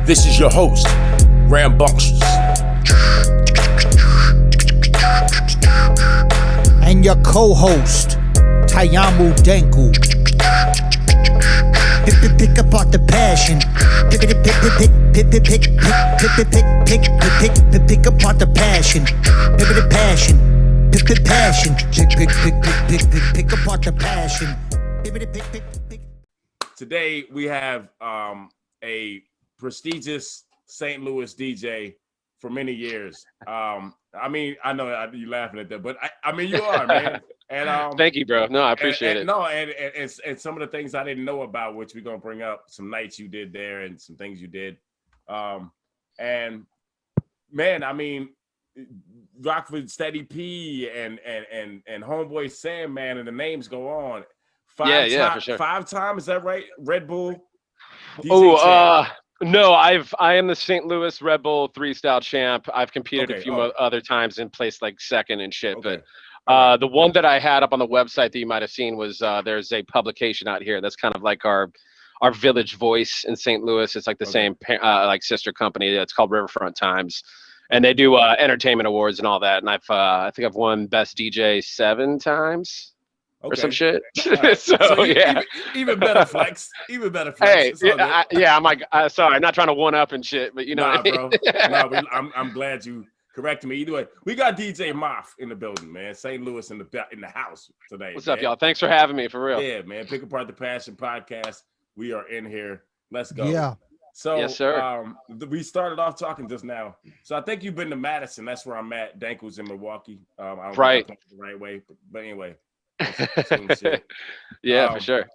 This is your host, Rambunctious. And your co-host, Tayamu Denku. Pick apart the passion. Pick apart the passion. Pick the passion. Pick the passion. Pick apart the passion. Today we have a prestigious St. Louis DJ for many years. I mean, I know you're laughing at that, but I mean, you are, man. And thank you, bro. No, I appreciate it. No, and some of the things I didn't know about, which we're gonna bring up, some nights you did there and some things you did. And man, I mean, Rockford Steady P and Homeboy Sandman, and the names go on. For sure. 5 times, is that right? Red Bull. No, I am the St. Louis Red Bull 3-style champ. I've competed a few other times and placed like second and shit. Okay. But the one that I had up on the website that you might have seen was there's a publication out here that's kind of like our Village Voice in St. Louis. It's like the same like sister company. It's called Riverfront Times, and they do entertainment awards and all that. And I think I've won Best DJ 7 times. Or some shit. Right. so yeah, even better flex. Even better flex. Hey, I'm like, sorry, I'm not trying to one up and shit, but you know, bro. I'm glad you corrected me. Either way, we got DJ MAHF in the building, man. St. Louis in the house today. What's up, y'all? Thanks for having me, for real. Yeah, man. Pick Apart the Passion podcast. We are in here. Let's go. Yeah. So, yes, sir. We started off talking just now. So I think you've been to Madison. That's where I'm at. Danko's in Milwaukee. I don't right. think I'm the right way, but anyway. Yeah, for sure.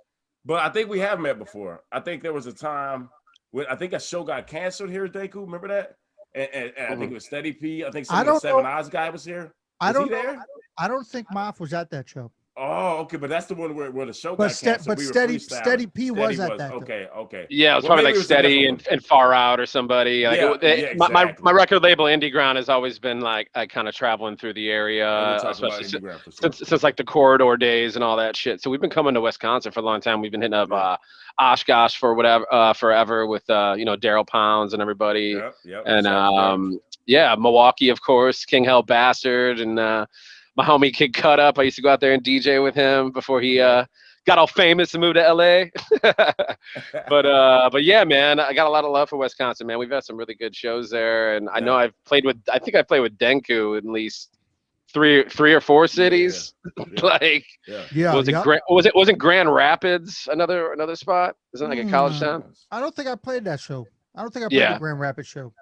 But I think we have met before. I think there was a time when I think a show got canceled here at Danko. Remember that? And I think it was Steady P. I think some of the Seven Eyes guy was here. I don't think MAHF was at that show. Oh, okay, but that's the one where the show got canceled. But Steady P was at that. Okay. Yeah, it was probably like Steady and Far Out or somebody. Like exactly. my record label Indie Ground has always been like kind of traveling through the area, especially since like the corridor days and all that shit. So we've been coming to Wisconsin for a long time. We've been hitting up Oshkosh for forever with Daryl Pounds and everybody. And Milwaukee, of course, King Hell Bastard and my homie Kid Cut Up. I used to go out there and DJ with him before he got all famous and moved to LA. But yeah, man, I got a lot of love for Wisconsin, man. We've had some really good shows there, and I know I played with Denku in at least three or four cities. Wasn't Grand Rapids another spot? Isn't it like a college town? I don't think I played that show. I don't think I played the Grand Rapids show.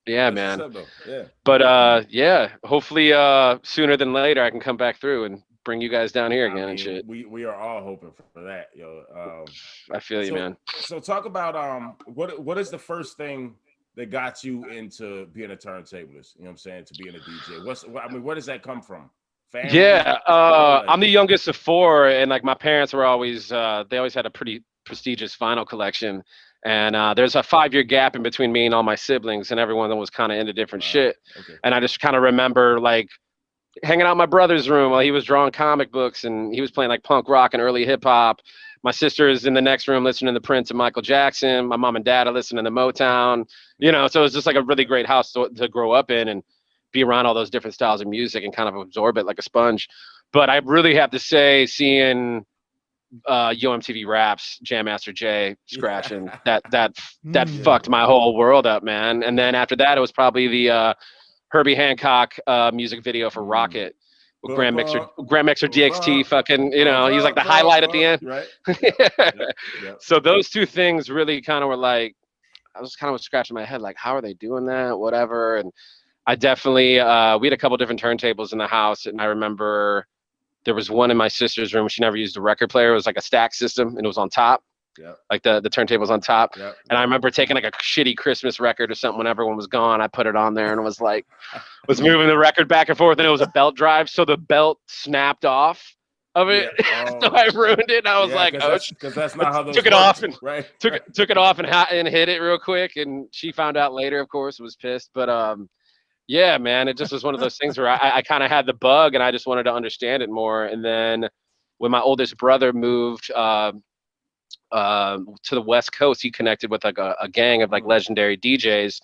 Yeah, man. But hopefully sooner than later I can come back through and bring you guys down here again and shit. We are all hoping for that, yo. I feel you, man. So talk about what is the first thing that got you into being a turntablist? You know what I'm saying? To being a DJ. Where does that come from? Family? Yeah, I'm the youngest of 4, and like my parents were always they always had a pretty prestigious vinyl collection. And there's a 5-year gap in between me and all my siblings, and everyone was kind of into different shit. Okay. And I just kind of remember like hanging out in my brother's room while he was drawing comic books, and he was playing like punk rock and early hip hop. My sister is in the next room listening to Prince and Michael Jackson. My mom and dad are listening to Motown. So it was just like a really great house to grow up in and be around all those different styles of music and kind of absorb it like a sponge. But I really have to say, seeing Yo MTV Raps, Jam Master Jay scratching that fucked my whole world up, man. And then after that, it was probably the Herbie Hancock music video for Rocket with Grandmixer DXT fucking, he's like the highlight at the end. Right. So those two things really kind of were like, I was kind of scratching my head, like, how are they doing that? Whatever. And I definitely, we had a couple different turntables in the house, and I remember there was one in my sister's room. She never used a record player. It was like a stack system, and it was on top. Yeah. Like the turntable was on top. Yeah. And I remember taking like a shitty Christmas record or something when everyone was gone. I put it on there and was moving the record back and forth, and it was a belt drive. So the belt snapped off of it. Yeah. So I ruined it. And I was like, because that's not how those took it work, off and right. took it off and hit it real quick. And she found out later, of course, was pissed. But yeah, man, it just was one of those things where I kind of had the bug, and I just wanted to understand it more. And then when my oldest brother moved to the West Coast. He connected with like a gang of like legendary DJs,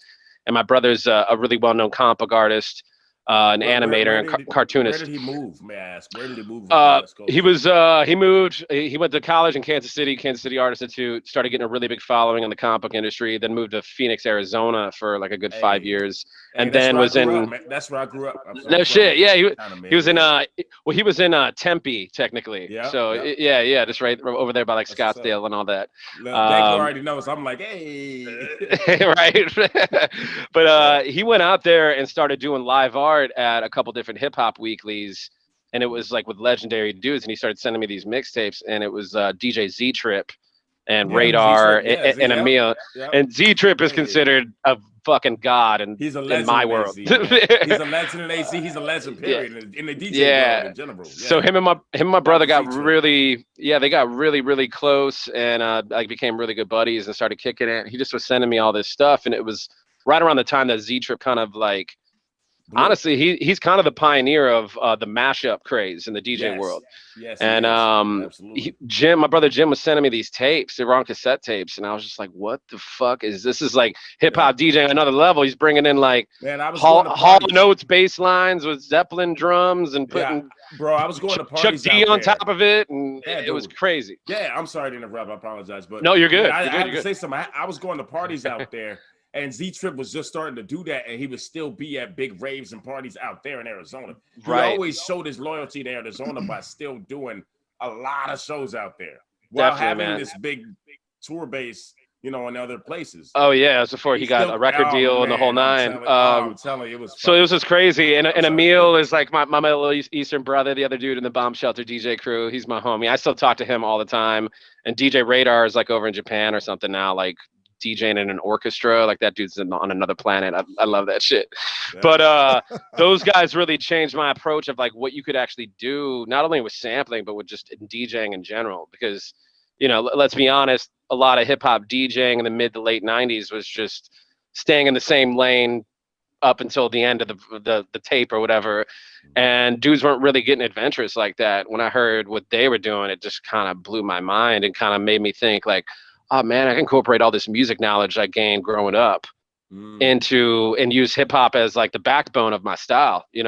and my brother's a really well-known comic book artist, an animator and cartoonist. Where did he move? May I ask? Where did he move from the West Coast? He went to college in Kansas City Art Institute, started getting a really big following in the comic book industry, then moved to Phoenix, Arizona for like a good 5 years. And then was in that's where I grew up. No shit. Yeah, he was in he was in Tempe technically. Yeah. So yeah, just right over there by like Scottsdale and all that. Daco already knows. I'm like, hey. Right. But he went out there and started doing live art at a couple different hip hop weeklies, and it was like with legendary dudes, and he started sending me these mixtapes, and it was DJ Z Trip and Radar and Emil. And Z Trip is considered a fucking god, and he's a legend in my world. He's a legend in AC. He's a legend, period, in the DJ world in general. Yeah. So him and my brother got really close, and like became really good buddies and started kicking it. He just was sending me all this stuff, and it was right around the time that Z Trip kind of like. Honestly, he's kind of the pioneer of the mashup craze in the DJ world. Yes, and my brother Jim was sending me these tapes. They were on cassette tapes, and I was just like, "What the fuck is this? Is like hip hop DJ another level." He's bringing in like Hall & Oates bass lines with Zeppelin drums and putting I was going to parties Chuck D on top of it, and it was crazy. Yeah, I'm sorry to interrupt. I apologize, but no, you're good. I have to say something. I was going to parties out there. And Z-Trip was just starting to do that, and he would still be at big raves and parties out there in Arizona. He always showed his loyalty to Arizona by still doing a lot of shows out there while having this big tour base, in other places. Oh yeah, that's before he got a record deal and the whole nine. I'm telling you, it was. So it was just crazy. And Emil is like my little Eastern brother, the other dude in the Bomb Shelter DJ crew. He's my homie. I still talk to him all the time. And DJ Radar is like over in Japan or something now, like. DJing in an orchestra, like that dude's on another planet. I love that shit. Yeah. But those guys really changed my approach of like what you could actually do, not only with sampling, but with just DJing in general. Because, let's be honest, a lot of hip hop DJing in the mid to late 90s was just staying in the same lane up until the end of the tape or whatever. And dudes weren't really getting adventurous like that. When I heard what they were doing, it just kind of blew my mind and kind of made me think like, oh man, I can incorporate all this music knowledge I gained growing up into and use hip hop as like the backbone of my style, So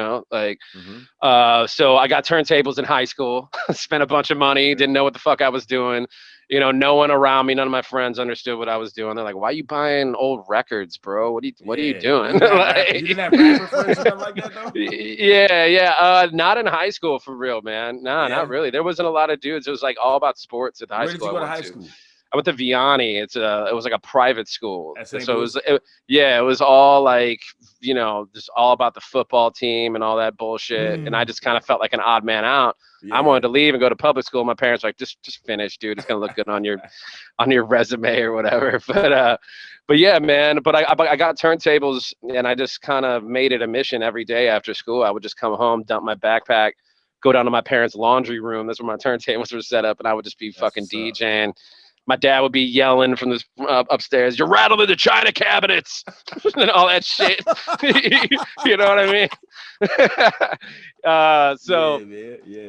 I got turntables in high school, spent a bunch of money, didn't know what the fuck I was doing. No one around me, none of my friends understood what I was doing. They're like, "Why are you buying old records, bro? What are you doing?" You didn't have rapper friends or nothing like that, though? Yeah. Not in high school for real, man. No, not really. There wasn't a lot of dudes. It was like all about sports at the high school. Where did you go to high school? I went to Vianney. It was like a private school. So it was all like, just all about the football team and all that bullshit. And I just kind of felt like an odd man out. I wanted to leave and go to public school. My parents were like, just finish, dude. It's gonna look good on your resume or whatever. But yeah, man. But I got turntables, and I just kind of made it a mission every day after school. I would just come home, dump my backpack, go down to my parents' laundry room. That's where my turntables were set up, and I would just be fucking DJing. My dad would be yelling from this upstairs, "You're rattling the china cabinets," and all that shit. You know what I mean?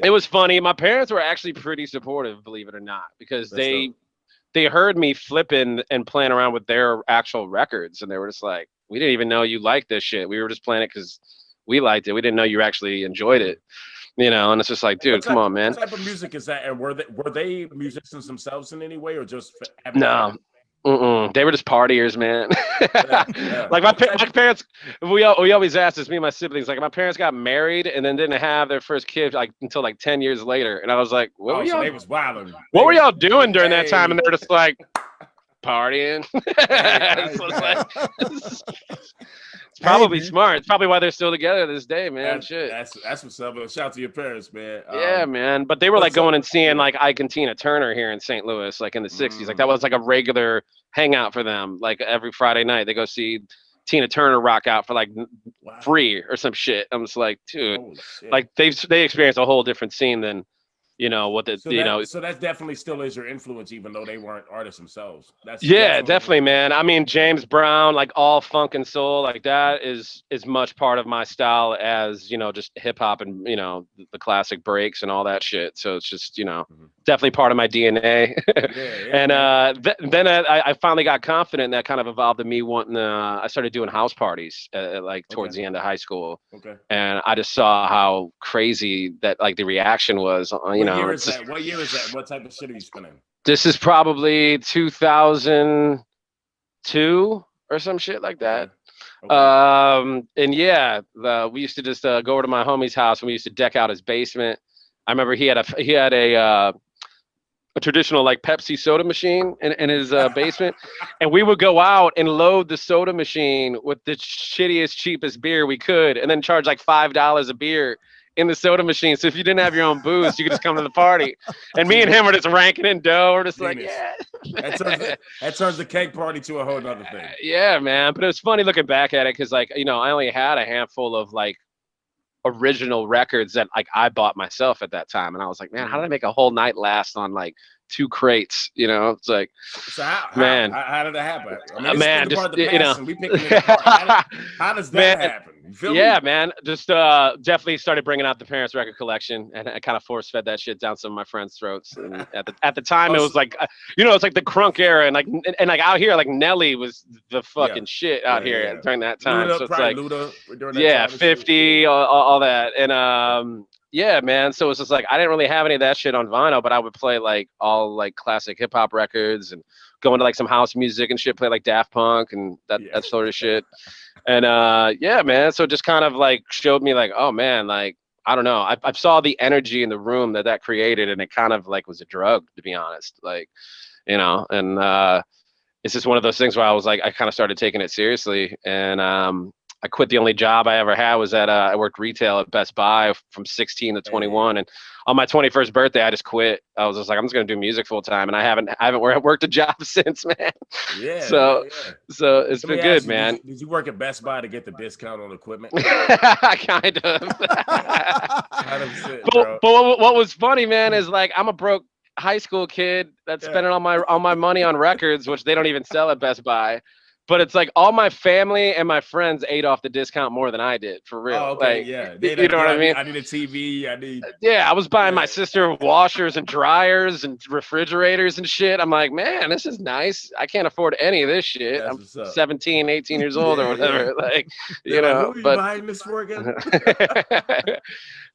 It was funny. My parents were actually pretty supportive, believe it or not, because they heard me flipping and playing around with their actual records, and they were just like, "We didn't even know you liked this shit. We were just playing it because we liked it. We didn't know you actually enjoyed it." And it's just like, dude, come on, man. What type of music is that? And were they musicians themselves in any way, or just no? They were just partiers, man. Like my parents, we always asked this, me and my siblings, like my parents got married and then didn't have their first kid like until like 10 years later, and I was like, what were y'all doing during that time? And they're just like partying. It's probably smart. It's probably why they're still together this day, man. Shit. That's what's up. Shout out to your parents, man. Yeah, man. But they were like going and seeing like Ike and Tina Turner here in St. Louis, like in the 60s. Like that was like a regular hangout for them. Like every Friday night, they go see Tina Turner rock out for like free or some shit. I'm just like, dude, like they experienced a whole different scene than you know, what the, So you know, that definitely still is your influence, even though they weren't artists themselves. That's yeah, definitely. definitely, man. I mean, James Brown, like all funk and soul, like that is much part of my style as, you know, just hip hop and, you know, the classic breaks and all that shit. So it's just, you know, Mhm. definitely part of my DNA. Yeah, yeah, And man. then I finally got confident, and that kind of evolved to me wanting to, I started doing house parties like Okay, towards the end of high school. okay. And I just saw how crazy that like the reaction was, you What know, year it's is just, that? What year is that? What type of shit are you spinning? this is probably 2002 or some shit like that. Okay, okay. And yeah, we used to just go over to my homie's house, and we used to deck out his basement. I remember he had a traditional like Pepsi soda machine in his basement, and we would go out and load the soda machine with the shittiest, cheapest beer we could, and then charge like $5 a beer in the soda machine. So if you didn't have your own booze, you could just come to the party. And me and him Genius, were just ranking in dough. We're just like, genius. yeah, That turns the cake party to a whole nother thing. yeah, man. But it was funny looking back at it because, like, you know, I only had a handful of like original records that like I bought myself at that time, and I was like, man, how did I make a whole night last on like 2 crates? You know, it's like, So how man, how did that happen? I mean, this is man, the part just of the you know, past, and we picking it apart. How does that man. happen? You feel me? Yeah, man. Just definitely started bringing out the parents' record collection, and I kind of force fed that shit down some of my friends' throats. And at the time, Oh, it was like, you know, it's like the crunk era, and like out here, like Nelly was the yeah, fucking shit out yeah, here yeah. during that time. Luda, So it's probably like, Luda during that yeah, time and shit. 50, Yeah. all that, and yeah, man. So it's just like I didn't really have any of that shit on vinyl, but I would play like all like classic hip hop records and go into like some house music and shit, play like Daft Punk and Yeah. that sort of shit. And yeah, man. So it just kind of like showed me like, oh man, like I don't know. I saw the energy in the room that created, and it kind of like was a drug, to be honest. Like, you know, and it's just one of those things where I was like, I kind of started taking it seriously, and I quit. The only job I ever had was at I worked retail at Best Buy from 16 to Hey. 21, and on my 21st birthday, I just quit. I was just like, I'm just gonna do music full time, and I haven't worked a job since, man. Yeah, yeah, So yeah. it's Let me been ask good, you, man. did you work at Best Buy to get the discount on equipment? Kind of. 100%, bro. But what was funny, man, is like I'm a broke high school kid that's Yeah. spending all my money on records, which they don't even sell at Best Buy. But it's like all my family and my friends ate off the discount more than I did, for Oh, real. okay, Like, yeah. They you like, know what yeah, I mean? I need a TV. I need, Yeah, I was buying my yeah, sister washers and dryers and refrigerators and shit. I'm like, man, this is nice. I can't afford any of this shit. that's I'm what's up. 17, 18 years old or Yeah, yeah. whatever. Like, They're you like, know, who are you but buying this for again?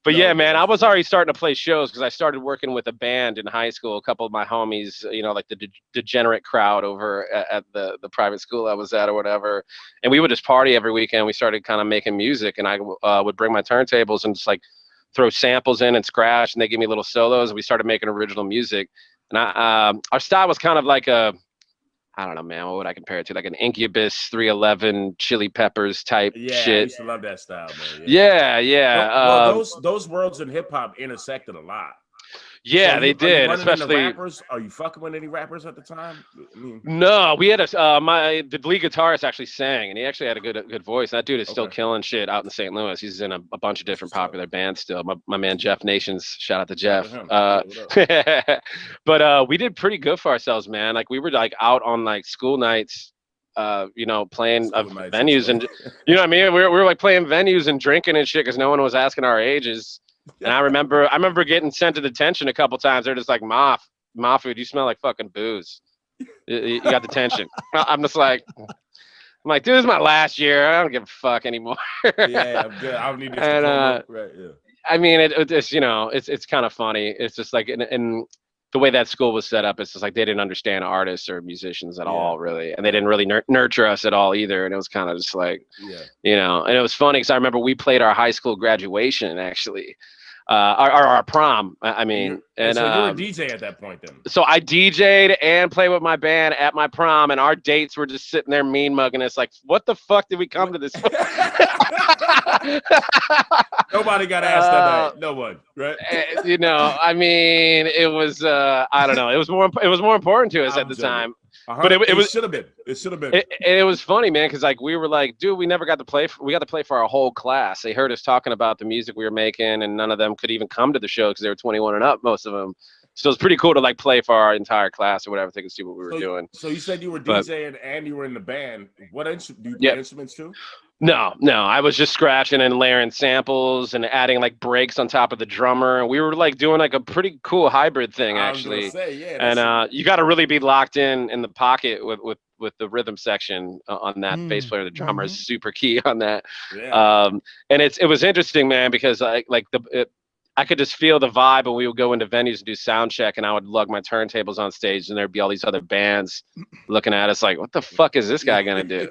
but yeah, No, but man, I that's was funny. already starting to play shows because I started working with a band in high school. A couple of my homies, you know, like the degenerate crowd over at the private school I was at or whatever, and we would just party every weekend. We started kind of making music, and I would bring my turntables and just like throw samples in and scratch, and they give me little solos, and we started making original music. And our style was kind of like a, I don't know, man, what would I compare it to? Like an Incubus 311 Chili Peppers type Yeah, I shit. used to love that style, man. Yeah. Yeah, yeah. Well, those worlds in hip hop intersected a lot. So Yeah, they are you did, running into especially. rappers? Are you fucking with any rappers at the time? I mean, No, we had the lead guitarist actually sang, and he actually had a good voice. That dude is still okay, killing shit out in St. Louis. He's in a bunch of that's different what's up. popular bands still. My man Jeff Nations, shout out to Shout out to Jeff. him. Yeah, what up? But we did pretty good for ourselves, man. Like we were like out on like school nights, you know, playing School nights is venues, funny. and you know what I mean. We were like playing venues and drinking and shit because no one was asking our ages. And I remember getting sent to detention a couple times. They're just like, Mafu, you smell like fucking booze. You got detention. I'm just like, dude, this is my last year. I don't give a fuck anymore. Yeah, I'm good. I don't need this And diploma. Right, yeah. I mean, it's, you know, it's kind of funny. It's just like in the way that school was set up, it's just like they didn't understand artists or musicians at Yeah. all, really, and they didn't really nurture us at all either. And it was kind of just like, Yeah. you know, and it was funny because I remember we played our high school graduation actually, our prom. I mean, and so you're a DJ at that point then. so I DJ'd and played with my band at my prom, and our dates were just sitting there mean mugging us like, what the fuck did we come to this for? Nobody got asked that night. No one, right? You know, I mean, it was I don't know. It was more important to us I'm at the joking. time. But it was should have been. It should have been. it was funny, man, because like we were like, dude, we never got to play. We got to play for our whole class. They heard us talking about the music we were making, and none of them could even come to the show because they were 21 and up, most of them. So it's pretty cool to like play for our entire class or whatever. They could see what we were doing. So you said you were DJing and you were in the band. What do you play instruments too? No. I was just scratching and layering samples and adding like breaks on top of the drummer. And we were like doing like a pretty cool hybrid thing, actually. And you got to really be locked in the pocket with the rhythm section on that. Bass player, the drummer is super key on that. Yeah. And it was interesting, man, because I could just feel the vibe when we would go into venues and do sound check, and I would lug my turntables on stage, and there'd be all these other bands looking at us like, what the fuck is this guy gonna do?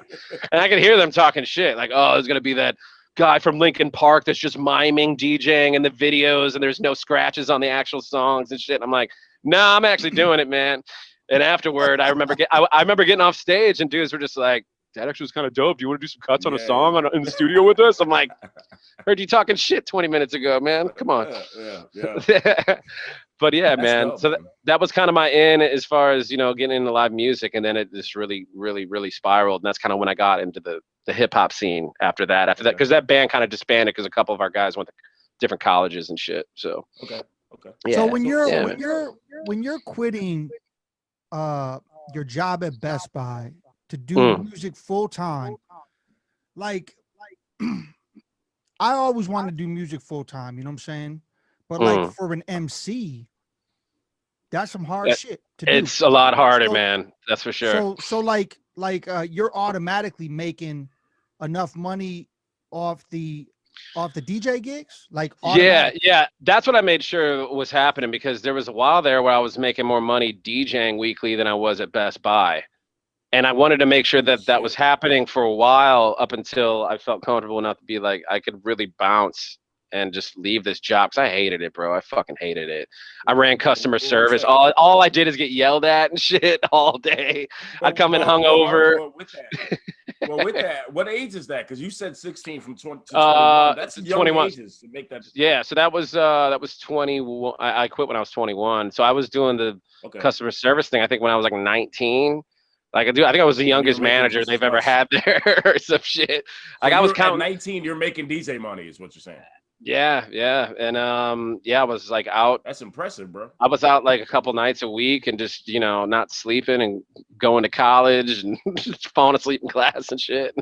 And I could hear them talking shit like, oh, there's gonna be that guy from Linkin Park that's just miming DJing in the videos, and there's no scratches on the actual songs and shit. And I'm like, no, I'm actually doing it, man. And afterward, I remember getting off stage, and dudes were just like, that actually was kind of dope. Do you want to do some cuts on a song in the studio with us? I'm like, heard you talking shit 20 minutes ago, man. Come on. Yeah. But yeah, That's man. dope, So that was kind of my in as far as, getting into live music. And then it just really, really, really spiraled. And that's kind of when I got into the hip hop scene after that, because that band kind of disbanded because a couple of our guys went to different colleges and shit. So, okay. Yeah. So when you're quitting your job at Best Buy to do music full time, like I always wanted to do music full time, you know what I'm saying? But like for an MC, that's some hard shit to do. It's a lot harder, man. That's for sure. So like you're automatically making enough money off the DJ gigs, like yeah, that's what I made sure was happening, because there was a while there where I was making more money DJing weekly than I was at Best Buy. And I wanted to make sure that was happening for a while, up until I felt comfortable enough to be like, I could really bounce and just leave this job, because I hated it, bro. I fucking hated it. I ran customer service. All I did is get yelled at and shit all day. I'd come in hungover. Well, with that, what age is that? Because you said 16 from 20 to 21. That's young 21. ages to make that. Yeah, so that was 21. I quit when I was 21. So I was doing the customer service thing, I think, when I was like 19. Like I think I was the youngest manager they've ever had there, or some shit. Like I was counting. At 19, you're making DJ money, is what you're saying. Yeah, and I was like out. That's impressive, bro. I was out like a couple nights a week, and just not sleeping, and going to college, and just falling asleep in class and shit.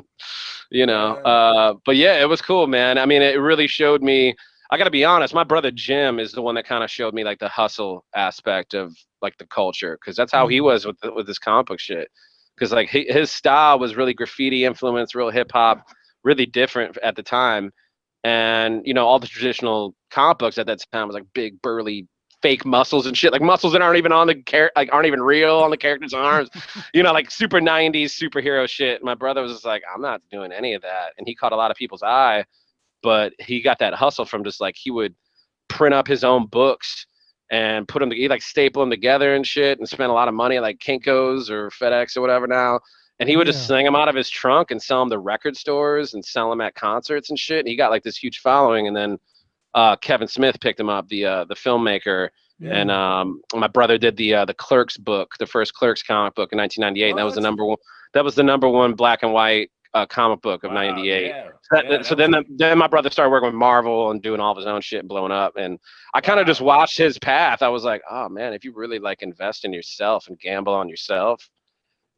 But yeah, it was cool, man. I mean, it really showed me. I got to be honest, my brother Jim is the one that kind of showed me like the hustle aspect of like the culture, because that's how he was with this comic book shit. Because like his style was really graffiti influenced, real hip hop, really different at the time. And all the traditional comic books at that time was like big burly fake muscles and shit, like muscles that aren't even on the aren't even real on the characters' arms, like super 90s superhero shit. My brother was just like, I'm not doing any of that, and he caught a lot of people's eye. But he got that hustle from just like, he would print up his own books and put them, he'd like staple them together and shit, and spend a lot of money at like Kinko's or FedEx or whatever now. And he would just sling them out of his trunk and sell them to record stores and sell them at concerts and shit. And he got like this huge following. And then Kevin Smith picked him up, the filmmaker. Yeah. And my brother did the Clerks book, the first Clerks comic book in 1998. That was the number one. That was the number one black and white comic book of '98. So then my brother started working with Marvel and doing all of his own shit and blowing up. And I kind of just watched his path. I was like, oh man, if you really like invest in yourself and gamble on yourself,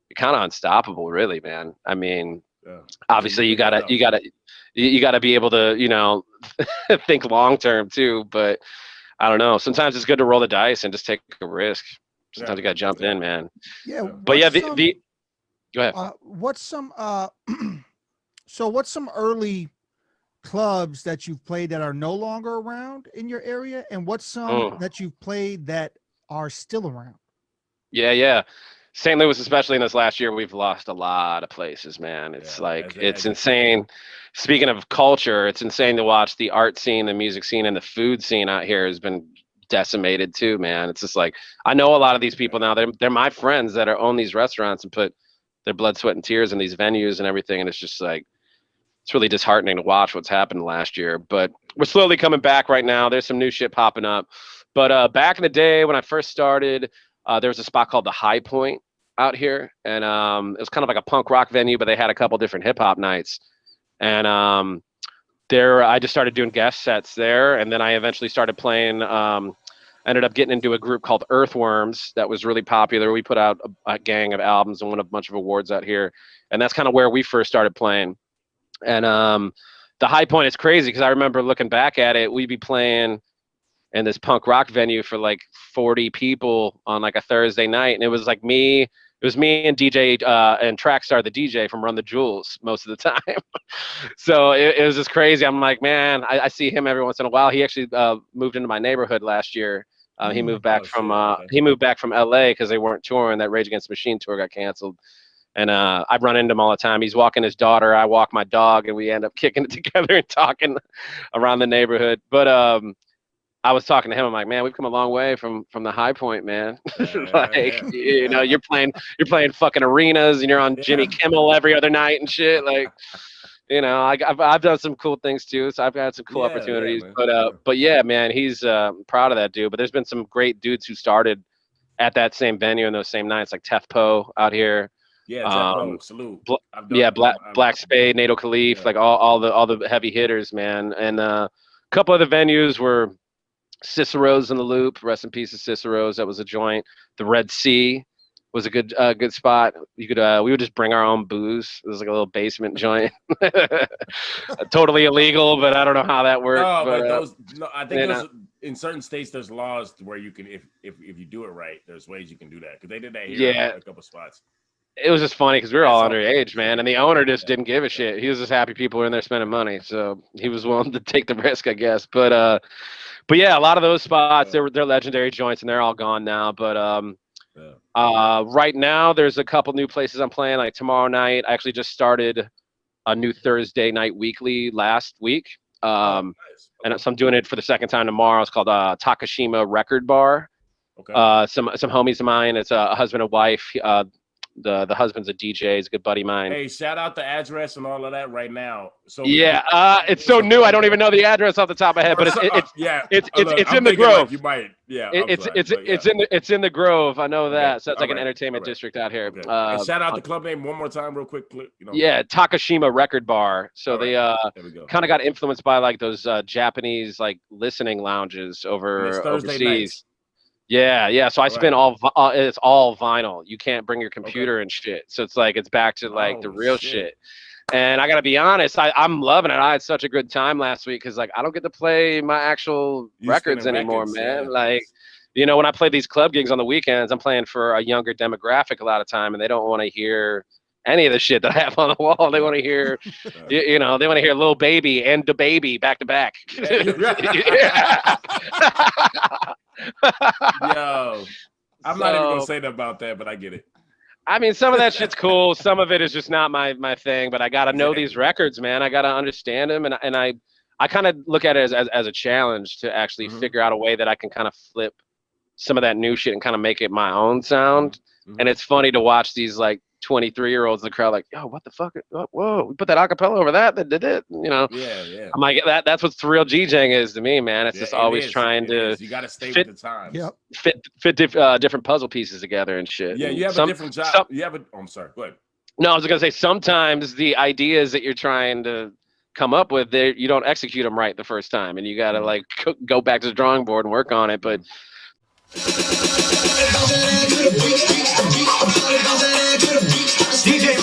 you're kind of unstoppable, really, man. I mean, obviously you gotta be able to think long term too. But I don't know. Sometimes it's good to roll the dice and just take a risk. Sometimes you gotta jump in, man. Yeah. But yeah, go ahead. What's some early clubs that you've played that are no longer around in your area, and what's some that you've played that are still around? Yeah. St. Louis, especially in this last year, we've lost a lot of places, man. It's it's insane. Speaking of culture, it's insane to watch the art scene, the music scene, and the food scene out here has been decimated too, man. It's just like, I know a lot of these people now. They're my friends that own these restaurants and put their blood, sweat, and tears in these venues and everything. And it's just like, it's really disheartening to watch what's happened last year. But we're slowly coming back right now. There's some new shit popping up. But back in the day when I first started, there was a spot called the High Point. out here, and it was kind of like a punk rock venue, but they had a couple different hip hop nights, and there I just started doing guest sets there, and then I eventually started playing. Ended up getting into a group called Earthworms that was really popular. We put out a gang of albums and won a bunch of awards out here, and that's kind of where we first started playing. And the High Point is crazy because I remember looking back at it, we'd be playing in this punk rock venue for like 40 people on like a Thursday night, and it was like me. It was me and DJ and Trackstar, the DJ from Run the Jewels, most of the time. So it was just crazy. I'm like, man, I see him every once in a while. He actually moved into my neighborhood last year. He moved back from LA because they weren't touring. That Rage Against the Machine tour got canceled. And I run into him all the time. He's walking his daughter. I walk my dog, and we end up kicking it together and talking around the neighborhood. But I was talking to him. I'm like, man, we've come a long way from the High Point, man. You know, you're playing fucking arenas, and you're on Jimmy Kimmel every other night and shit. Like, you know, I've done some cool things too. So I've had some cool opportunities. But yeah, man, he's proud of that dude. But there's been some great dudes who started at that same venue in those same nights, like Tef Po out here. Yeah, Tef Po, salute. Black Spade, Nato Khalif, like all the heavy hitters, man. And a couple of the venues were Cicero's in the Loop. Rest in peace to Cicero's. That was a joint. The Red Sea was a good spot. You could we would just bring our own booze. It was like a little basement joint. Totally illegal, but I don't know how that worked. No, I think those, in certain states there's laws where you can, if you do it right, there's ways you can do that. Because they did that here in a couple spots. It was just funny because we were all underage, man, and the owner just didn't give a shit. He was just happy people were in there spending money, so he was willing to take the risk, I guess. But yeah, a lot of those spots they're legendary joints, and they're all gone now. But right now there's a couple new places I'm playing. Like tomorrow night, I actually just started a new Thursday night weekly last week, and so I'm doing it for the second time tomorrow. It's called Takashima Record Bar. Okay. Some homies of mine. It's a husband and wife. The husband's a DJ. He's a good buddy of mine. Hey, shout out the address and all of that right now. So it's so new. I don't even know the address off the top of my head, but it's in the Grove. Like you might, it's in the Grove. I know that. So it's like an entertainment district out here. Okay. Shout out the club name one more time, real quick. You know. Yeah, Takashima Record Bar. So they kind of got influenced by like those Japanese like listening lounges overseas. Nights. Yeah. So I spin it's all vinyl. You can't bring your computer and shit. So it's like it's back to like the real shit. And I gotta be honest, I'm loving it. I had such a good time last week because like I don't get to play my actual records anymore, man. Yeah. Like, you know, when I play these club gigs on the weekends, I'm playing for a younger demographic a lot of time, and they don't want to hear any of the shit that I have on the wall. They want to hear, you know, they want to hear Lil Baby and Da Baby back to back. Yo, I'm not even gonna say that about that, but I get it. I mean, some of that shit's cool. Some of it is just not my thing. But I gotta know these records, man. I gotta understand them, and I kind of look at it as a challenge to actually figure out a way that I can kind of flip some of that new shit and kind of make it my own sound. And it's funny to watch these like 23-year-olds in the crowd like, yo, what the fuck? Whoa, we put that acapella over that did it, you know? Yeah. I'm like, that's what real DJing is to me, man. It's just always trying to. You got to stay with the times. Yep. Fit different puzzle pieces together and shit. Yeah, you have a different job. I'm sorry. Go ahead. No, I was gonna say sometimes the ideas that you're trying to come up with, you don't execute them right the first time, and you gotta like go back to the drawing board and work on it. But DJ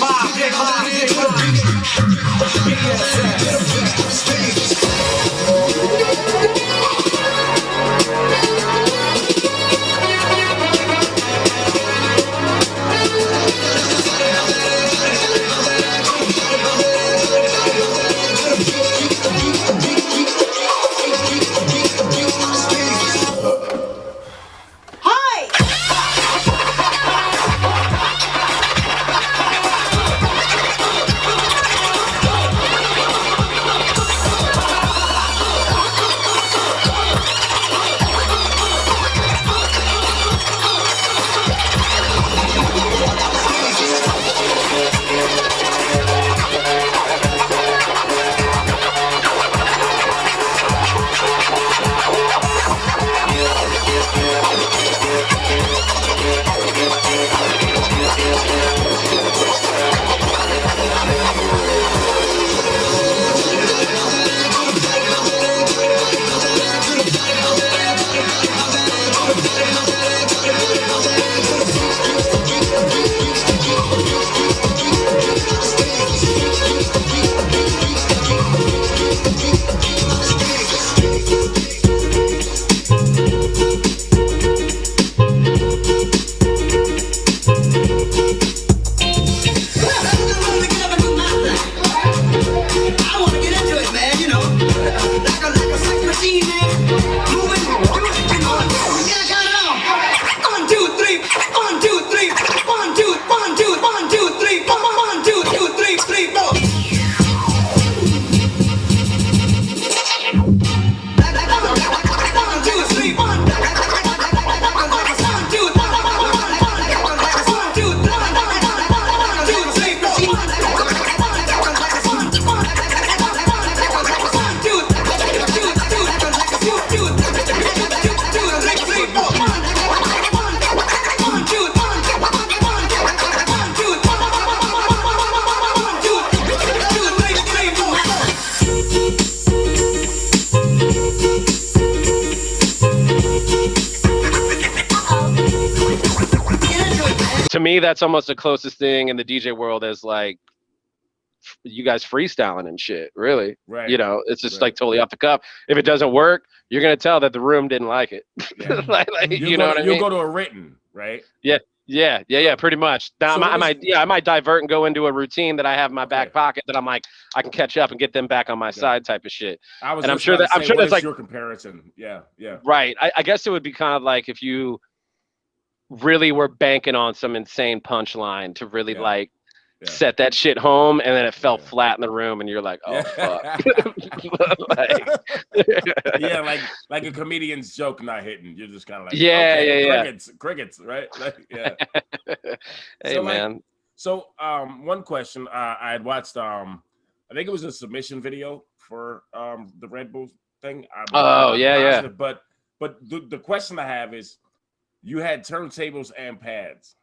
me, that's almost the closest thing in the DJ world as like you guys freestyling and shit. Really, Right. You know, it's just like totally off the cuff. If it doesn't work, you're gonna tell that the room didn't like it. Yeah. You know what I mean? You'll go to a written, right? Yeah, pretty much. Now, So I might divert and go into a routine that I have in my back pocket that I'm like, I can catch up and get them back on my side type of shit. I was and I'm sure that's like your comparison. Yeah. right. I guess it would be kind of like if you really were banking on some insane punchline to really like set that shit home, and then it fell flat in the room, and you're like, oh fuck. like a comedian's joke not hitting. You're just kind of like crickets, right? Like, yeah. Hey so, man. So one question I had watched I think it was a submission video for the Red Bull thing. But the question I have is, you had turntables and pads.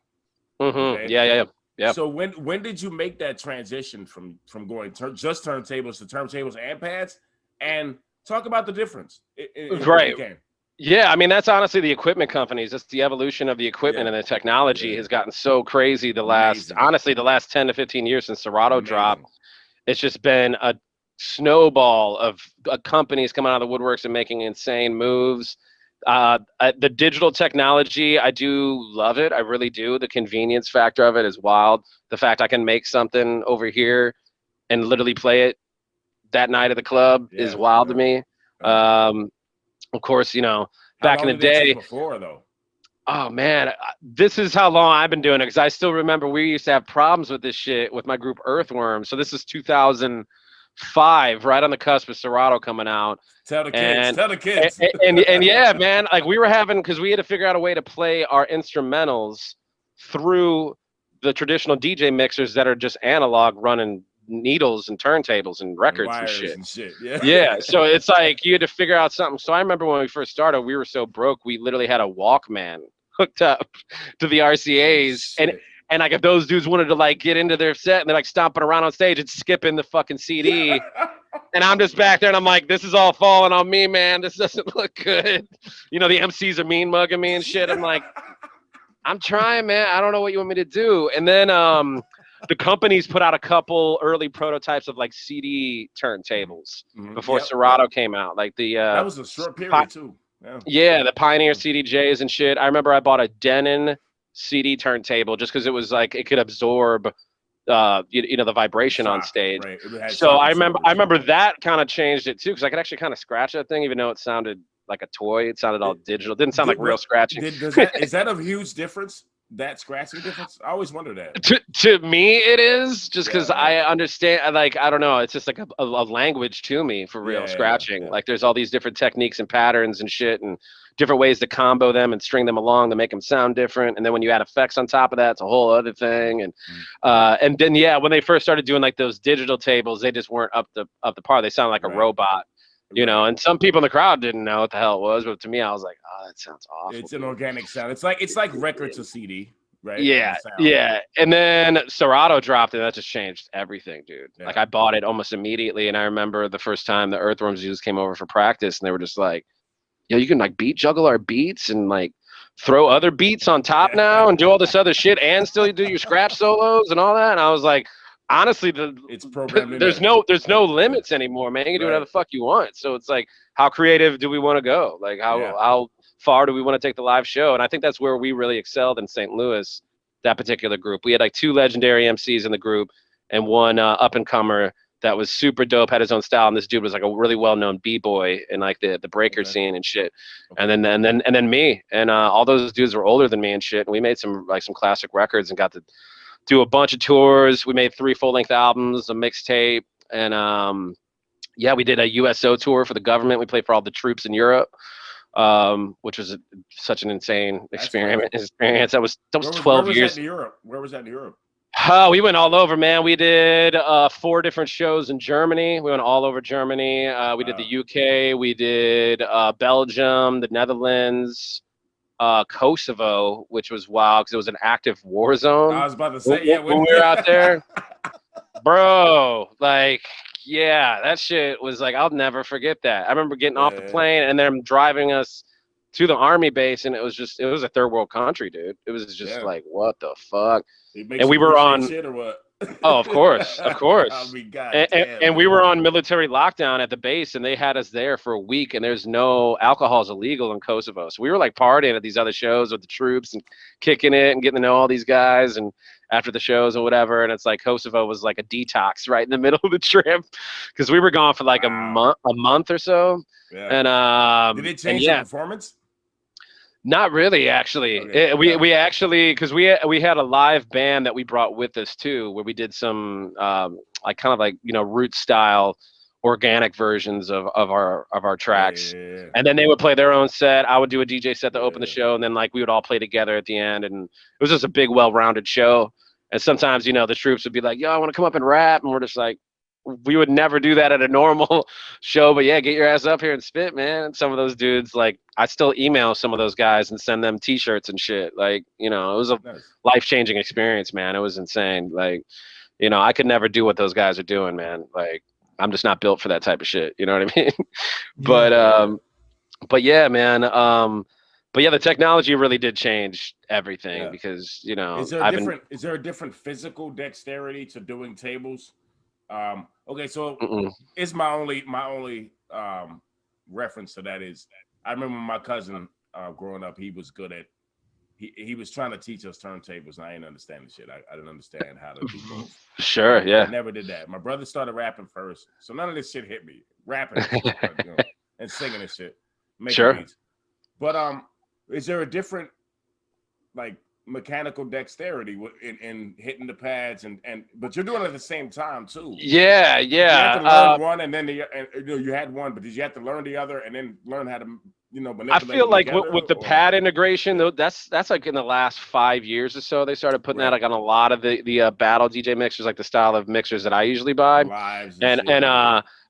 Okay? Yeah. So when did you make that transition from going just turntables to turntables and pads? And talk about the difference. Right. Yeah, I mean, that's honestly the equipment companies. That's the evolution of the equipment and the technology has gotten so crazy the last 10 to 15 years since Serato dropped. It's just been a snowball of companies coming out of the woodworks and making insane moves. The digital technology, I do love it. I really do. The convenience factor of it is wild. The fact I can make something over here and literally play it that night at the club is wild to me. Of course, you know, back in the day. Before though. Oh man, this is how long I've been doing it, because I still remember we used to have problems with this shit with my group Earthworm. So this is 2005, right on the cusp of Serato coming out. Tell the kids. And yeah, man, like we were having, because we had to figure out a way to play our instrumentals through the traditional DJ mixers that are just analog, running needles and turntables and records and shit. Yeah. So it's like you had to figure out something. So I remember when we first started, we were so broke, we literally had a Walkman hooked up to the RCAs. And like if those dudes wanted to like get into their set and they're like stomping around on stage and skipping the fucking CD. And I'm just back there and I'm like, this is all falling on me, man. This doesn't look good. You know, the MCs are mean mugging me and shit. I'm like, I'm trying, man. I don't know what you want me to do. And then the companies put out a couple early prototypes of like CD turntables before Serato came out. Like that was a short period too. Yeah, the Pioneer CDJs and shit. I remember I bought a Denon CD turntable just because it was like it could absorb you know, the vibration on stage. Right. So I remember that kind of changed it too, because I could actually kind of scratch that thing, even though it sounded like a toy. It sounded all digital. It didn't sound like real scratching. Is that a huge difference? That scratching difference? I always wonder that. To me, it is just because I understand. Like, I don't know. It's just like a language to me for real scratching. Yeah. Like, there's all these different techniques and patterns and shit, and different ways to combo them and string them along to make them sound different. And then when you add effects on top of that, it's a whole other thing. And then when they first started doing like those digital tables, they just weren't up the par. They sound like a robot. You know, and some people in the crowd didn't know what the hell it was, but to me, I was like, "Oh, that sounds awful." It's an organic sound. It's like record to CD, right? Yeah. And then Serato dropped, and that just changed everything, dude. Yeah. Like I bought it almost immediately, and I remember the first time the Earthworms dudes came over for practice, and they were just like, "Yo, you can like beat juggle our beats and like throw other beats on top now, and do all this other shit, and still do your scratch solos and all that." And I was like, honestly, it's programmed. There's no limits anymore, man. You can do whatever the fuck you want. So it's like, how creative do we want to go? Like, how far do we want to take the live show? And I think that's where we really excelled in St. Louis. That particular group, we had like 2 legendary MCs in the group and one up and comer that was super dope, had his own style. And this dude was like a really well known b-boy in like the breaker scene and shit. And then me and all those dudes were older than me and shit. And we made some classic records and got to do a bunch of tours. We made 3 full-length albums, a mixtape, and we did a USO tour for the government. We played for all the troops in Europe, which was such an insane experience. That was 12 years. Where was that in Europe? We went all over, man. We did 4 different shows in Germany. We went all over Germany. We did the UK. We did Belgium, the Netherlands, Kosovo, which was wild because it was an active war zone. I was about to say, when we were out there, bro. Like, yeah, that shit was like, I'll never forget that. I remember getting off the plane and them driving us to the army base, and it was a third world country, dude. It was just like, what the fuck? It makes And we you were appreciate on. shit or what? Oh, of course, of I course. mean, goddamn. And we were on military lockdown at the base, and they had us there for a week. And there's no alcohol's illegal in Kosovo, so we were like partying at these other shows with the troops and kicking it and getting to know all these guys. And after the shows or whatever, and it's like Kosovo was like a detox right in the middle of the trip because we were gone for like a month or so. Yeah. And did it change the performance? Not really, actually. Okay. We actually, because we had a live band that we brought with us too, where we did some like kind of like, you know, root style organic versions of our tracks. Yeah. And then they would play their own set. I would do a DJ set to open the show, and then like we would all play together at the end, and it was just a big, well-rounded show. And sometimes, you know, the troops would be like, "Yo, I want to come up and rap," and we're just like, we would never do that at a normal show, but yeah, get your ass up here and spit, man. And some of those dudes, like, I still email some of those guys and send them T-shirts and shit. Like, you know, it was a life-changing experience, man. It was insane. Like, you know, I could never do what those guys are doing, man. Like, I'm just not built for that type of shit. You know what I mean? But yeah, man. But yeah, the technology really did change everything because, you know, is there a different physical dexterity to doing tables? Okay, so it's my only reference to that is I remember my cousin growing up, he was good at he was trying to teach us turntables, and I didn't understand the shit. I didn't understand how to do both. Sure, yeah. I never did that. My brother started rapping first, so none of this shit hit me. Rapping you know, and singing and shit. Making beats. But is there a different like mechanical dexterity in hitting the pads but you're doing it at the same time too? Yeah. You have to learn one, and then you had one, but did you have to learn the other and then learn how to, you know, manipulate? I feel like with the pad integration, though, that's like in the last 5 years or so, they started putting that like on a lot of the battle DJ mixers, like the style of mixers that I usually buy.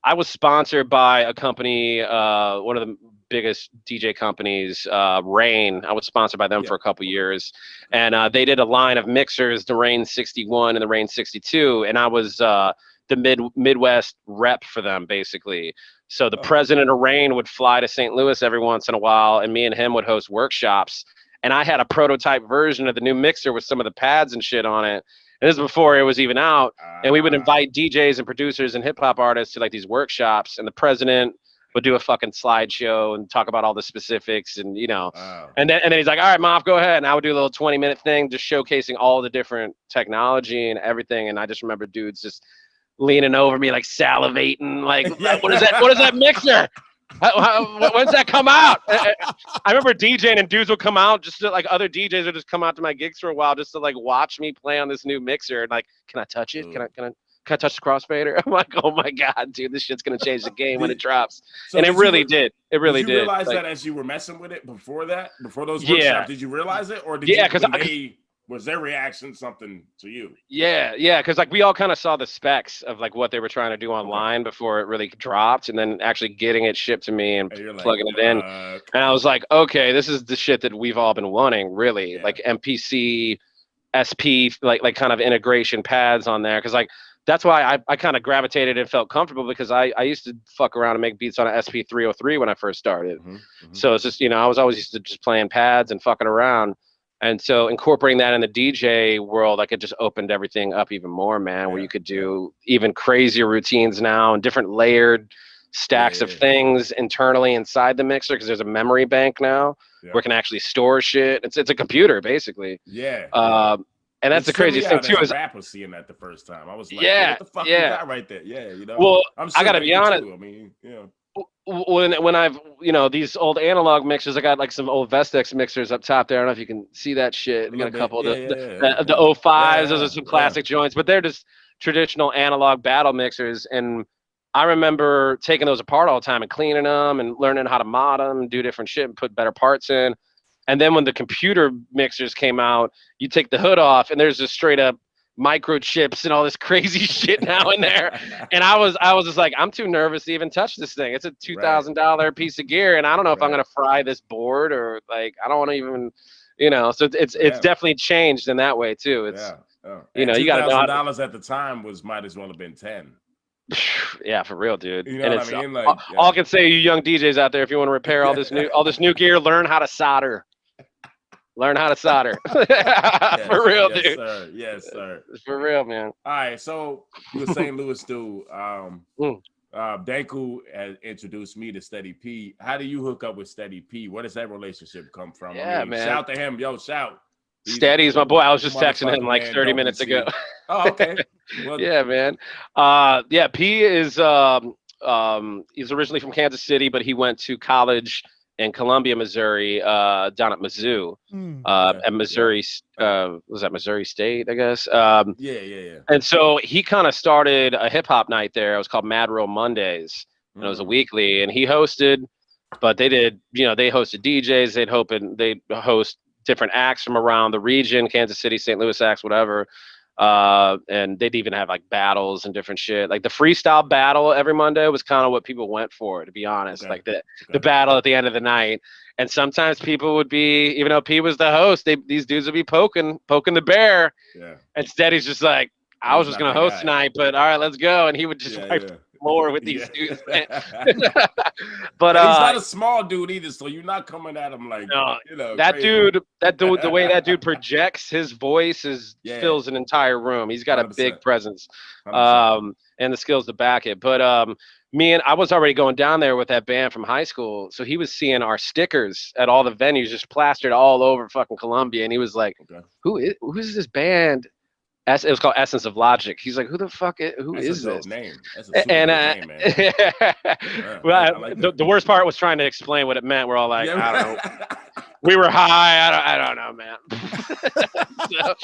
I was sponsored by a company, one of the biggest DJ companies, Rain. I was sponsored by them for a couple years, and they did a line of mixers, the Rain 61 and the Rain 62, and I was the Midwest rep for them, basically. So the president of Rain would fly to St. Louis every once in a while, and me and him would host workshops. And I had a prototype version of the new mixer with some of the pads and shit on it. And this is before it was even out. And we would invite DJs and producers and hip hop artists to like these workshops, and the president would do a fucking slideshow and talk about all the specifics, and you know, and then he's like, "All right, MAHF, go ahead." And I would do a little 20-minute thing, just showcasing all the different technology and everything. And I just remember dudes just leaning over me, like salivating, like, "What is that? What is that mixer? When's that come out?" I remember DJing, and dudes would come out, just to, like other DJs would just come out to my gigs for a while, just to like watch me play on this new mixer, and like, "Can I touch it? Can I touch the crossfader?" I'm like, "Oh my god, dude, this shit's gonna change the game when it drops." So and it really did. It really did. Did you realize that as you were messing with it before those workshops? Did you realize it, or did was their reaction something to you? Yeah, because like we all kind of saw the specs of like what they were trying to do online before it really dropped, and then actually getting it shipped to me and plugging it in. And I was like, okay, this is the shit that we've all been wanting, really. Like MPC, SP, like kind of integration pads on there, because like that's why I kind of gravitated and felt comfortable, because I used to fuck around and make beats on an SP303 when I first started. So it's just, you know, I was always used to just playing pads and fucking around. And so incorporating that in the DJ world, like it just opened everything up even more, man, where you could do even crazier routines now and different layered stacks of things internally inside the mixer, because there's a memory bank now where it can actually store shit. It's a computer, basically. And that's the craziest thing too. Is rap was seeing that the first time. I was like, what the fuck you got right there? Yeah, you know. Well, I gotta be honest. I mean, yeah. When I've, you know, these old analog mixers, I got like some old Vestex mixers up top there. I don't know if you can see that shit. I got a couple of the 05s. Those are some classic joints, but they're just traditional analog battle mixers. And I remember taking those apart all the time and cleaning them and learning how to mod them and do different shit and put better parts in. And then when the computer mixers came out, you take the hood off and there's just straight up microchips and all this crazy shit now in there. And I was just like, I'm too nervous to even touch this thing. It's a $2,000 piece of gear, and I don't know if I'm gonna fry this board, or like I don't want to even, you know. So it's definitely changed in that way too. It's you know, you got $2,000 at the time might as well have been 10. Yeah, for real, dude. You know And what it's I mean? Like, all I can say, you young DJs out there, if you want to repair all this new gear, learn how to solder. Learn how to solder. yes, For real, yes, dude. sir. Yes, sir. For real, man. All right, so you were St. Louis dude. Mm. Danku has introduced me to Steady P. How do you hook up with Steady P? Where does that relationship come from? Yeah, I mean, man. shout to him. Yo, shout. Steady's my boy. I was just texting him like 30 minutes ago. Oh, okay. Well, Yeah, man. Yeah, P is he's originally from Kansas City, but he went to college in Columbia, Missouri, down at Mizzou. At Missouri, was that Missouri State, I guess? Yeah. And so he kind of started a hip hop night there. It was called Mad Row Mondays. And it was a weekly, and he hosted, but they did, they hosted DJs. They'd host different acts from around the region, Kansas City, St. Louis acts, whatever. And they'd even have like battles and different shit. Like the freestyle battle every Monday was kind of what people went for, to be honest. Okay. Like the battle at the end of the night. And sometimes people would be, even though P was the host, these dudes would be poking the bear. Yeah. And Steady's just like, I was just gonna host tonight, but all right, let's go. And he would just wipe the floor with these dudes. But and he's not a small dude either, so you're not coming at him like that crazy. dude, the way that dude projects his voice fills an entire room. He's got 100%. A big presence, and the skills to back it. But I was already going down there with that band from high school, so he was seeing our stickers at all the venues just plastered all over fucking Columbia, and he was like, who's this band? It was called Essence of Logic. He's like, who the fuck is this? Name. That's a super name, man. The worst part was trying to explain what it meant. We're all like, I don't know. We were high. I don't know, man. So,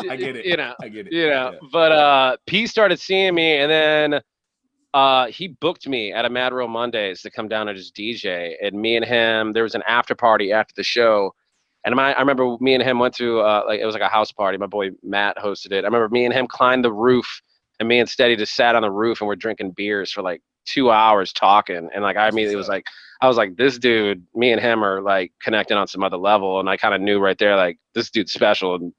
I get it. I get it. But P started seeing me, and then he booked me at a Mad Row Mondays to come down and just DJ. And me and him, there was an after party after the show. And I remember me and him went to it was like a house party. My boy Matt hosted it. I remember me and him climbed the roof, and me and Steady just sat on the roof and we're drinking beers for like 2 hours talking. And like I immediately was like, this dude, me and him are like connecting on some other level. And I kind of knew right there, like, this dude's special. And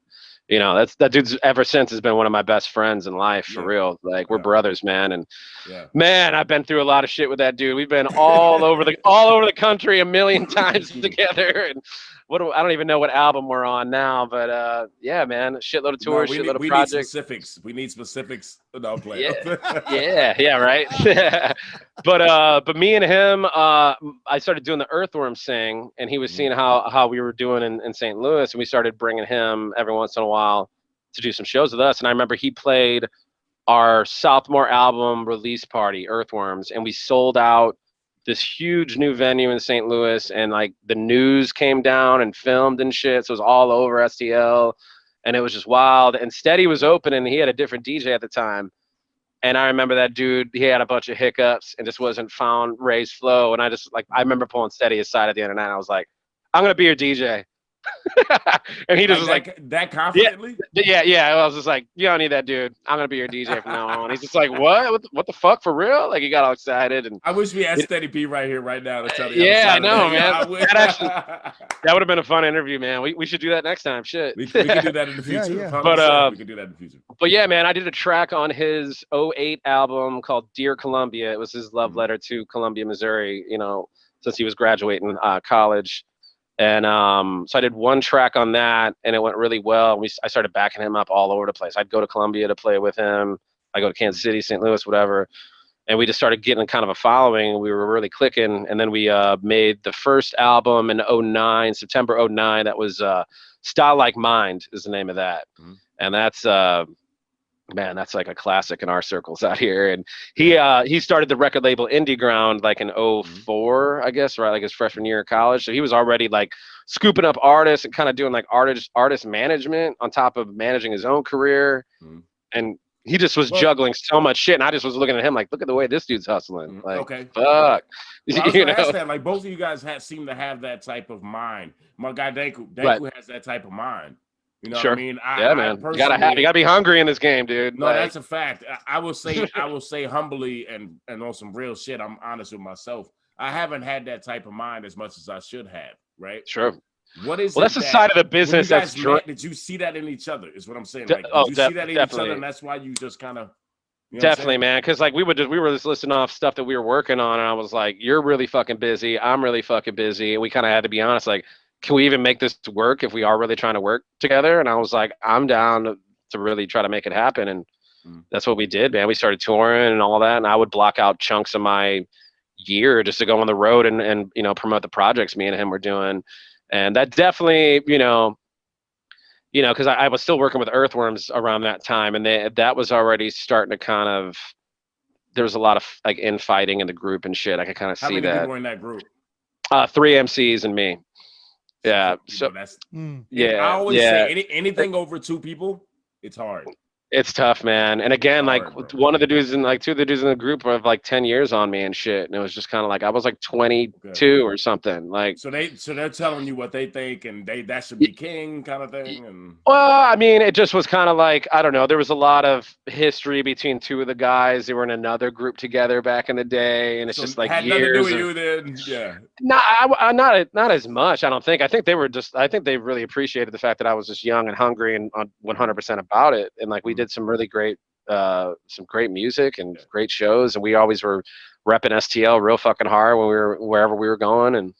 that dude's ever since has been one of my best friends in life, for real. Like, we're brothers, man. And man, I've been through a lot of shit with that dude. We've been all over the country a million times together. And I don't even know what album we're on now, but yeah, man, a shitload of tours, shitload of projects. We need specifics. No, play. Yeah, right. But me and him, I started doing the Earthworm Sing, and he was seeing how we were doing in St. Louis, and we started bringing him every once in a while to do some shows with us. And I remember he played our sophomore album release party, Earthworms, and we sold out this huge new venue in St. Louis, and like the news came down and filmed and shit. So it was all over STL, and it was just wild. And Steady was open, and he had a different DJ at the time. And I remember that dude, he had a bunch of hiccups and just wasn't found Ray's flow. And I remember pulling Steady aside at the end of the night. And I was like, I'm going to be your DJ. And he just was like that confidently. Yeah. I was just like, you don't need that, dude. I'm gonna be your DJ from now on. He's just like, what the fuck, for real? Like, he got all excited. And I wish we had Steady P right here right now to tell you. Yeah, I know, man. That would have been a fun interview, man. We should do that next time. Shit, we can do that in the future. Yeah. But we can do that in the future. But yeah, man, I did a track on his 2008 album called Dear Columbia. It was his love letter to Columbia, Missouri, since he was graduating college. And so I did one track on that, and it went really well. I started backing him up all over the place. I'd go to Columbia to play with him. I go to Kansas City, St. Louis, whatever. And we just started getting kind of a following. We were really clicking. And then we made the first album in 2009, September 2009. That was Style Like Mind is the name of that. Mm-hmm. And that's man, that's like a classic in our circles out here. And he started the record label Indie Ground like in 2004, I guess, right? Like his freshman year of college. So he was already like scooping up artists and kind of doing like artist management on top of managing his own career. And he just was juggling so much shit. And I just was looking at him like, look at the way this dude's hustling. Like, okay. Fuck. Well, I was gonna ask that. Like, both of you guys seem to have that type of mind. My guy Danku has that type of mind. You know what I mean? Yeah, man. You gotta be hungry in this game, dude. No, that's a fact. I will say humbly and on some real shit, I'm honest with myself. I haven't had that type of mind as much as I should have, right? Sure. What is that's the side of the business did you see that in each other? Is what I'm saying. Like, did you see that in each other, and that's why you just kind of You know Definitely, man. Because like we were just listing off stuff that we were working on, and I was like, "You're really fucking busy. I'm really fucking busy." And we kind of had to be honest, like, can we even make this work if we are really trying to work together? And I was like, I'm down to really try to make it happen, and that's what we did, man. We started touring and all that, and I would block out chunks of my year just to go on the road and you know, promote the projects me and him were doing, and that definitely, because I was still working with Earthworms around that time, and that was already starting to kind of, there was a lot of like infighting in the group and shit. I could kind of see How many that. people were in that group? 3 MCs and me. Yeah. So that's yeah. I always say anything over 2 people, it's hard. It's tough, man. And again, hard, like bro. one of the dudes in like 2 of the dudes in the group have like 10 years on me and shit. And it was just kind of like I was like 22 or something. Like so they're telling you what they think, and that should be king kind of thing. And well, I mean, it just was kind of like, I don't know. There was a lot of history between 2 of the guys. They were in another group together back in the day, and it's just like had years. Nothing to do with you then, yeah. Not as much. I don't think. I think they really appreciated the fact that I was just young and hungry and 100% about it. And like we did some really great, some great music and great shows, and we always were repping STL real fucking hard when we were wherever we were going, and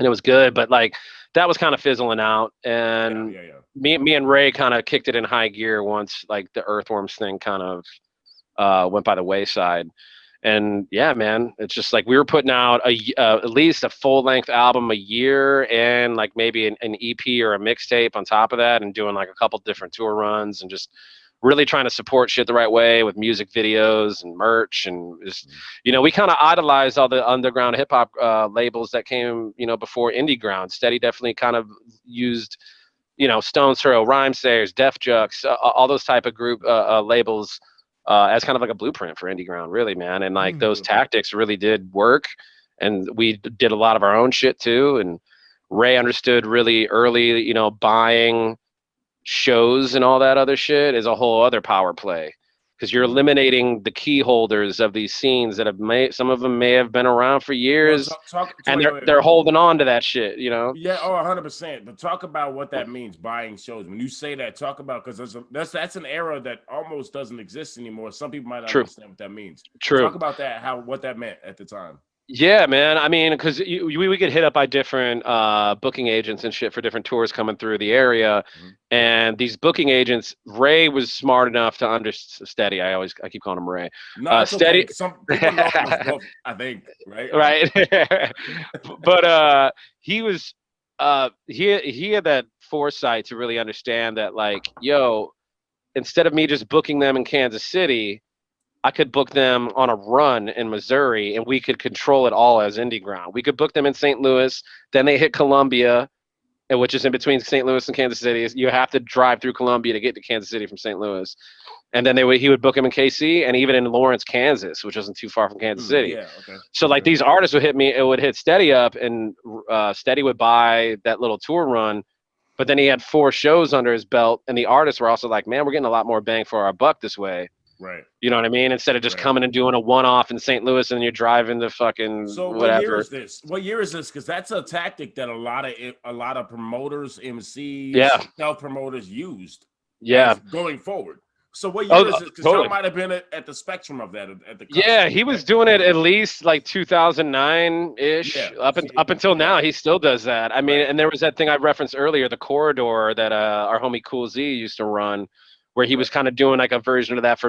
it was good. But like that was kind of fizzling out, and me and Ray kind of kicked it in high gear once like the Earthworms thing kind of went by the wayside. And yeah, man, it's just like we were putting out at least a full-length album a year, and like maybe an EP or a mixtape on top of that, and doing like a couple different tour runs, and just really trying to support shit the right way with music videos and merch. And just, we kind of idolized all the underground hip hop labels that came, before indie ground. Steady definitely kind of used, Stone's Throw, Rhymesayers, Def Jux, all those type of group labels as kind of like a blueprint for indie ground, really, man. And like those tactics really did work, and we did a lot of our own shit too. And Ray understood really early, buying shows and all that other shit is a whole other power play, because you're eliminating the key holders of these scenes that some of them may have been around for years, and they're holding on to that shit, Yeah, 100%. But talk about what that means, buying shows. When you say that, talk about, because that's an era that almost doesn't exist anymore. Some people might not understand what that means. Talk about that, what that meant at the time. Yeah, man. I mean, because we get hit up by different booking agents and shit for different tours coming through the area, and these booking agents, Ray was smart enough to understand. Steady, I keep calling him Ray. No, Steady. Okay. Some people know him as both, I think, right? Right. But he was he had that foresight to really understand that, like, yo, instead of me just booking them in Kansas City, I could book them on a run in Missouri, and we could control it all as indie ground. We could book them in St. Louis, then they hit Columbia, which is in between St. Louis and Kansas City. You have to drive through Columbia to get to Kansas City from St. Louis. And then he would book them in KC, and even in Lawrence, Kansas, which isn't too far from Kansas City. Yeah, okay. So like these artists would hit Steady up, and Steady would buy that little tour run, but then he had 4 shows under his belt, and the artists were also like, man, we're getting a lot more bang for our buck this way. Right. You know what I mean? Instead of just coming and doing a one-off in St. Louis, and you're driving to fucking whatever. What year is this? Because that's a tactic that a lot of promoters, MCs, self-promoters used. Yeah. Going forward. So what year is this? Because y'all might have been at the spectrum of that. At the yeah, he was doing it at least like 2009-ish. Yeah. Up until now, he still does that. I mean, and there was that thing I referenced earlier, the corridor that our homie Cool Z used to run, where he was kind of doing like a version of that for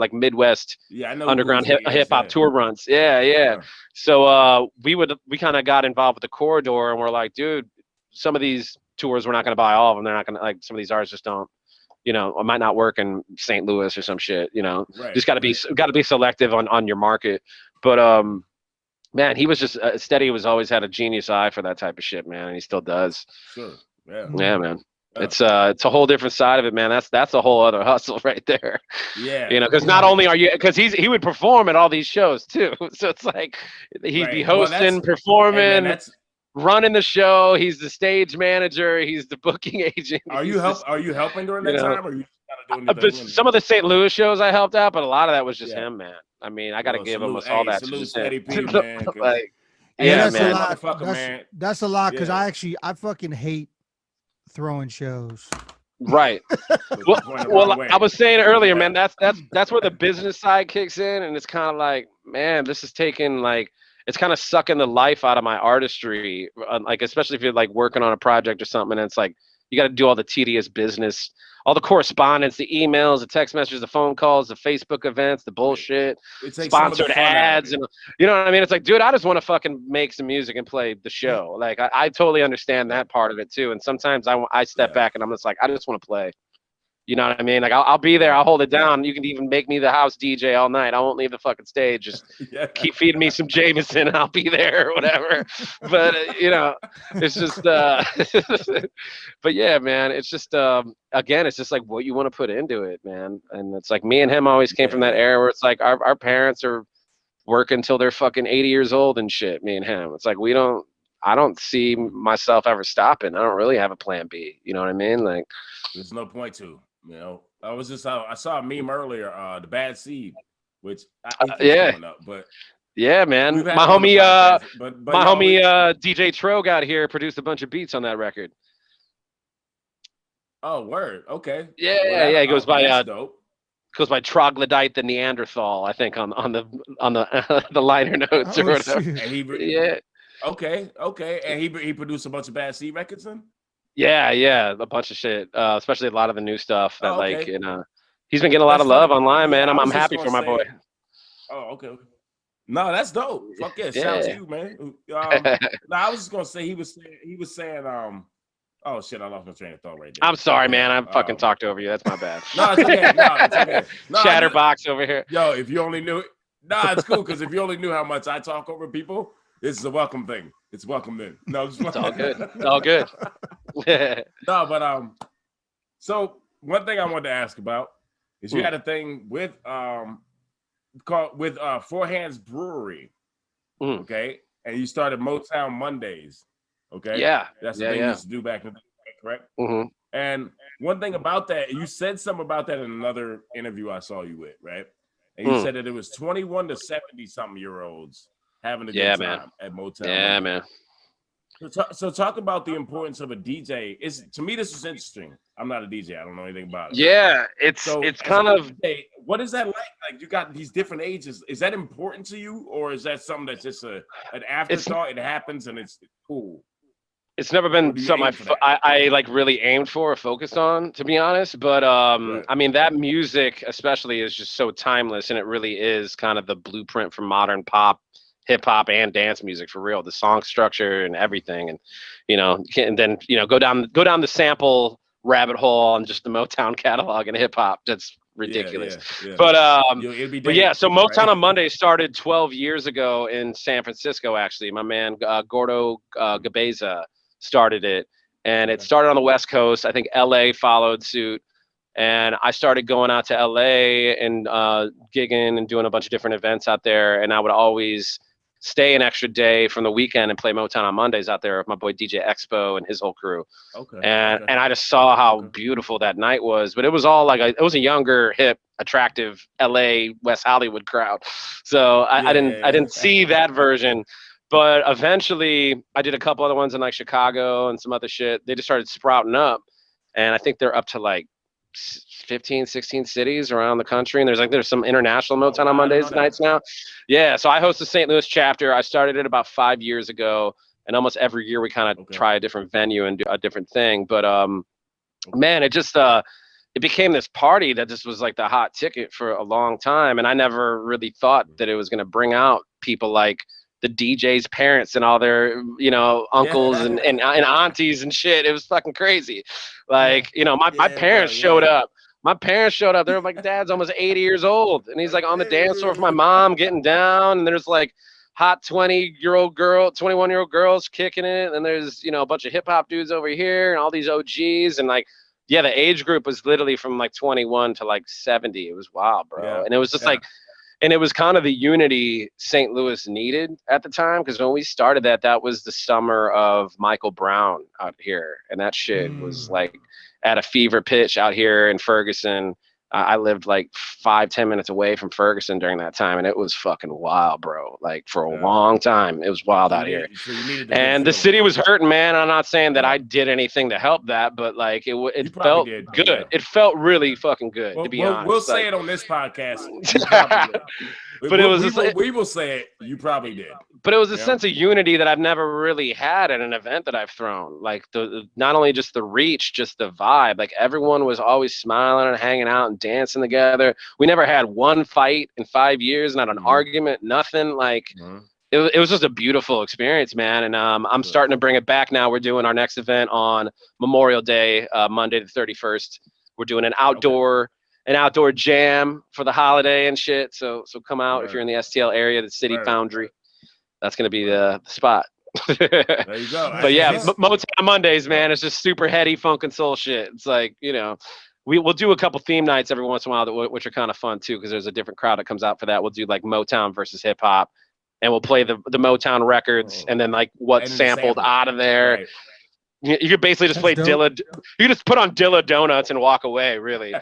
like Midwest underground hip hop tour runs. Yeah. So we kind of got involved with the corridor, and we're like, dude, some of these tours we're not going to buy all of them. They're not going to, like, some of these artists just don't, it might not work in St. Louis or some shit. Just got to be selective on your market. But man, he was just Steady. Was always had a genius eye for that type of shit, man, and he still does. Sure. Yeah. Yeah, man. It's a whole different side of it, man. That's a whole other hustle right there. Yeah. Because not only because he would perform at all these shows too. So it's like he'd be hosting, performing, running the show. He's the stage manager. He's the booking agent. Are you helping during that time, or are you kind of doing some of the St. Louis shows I helped out, but a lot of that was just him, man. I mean, I got to give him all that. Salute Steady P, man. That's man. A lot. That's a lot, because I fucking hate throwing shows. Right. Going the wrong way. I was saying earlier, man, that's where the business side kicks in, and it's kind of like, man, this is taking like, it's kind of sucking the life out of my artistry, like especially if you're like working on a project or something, and it's like you got to do all the tedious business, all the correspondence, the emails, the text messages, the phone calls, the Facebook events, the bullshit, It takes some of the sponsored fun out of ads, it. and you know what I mean? It's like, dude, I just want to fucking make some music and play the show. Like I totally understand that part of it too, and sometimes I step back and I'm just like, I just want to play. You know what I mean? Like I'll be there. I'll hold it down. You can even make me the house DJ all night. I won't leave the fucking stage. Just keep feeding me some Jameson, and I'll be there or whatever. But you know, it's just. But yeah, man, it's just. Again, it's just like what you want to put into it, man. And it's like me and him always came from that era where it's like our parents are working until they're fucking 80 years old and shit. Me and him. It's like we don't. I don't see myself ever stopping. I don't really have a plan B. You know what I mean? Like, there's no point to. You know, I saw a meme earlier, the Bad Seed, which coming up, but yeah, man, my homie, DJ Tro got here, produced a bunch of beats on that record. Oh, word, okay, yeah, he goes by dope. Goes by Troglodyte the Neanderthal, I think, on the the liner notes or whatever. And okay, and he produced a bunch of Bad Seed records then. Yeah, a bunch of shit, especially a lot of the new stuff that like, you know, he's been getting a lot of love online, man. I'm happy for my boy. Oh, okay. No, that's dope. Fuck yeah, shout out to you, man. No, I was just gonna say he was saying oh shit, I lost my train of thought right there. I'm sorry, man. I fucking talked over you. That's my bad. No, it's okay. It's okay. No, Chatterbox over here. Yo, if you only knew, it's cool because if you only knew how much I talk over people, this is a welcome thing. It's welcome then. No, it's all good. It's all good. No, but so one thing I wanted to ask about is you had a thing with Four Hands Brewery, okay, and you started Motown Mondays, okay. Yeah, that's the thing you used to do back in the day, correct? Mm-hmm. And one thing about that, you said something about that in another interview I saw you with, right? And you said that it was 21 to 70-something-year-olds having a good time at Motown. Yeah, man. So talk about the importance of a DJ. To me, this is interesting. I'm not a DJ. I don't know anything about it. Yeah, it's kind of. DJ, what is that like? Like you got these different ages. Is that important to you, or is that something that's just an afterthought? It happens and it's cool. It's never been something I like really aimed for or focused on, to be honest. But I mean, that music especially is just so timeless, and it really is kind of the blueprint for modern pop, hip hop, and dance music for real. The song structure and everything, and you know, and then you know, go down the sample rabbit hole on just the Motown catalog and hip hop. That's ridiculous. Yeah. But yeah, so Motown on Monday started 12 years ago in San Francisco. Actually, my man Gordo Gabeza started it, and it started on the West Coast. I think LA followed suit, and I started going out to LA and gigging and doing a bunch of different events out there, and I would always stay an extra day from the weekend and play Motown on Mondays out there with my boy DJ Expo and his whole crew. And I just saw how beautiful that night was, but it was all like it was a younger, hip, attractive LA West Hollywood crowd. So I didn't see that version. But eventually I did a couple other ones in like Chicago and some other shit. They just started sprouting up, and I think they're up to like 15, 16 cities around the country. And there's some international Motown on Mondays nights now. Yeah. So I host the St. Louis chapter. I started it about 5 years ago, and almost every year we kind of try a different venue and do a different thing. But man, it just it became this party that just was like the hot ticket for a long time. And I never really thought that it was going to bring out people like the DJ's parents and all their, you know, uncles and aunties and shit. It was fucking crazy. Like, you know, my parents showed up. My parents showed up. They're like, Dad's almost 80 years old. And he's like on the dance floor with my mom getting down. And there's like hot 21-year-old girls kicking it. And there's, you know, a bunch of hip hop dudes over here and all these OGs. And like, yeah, the age group was literally from like 21 to like 70. It was wild, bro. Yeah. And it was just like, and it was kind of the unity St. Louis needed at the time, because when we started that was the summer of Michael Brown out here, and that shit was like at a fever pitch out here in Ferguson. I lived like 5-10 minutes away from Ferguson during that time, and it was fucking wild, bro. Like for a long time, it was wild out here. So you needed the and good the city was hurting, man. I'm not saying that Yeah. I did anything to help that, but like it probably felt did, good. yeah. It felt really fucking good, to be honest. We'll say it on this podcast. You probably did. But it was we will say it. You probably did. But it was a sense of unity that I've never really had at an event that I've thrown. Like not only just the reach, just the vibe. Like everyone was always smiling and hanging out and dancing together. We never had one fight in 5 years, not an argument, nothing. Like it was just a beautiful experience, man. And I'm starting to bring it back now. We're doing our next event on Memorial Day, Monday the 31st. We're doing an outdoor jam for the holiday and shit. So come out if you're in the STL area, the City Foundry. That's gonna be the spot. There you go. But yeah, Motown Mondays, man, it's just super heady funk and soul shit. It's like, you know, we'll do a couple theme nights every once in a while, which are kind of fun too, because there's a different crowd that comes out for that. We'll do like Motown versus hip hop, and we'll play the Motown records and then like what's sampled out of there. Right. You could basically just play Dilla. You could just put on Dilla Donuts and walk away, really.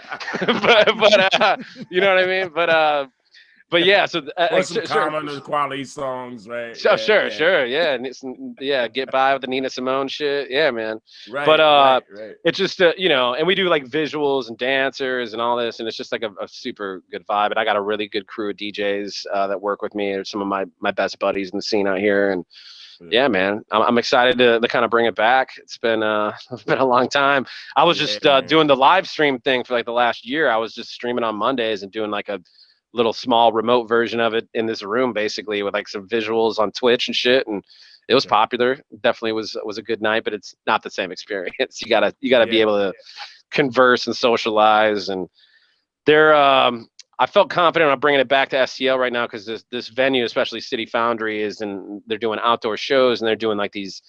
but you know what I mean? But yeah, so some common quality songs, right? So, sure, yeah, and Get By with the Nina Simone shit, yeah, man. Right. But right. it's just you know, and we do like visuals and dancers and all this, and it's just like a super good vibe. And I got a really good crew of DJs that work with me. They're some of my best buddies in the scene out here, and yeah, man, I'm excited to kind of bring it back. It's been a long time. I was just doing the live stream thing for like the last year. I was just streaming on Mondays and doing like a little small remote version of it in this room, basically with like some visuals on Twitch and shit, and it was popular. Definitely was a good night, but it's not the same experience. You gotta be able to converse and socialize. And I felt confident on bringing it back to STL right now because this venue, especially City Foundry, they're doing outdoor shows and they're doing like these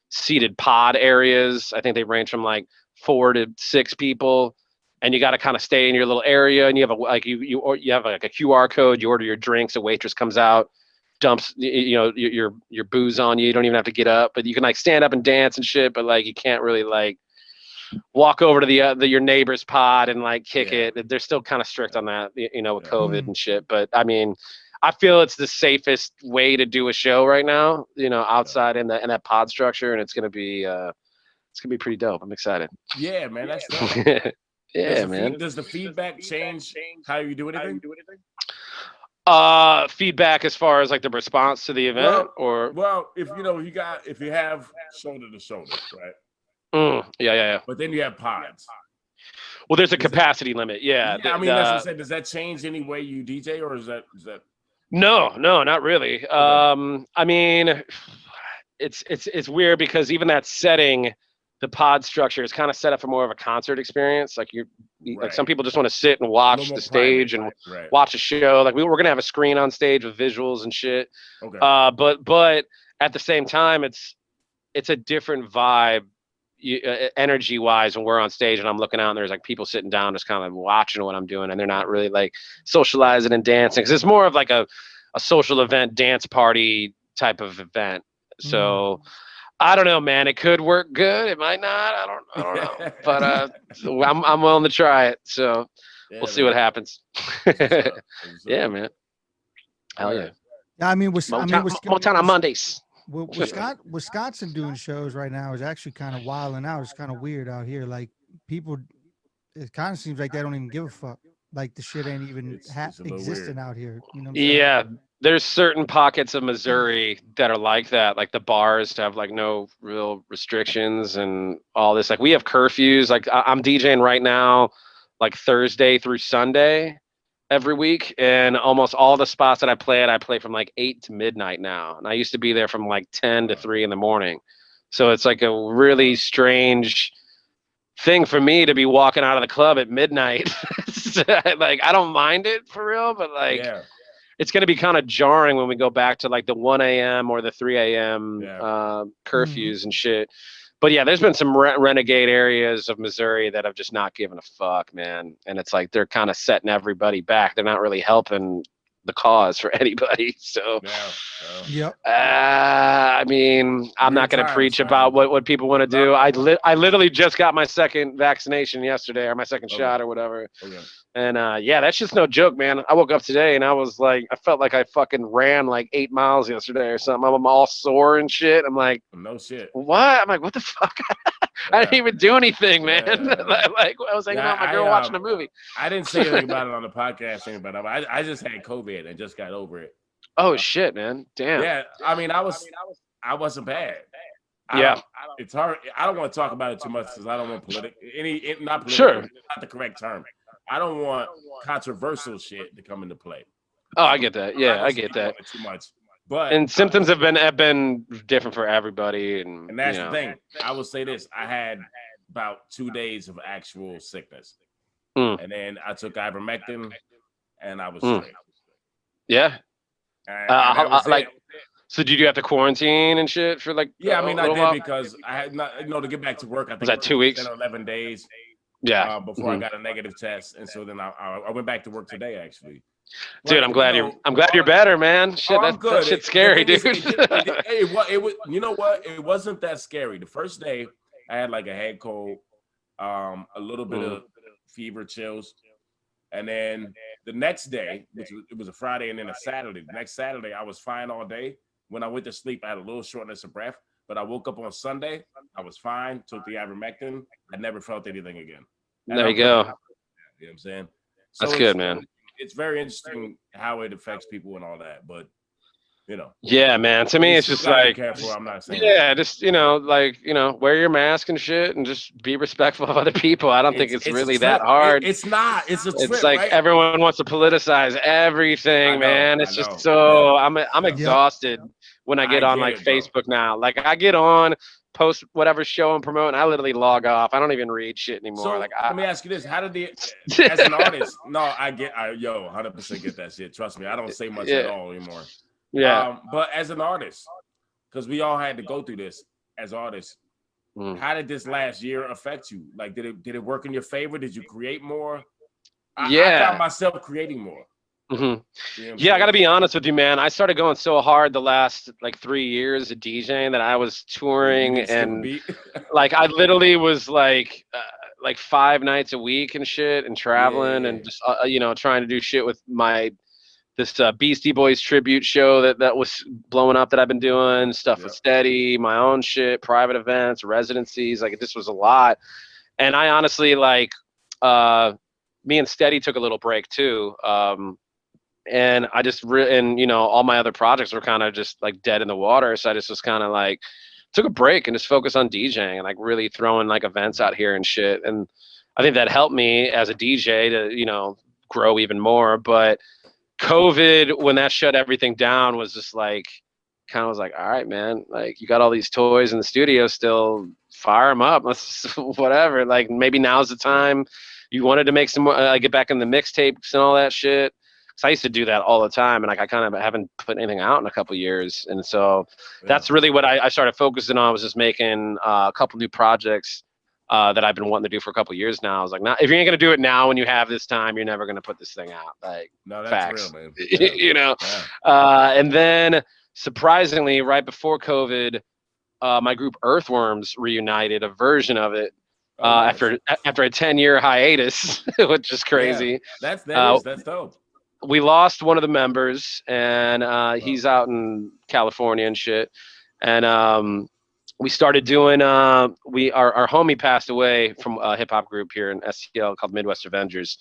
seated pod areas. I think they range from like 4 to 6 people. And you got to kind of stay in your little area, and you have you have like a QR code. You order your drinks, a waitress comes out, dumps your booze on you. You don't even have to get up, but you can like stand up and dance and shit. But like you can't really like walk over to your neighbor's pod and like kick it. They're still kind of strict on that, with COVID and shit. But I mean, I feel it's the safest way to do a show right now. Outside in that pod structure, and it's gonna be pretty dope. I'm excited. Yeah, man, that's dope. Yeah, man. Does the feedback change how you do anything? Feedback as far as like the response to the event, if you have shoulder to shoulder, right? Yeah. But then you have pods. Well, there's a capacity limit. Yeah. I mean, that's what I said. Does that change any way you DJ, or is that? No, not really. Okay. I mean, it's weird because even that setting, the pod structure is kind of set up for more of a concert experience. Like like some people just want to sit and watch the stage and watch a show. Like we're gonna have a screen on stage with visuals and shit. Okay. But at the same time, it's a different vibe, energy wise, when we're on stage and I'm looking out and there's like people sitting down just kind of watching what I'm doing, and they're not really like socializing and dancing, because it's more of like a social event, dance party type of event. So. I don't know, man. It could work good. It might not. I don't know. But I'm willing to try it. So we'll see what happens. Yeah, man. Hell yeah. I mean, Motown on Mondays. Wisconsin doing shows right now is actually kind of wilding out. It's kind of weird out here. Like people, it kind of seems like they don't even give a fuck. Like the shit ain't even existing out here. You know what I'm saying? Yeah. There's certain pockets of Missouri that are like that, like the bars have like no real restrictions and all this. Like we have curfews. Like I'm DJing right now, like Thursday through Sunday every week. And almost all the spots that I play from like 8 to midnight now. And I used to be there from like 10 to 3 in the morning. So it's like a really strange thing for me to be walking out of the club at midnight. Like I don't mind it for real, but like, it's going to be kind of jarring when we go back to like the 1 a.m. or the 3 a.m. Curfews and shit. But yeah, there's been some renegade areas of Missouri that have just not given a fuck, man. And it's like they're kind of setting everybody back. They're not really helping the cause for anybody. So, I mean, I'm not going to preach about what people want to do. I literally just got my second vaccination yesterday, or my second shot or whatever. And yeah, that's just no joke, man. I woke up today and I was like, I felt like I fucking ran like 8 miles yesterday or something. I'm all sore and shit. I'm like, No shit. what? I'm like, what the fuck? I didn't even do anything, man. Like I was hanging out with my girl watching a movie. I didn't say anything about it on the podcast, but I just had COVID and just got over it. Oh shit, man! Damn. Yeah, I mean, I wasn't bad. It's hard. I don't want to talk about it too much because I don't want not political. Sure. Not the correct term. I don't want controversial shit to come into play. Oh, I get that. Yeah, I get that. Too much. But symptoms have been different for everybody, and that's the thing. I will say this: I had about 2 days of actual sickness, and then I took ivermectin, and I was straight. Yeah. So did you have to quarantine and shit for like? Yeah, I mean, I did because I had not, to get back to work. I think was that 2 weeks? 10 or 11 days. Yeah. Before I got a negative test, and so then I went back to work today, actually. Dude, I'm glad you're better, man. Shit, that shit's scary, dude. It was. You know what? It wasn't that scary. The first day, I had like a head cold, a little bit of fever, chills, and then the next day, it was a Friday and then a Saturday. The next Saturday, I was fine all day. When I went to sleep, I had a little shortness of breath, but I woke up on Sunday. I was fine. Took the ivermectin. I never felt anything again. There you go. You know what I'm saying? So that's good, man. It's very interesting how it affects people and all that, but yeah, man. To me, it's just like, careful. I'm not saying. Yeah, just wear your mask and shit, and just be respectful of other people. I don't think it's really that hard. It's not. It's a trip. It's like right? Everyone wants to politicize everything, man. It's just so I'm exhausted when I get on like Facebook now. Like I get on, post whatever show I'm promoting, I literally log off. I don't even read shit anymore. So let me ask you this: how did as an artist? No, I 100% get that shit. Trust me, I don't say much at all anymore. Yeah. But as an artist, because we all had to go through this as artists, how did this last year affect you? Like, did it work in your favor? Did you create more? I found myself creating more. Mm-hmm. Yeah, I got to be honest with you, man. I started going so hard the last like 3 years of DJing that I was touring and like I literally was like 5 nights a week and shit and traveling and just trying to do shit with this Beastie Boys tribute show that was blowing up that I've been doing stuff with Steady, my own shit, private events, residencies. Like this was a lot, and I honestly like me and Steady took a little break too. And I just all my other projects were kind of just like dead in the water. So I just was kind of like took a break and just focused on DJing and like really throwing like events out here and shit. And I think that helped me as a DJ to, grow even more. But COVID, when that shut everything down, was just like, kind of was like, all right, man, like you got all these toys in the studio still, fire them up. Let's whatever. Like maybe now's the time. You wanted to make some more, get back in the mixtapes and all that shit. So I used to do that all the time, and like I kind of haven't put anything out in a couple of years, and so that's really what I started focusing on. Was just making a couple new projects that I've been wanting to do for a couple of years now. I was like, if you ain't gonna do it now when you have this time, you're never gonna put this thing out. Like, no, that's facts. real, man. Yeah. And then surprisingly, right before COVID, my group Earthworms reunited a version of it. After a 10-year hiatus, which is crazy. Yeah, that's dope. We lost one of the members, and he's out in California and shit. And we started doing. Our homie passed away from a hip hop group here in STL called Midwest Avengers.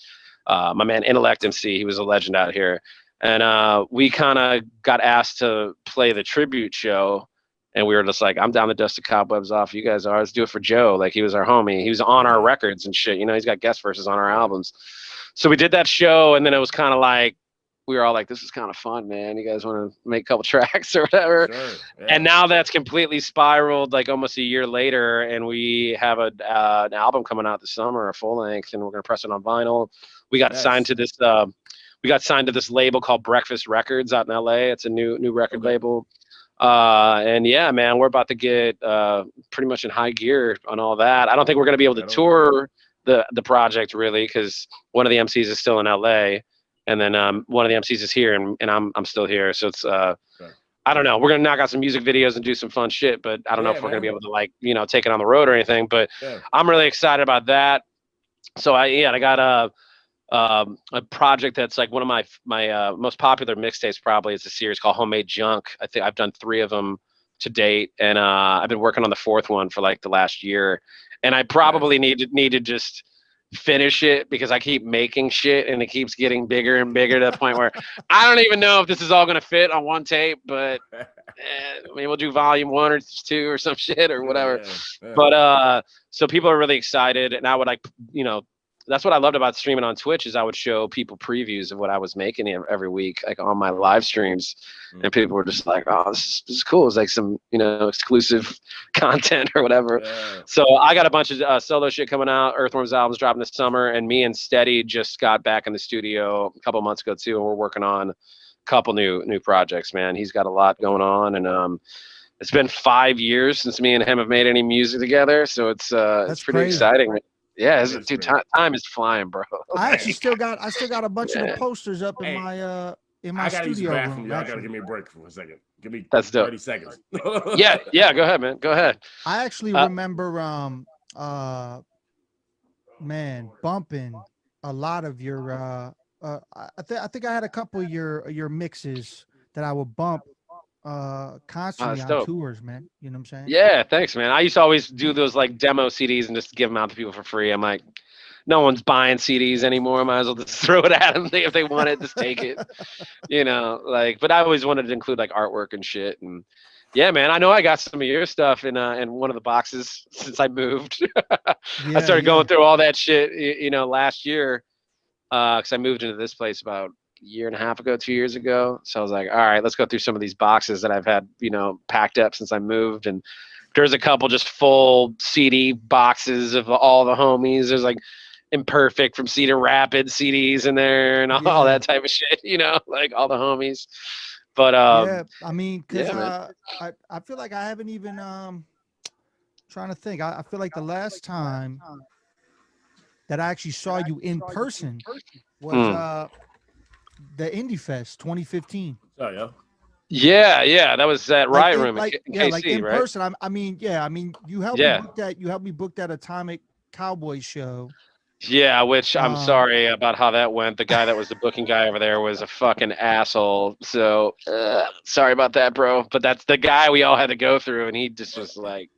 My man Intellect MC, he was a legend out here, and we kind of got asked to play the tribute show. And we were just like, I'm down to dust the cobwebs off. You guys are. Let's do it for Joe. Like, he was our homie. He was on our records and shit. He's got guest verses on our albums. So we did that show, and then it was kind of like, we were all like, this is kind of fun, man. You guys want to make a couple tracks or whatever? Sure, yeah. And now that's completely spiraled, like almost a year later, and we have an album coming out this summer, a full length, and we're going to press it on vinyl. We got signed to this. We got signed to this label called Breakfast Records out in LA. It's a new record label. And yeah, man, we're about to get pretty much in high gear on all that. I don't think we're going to be able to tour the project really, because one of the MCs is still in LA, and then one of the MCs is here, and I'm still here. So it's I don't know. We're going to knock out some music videos and do some fun shit, but I don't know if we're going to be able to take it on the road or anything. But I'm really excited about that. So I got a project that's like one of my most popular mixtapes. Probably is a series called Homemade Junk. I think I've done 3 of them to date, and I've been working on the 4th one for like the last year. And I probably need to just finish it because I keep making shit and it keeps getting bigger and bigger to the point where I don't even know if this is all gonna fit on one tape, but maybe we'll do volume 1 or 2 or some shit or whatever. Yeah. But so people are really excited, and I would like, that's what I loved about streaming on Twitch is I would show people previews of what I was making every week, like on my live streams, and people were just like, "Oh, this is cool." It's like some exclusive content or whatever. Yeah. So I got a bunch of solo shit coming out. Earthworm's album's dropping this summer, and me and Steady just got back in the studio a couple months ago too, and we're working on a couple new projects. Man, he's got a lot going on, and it's been 5 years since me and him have made any music together, so it's pretty exciting. Yeah, dude, time is flying, bro. I actually still got a bunch of the posters up in my I gotta studio use the bathroom. room. Y'all gotta give me a break for a second. Give me That's 30 dope. seconds. yeah, go ahead, man. Go ahead. I actually remember bumping a lot of your I think I had a couple of your mixes that I would bump constantly on tours, man. You know what I'm saying? Yeah, thanks, man. I used to always do those like demo CDs and just give them out to people for free. I'm like, no one's buying CDs anymore. Might as well just throw it at them if they want it. Just take it, But I always wanted to include like artwork and shit. And yeah, man, I know I got some of your stuff in one of the boxes since I moved. I started going through all that shit, last year, because I moved into this place about year and a half ago, 2 years ago. So I was like, all right, let's go through some of these boxes that I've had, packed up since I moved. And there's a couple just full CD boxes of all the homies. There's like Imperfect from Cedar Rapids CDs in there and all that type of shit, like all the homies. But I mean, because I feel like I haven't even trying to think. I feel like the last time that I actually saw you in person was the Indie Fest 2015. Oh yeah. Yeah, that was that Riot Room in KC, like in right? person. I mean, you helped me book that. You helped me book that Atomic Cowboy show. Yeah, which I'm sorry about how that went. The guy that was the booking guy over there was a fucking asshole. So sorry about that, bro. But that's the guy we all had to go through, and he just was like,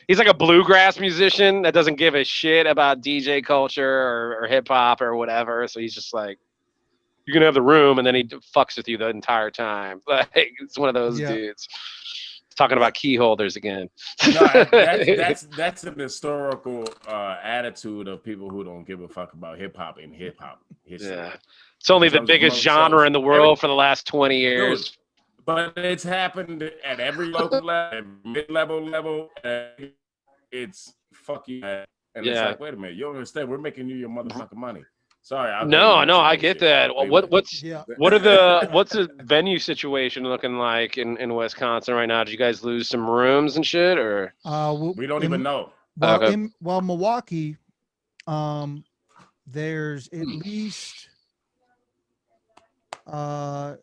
he's like a bluegrass musician that doesn't give a shit about DJ culture or hip hop or whatever. So he's just like, you're gonna have the room, and then he fucks with you the entire time. Like it's one of those dudes. Talking about key holders again. No, that's an historical attitude of people who don't give a fuck about hip hop and hip hop history. Yeah, it's only the biggest genre in the world for the last 20 years. But it's happened at every local level, mid-level level. It's fuck you, and it's like, wait a minute, you don't understand? We're making you your motherfucking money. Sorry. No, I get that. What's the venue situation looking like in Wisconsin right now? Did you guys lose some rooms and shit, or we don't even know? Well, Milwaukee, there's at least I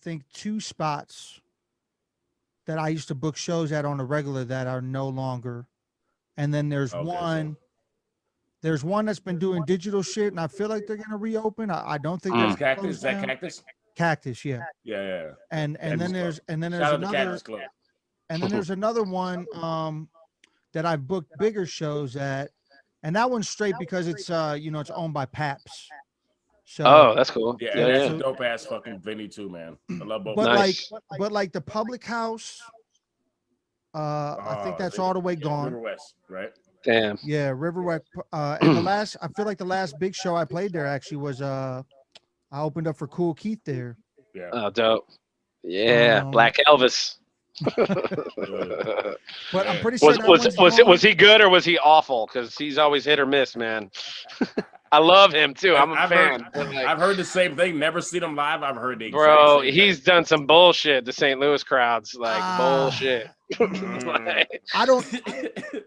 think 2 spots that I used to book shows at on a regular that are no longer, and then there's one. There's one that's been doing digital shit, and I feel like they're gonna reopen. I don't think that's Cactus. Is that Cactus? Cactus, yeah. Yeah. And then there's another there's another one that I've booked bigger shows at, and that one's straight because it's it's owned by Paps. So that's cool. Yeah, that's a dope ass fucking venue too, man. I love both. But like the Public House, I think that's all the way gone. River West, right? Damn. Yeah, Riverwalk. And I feel like the last big show I played there actually was I opened up for Cool Keith there. Yeah. Oh, dope. Yeah, Black Elvis. But I'm pretty sure was he good or was he awful? Because he's always hit or miss, man. I love him too. I'm a fan. I've heard the same thing. Never seen him live. I've heard the bro. He's done some bullshit to St. Louis crowds, like bullshit. I don't.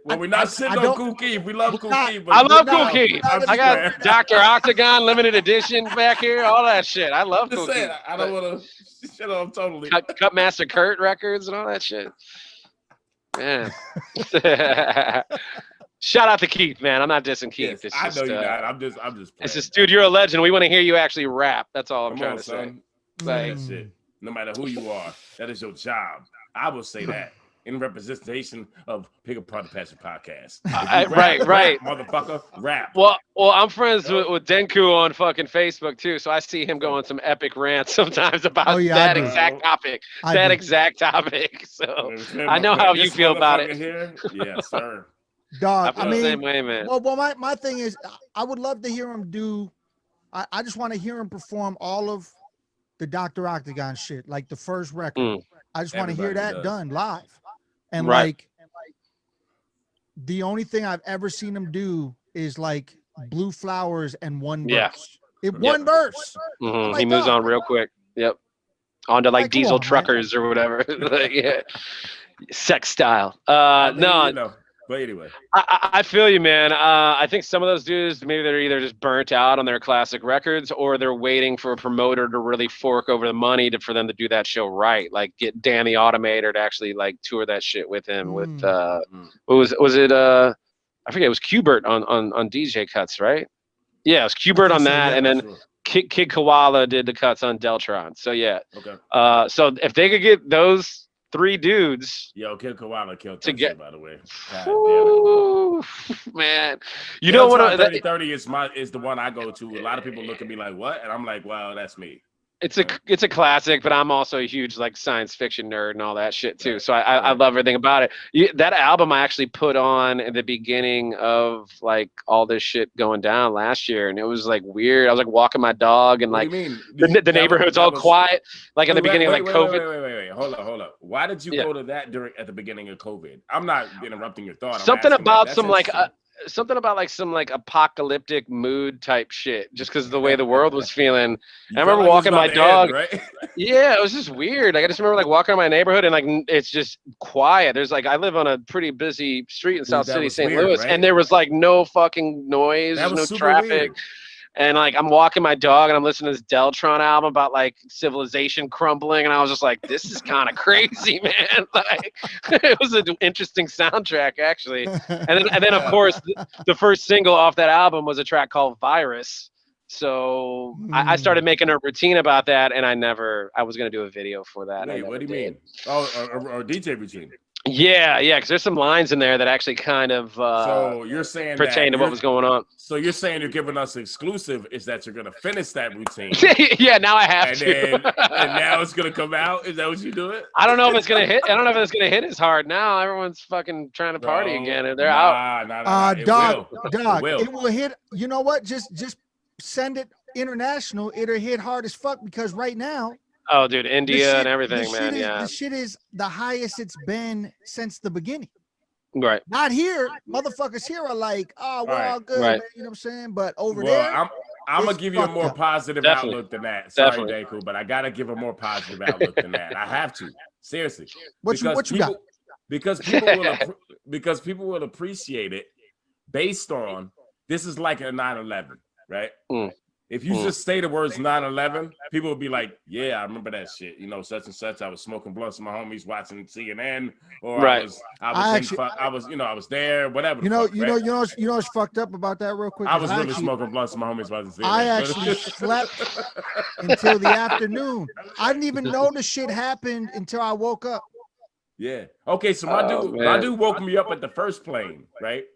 Well, we're not sitting on Cool Keith. We love Cool Keith. I love Cool Keith. I got Dr. Octagon limited edition back here. All that shit. I love Cool Keith. I don't want to shit on totally. Cut Master Kurt records and all that shit. Man. Shout out to Keith, man. I'm not dissing Keith. Yes, it's I just, know you're not. I'm just playing. It's just, dude, you're a legend. We want to hear you actually rap. That's all I'm Come trying on, to son. say. Say Like, that shit. No matter who you are, that is your job. I will say that in representation of Pick Apart the Passion podcast. If you rap, right. motherfucker, rap. Well, I'm friends with Denku on fucking Facebook too, so I see him go on some epic rants sometimes about that exact topic. Exact topic. So I know how you feel about it. Here? Yes, sir. Dog, I feel the same way, man. Well, my thing is, I would love to hear him do. I just want to hear him perform all of the Dr. Octagon shit, like the first record. I just want to hear that done live. And like, the only thing I've ever seen him do is like Blue Flowers and one verse. One verse. Like, he moves on real quick. Yep. Onto like Diesel Truckers or whatever. Like, sex style. No. You know. But anyway, I feel you, man. I think some of those dudes, maybe they're either just burnt out on their classic records, or they're waiting for a promoter to really fork over the money for them to do that show right. Like get Dan the Automator to actually like tour that shit with him. With what was it? I forget. It was Qbert on DJ cuts, right? Yeah, it was Qbert on that, and then Kid Koala did the cuts on Deltron. So yeah. Okay. So if they could get those 3 dudes. Yo, Kid Koala killed that shit, by the way. Man, you know what? 30 is the one I go to. A lot of people look at me like, what? And I'm like, wow, that's me. It's a classic, but I'm also a huge like science fiction nerd and all that shit too. So I love everything about it. That album I actually put on at the beginning of like all this shit going down last year, and it was like weird. I was like walking my dog, and like the neighborhood's all quiet, like in the beginning of like COVID. Wait, hold up. Why did you go to that at the beginning of COVID? I'm not interrupting your thought. Something about something about like some like apocalyptic mood type shit, just because of the way the world was feeling. I remember walking my dog. Yeah, it was just weird. Like I just remember like walking around my neighborhood and like it's just quiet. There's like I live on a pretty busy street in South City, St. Louis, and there was like no fucking noise, no traffic. Weird. And like I'm walking my dog and I'm listening to this Deltron album about like civilization crumbling, and I was just like, this is kind of crazy, man. Like it was an interesting soundtrack actually. And then of course the first single off that album was a track called Virus. So I started making a routine about that, and I was gonna do a video for that. Wait, what do you mean? Oh, or DJ routine. Yeah, because there's some lines in there that actually kind of so you're saying pertain to what was going on. So you're saying you're giving us exclusive is that you're gonna finish that routine. Yeah, now I have to. And now it's gonna come out. Is that what you do it? I don't know if it's gonna hit. I don't know if it's gonna hit as hard now. Everyone's fucking trying to party again, and they're out. Dog, it will hit. You know what? Just send it international. It'll hit hard as fuck because right now. Oh, dude, India and everything, man. The shit is the highest it's been since the beginning. Right. Not here. Motherfuckers here are like, oh, we're all good. Man, you know what I'm saying? But over there. I'm going to give you a more positive outlook than that. Sorry, Deku, but I got to give a more positive outlook than that. I have to. Seriously. What you got? Because people will appreciate it based on, this is like a 9/11, right? If you just say the words 9/11, people will be like, yeah, I remember that shit. You know, such and such. I was smoking blunts with my homies watching CNN, or I was there, whatever. You know what's fucked up about that real quick? I was really smoking blunts with my homies watching CNN. I actually slept until the afternoon. I didn't even know the shit happened until I woke up. Yeah. Okay, so my dude woke me up at the first plane, right?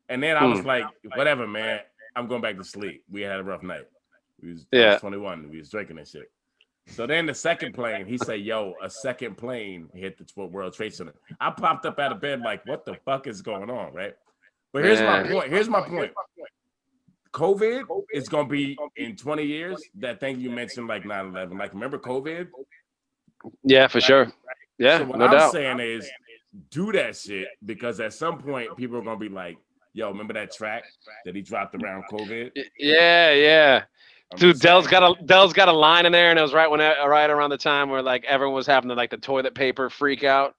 And then I was like, whatever, man. I'm going back to sleep. We had a rough night. I was 21. We was drinking and shit. So then the second plane, he said, yo, a second plane hit the World Trade Center. I popped up out of bed like, what the fuck is going on, right? But here's my point. COVID is going to be in 20 years, that thing you mentioned like 9/11. Like, remember COVID? Yeah, for sure. Yeah, so what I'm saying is do that shit, because at some point people are going to be like, yo, remember that track that he dropped around COVID? Yeah. Dude, Dell's got a line in there, and it was right around the time where like everyone was having the toilet paper freak out,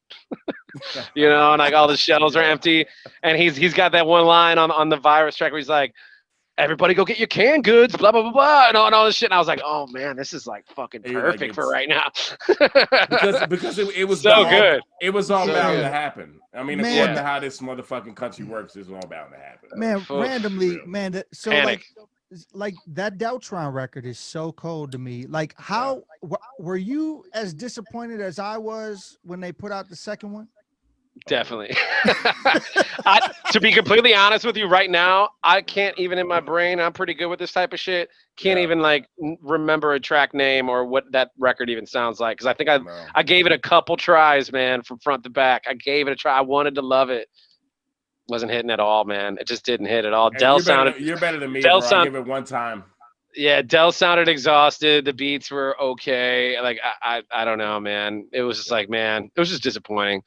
you know, and like all the shelves are empty, and he's got that one line on the Virus track where he's like, everybody go get your canned goods, blah, blah, blah, blah, and all this shit. And I was like, oh, man, this is like fucking perfect for right now. because it was so good. It was all So bound good. to happen. I mean, Man. according to how this motherfucking country works, it's all bound to happen. Man, Full- randomly, real. man. So Panic. like that Deltron record is so cold to me. Like, how were you as disappointed as I was when they put out the second one? Definitely. To be completely honest with you, right now, I can't even in my brain. I'm pretty good with this type of shit. Can't even like remember a track name or what that record even sounds like. Because I think I gave it a couple tries, man, from front to back. I gave it a try. I wanted to love it. Wasn't hitting at all, man. It just didn't hit at all. Hey, Dell you're better than me, Dell bro. I give it one time. Yeah, Dell sounded exhausted. The beats were okay. Like I don't know, man. It was just like, man, it was just disappointing.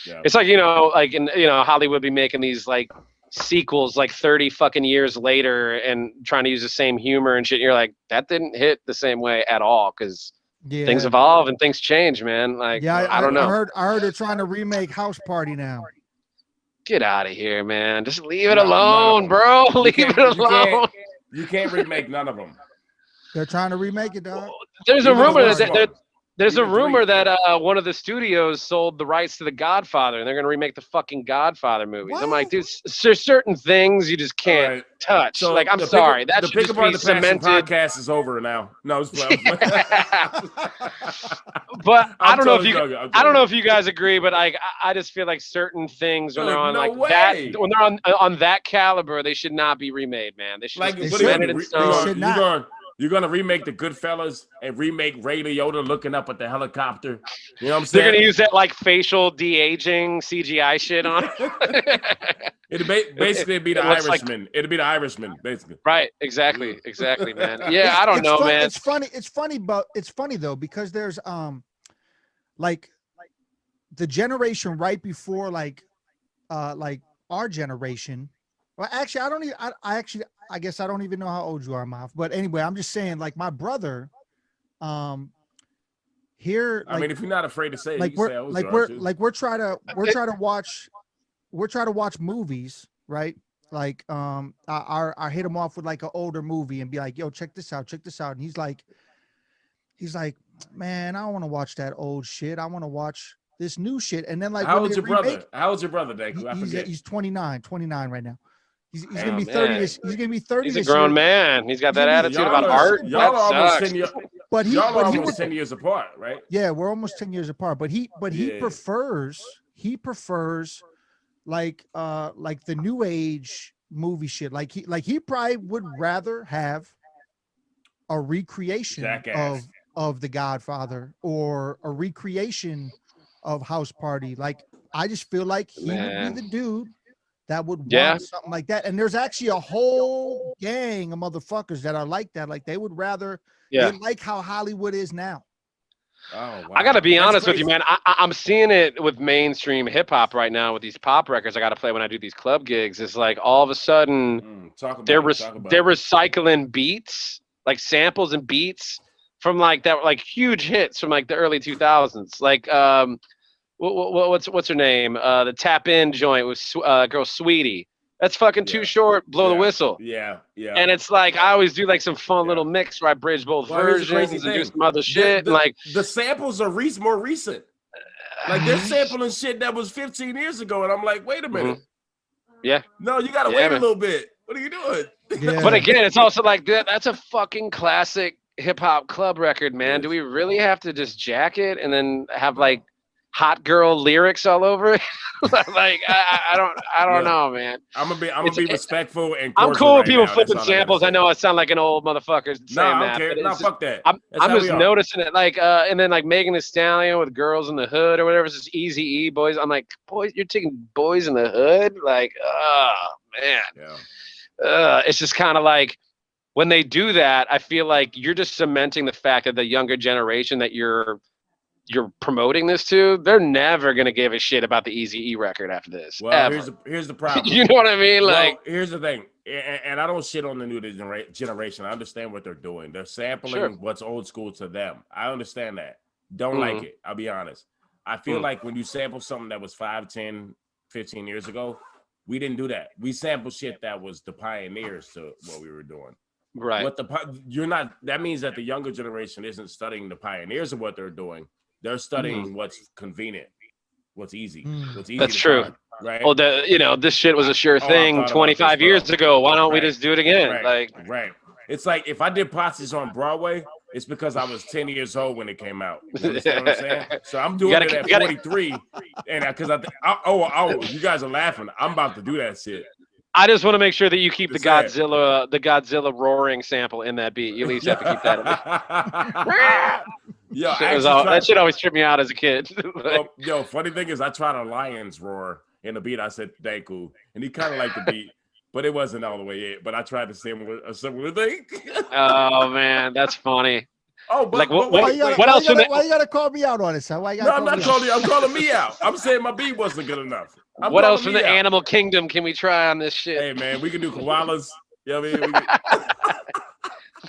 Yeah. It's like, like in Hollywood be making these like sequels like 30 fucking years later and trying to use the same humor and shit. And you're like, that didn't hit the same way at all because things evolve and things change, man. Like, I don't know. I heard they're trying to remake House Party now. Get out of here, man. Just leave it alone, bro. Leave it alone. You can't remake none of them. They're trying to remake it, dog. There's a rumor that one of the studios sold the rights to The Godfather, and they're going to remake the fucking Godfather movies. What? I'm like, dude, there's certain things you just can't touch. So like, I'm sorry. That should just be cemented. Podcast is over now. No, it's But I don't know if you guys agree, but I just feel like certain things when they're on when they're on that caliber, they should not be remade, man. They should like be cemented in stone. You're gonna remake the Goodfellas and remake Ray Liotta looking up at the helicopter. You know what I'm saying? They're gonna use that like facial de-aging CGI shit on. It'd basically be the Irishman. It'd be the Irishman, basically. Right. Exactly, man. Yeah, I don't know, man. It's funny though because there's like the generation right before like our generation. Well, actually, I don't even. I guess I don't even know how old you are, MAHF. But anyway, I'm just saying, like my brother, here. I mean, if you're not afraid to say it, like we're trying to watch movies, right? Like I hit him off with like an older movie and be like, yo, check this out, and he's like, man, I don't want to watch that old shit. I want to watch this new shit. And then like, how old's your brother? How old's your brother, Deku? He's 29 right now. He's gonna be 30. He's gonna be 30. He's a grown man. He's got that attitude about art. Y'all are almost 10 years. Y'all are almost 10 years apart, right? Yeah, we're almost 10 years apart. But he prefers like the new age movie shit. Like he probably would rather have a recreation of The Godfather or a recreation of House Party. Like I just feel like he would be the dude that would want something like that. And there's actually a whole gang of motherfuckers that are like that. Like they would rather, they like how Hollywood is now. Oh, wow. I got to be honest with you, man. I'm seeing it with mainstream hip hop right now with these pop records I got to play when I do these club gigs. It's like all of a sudden they're recycling beats, like samples and beats from like that, like huge hits from like the early 2000s. Like, what's her name? The Tap In joint with girl Sweetie. That's fucking too short. Blow the whistle. Yeah. And it's like I always do like some fun little mix where I bridge both versions and do some other shit. The samples are more recent. Like they're sampling shit that was 15 years ago, and I'm like, wait a minute. Yeah. No, you gotta wait a little bit. What are you doing? Yeah. But again, it's also like that's a fuking classic hip hop club record, man. Do we really have to just jack it and then have like hot girl lyrics all over it? Like I don't know, man. I'm gonna be respectful and I'm cool with people flipping samples. I know I sound like an old motherfucker saying that. Okay. No, fuck that. I'm just noticing it. Like and then like Megan Thee Stallion with Girls in the Hood or whatever. It's just Easy E boys. I'm like, boys, you're taking Boys in the Hood? Like, oh man. Yeah. It's just kind of like when they do that, I feel like you're just cementing the fact that the younger generation that you're promoting this to, they're never gonna give a shit about the Eazy-E record after this. Well, ever. here's the problem. You know what I mean? Like, here's the thing, and I don't shit on the new generation. I understand what they're doing. They're sampling what's old school to them. I understand that. Don't like it. I'll be honest. I feel like when you sample something that was 5, 10, 15 years ago, We didn't do that. We sampled shit that was the pioneers to what we were doing. Right. That means that the younger generation isn't studying the pioneers of what they're doing. They're studying what's convenient, what's easy, what's easy. That's to true. find, right? Well, this shit was a sure thing 25 years ago. Why don't we just do it again? Right. It's like if I did Posses on Broadway, it's because I was 10 years old when it came out. You understand what I'm saying? So I'm doing it at 43, and because you guys are laughing. I'm about to do that shit. I just want to make sure that you keep the Godzilla roaring sample in that beat. You at least have to keep that. Yo, that shit always tripped me out as a kid. Funny thing is, I tried a lion's roar in the beat. I said thank you, and he kind of liked the beat, but it wasn't all the way it. But I tried a similar thing. Oh man, that's funny. Oh, but what else? Why you gotta call me out on it, son? Why you gotta I'm not calling you. I'm calling me out. I'm saying my beat wasn't good enough. What else from the animal kingdom can we try on this shit? Hey man, we can do koalas. You know what I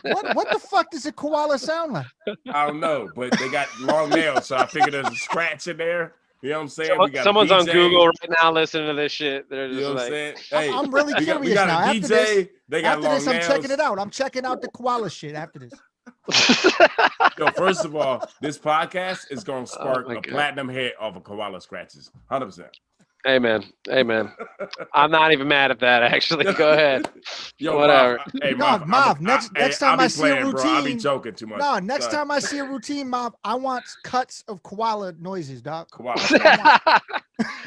mean? What the fuck does a koala sound like? I don't know, but they got long nails, so I figured there's a scratch in there. You know what I'm saying? Someone's on Google right now listening to this shit. They're just what I'm saying? Hey, I'm really curious we got now. a DJ. They got long nails. I'm checking it out. I'm checking out the koala shit after this. Yo, first of all, this podcast is gonna spark a platinum hit off of koala scratches. 100%. Amen. I'm not even mad at that. Actually, go ahead. Yo, whatever. Mav, next time I see a routine, bro. I'll be joking too much. No, next time I see a routine, Mav, I want cuts of koala noises, dog.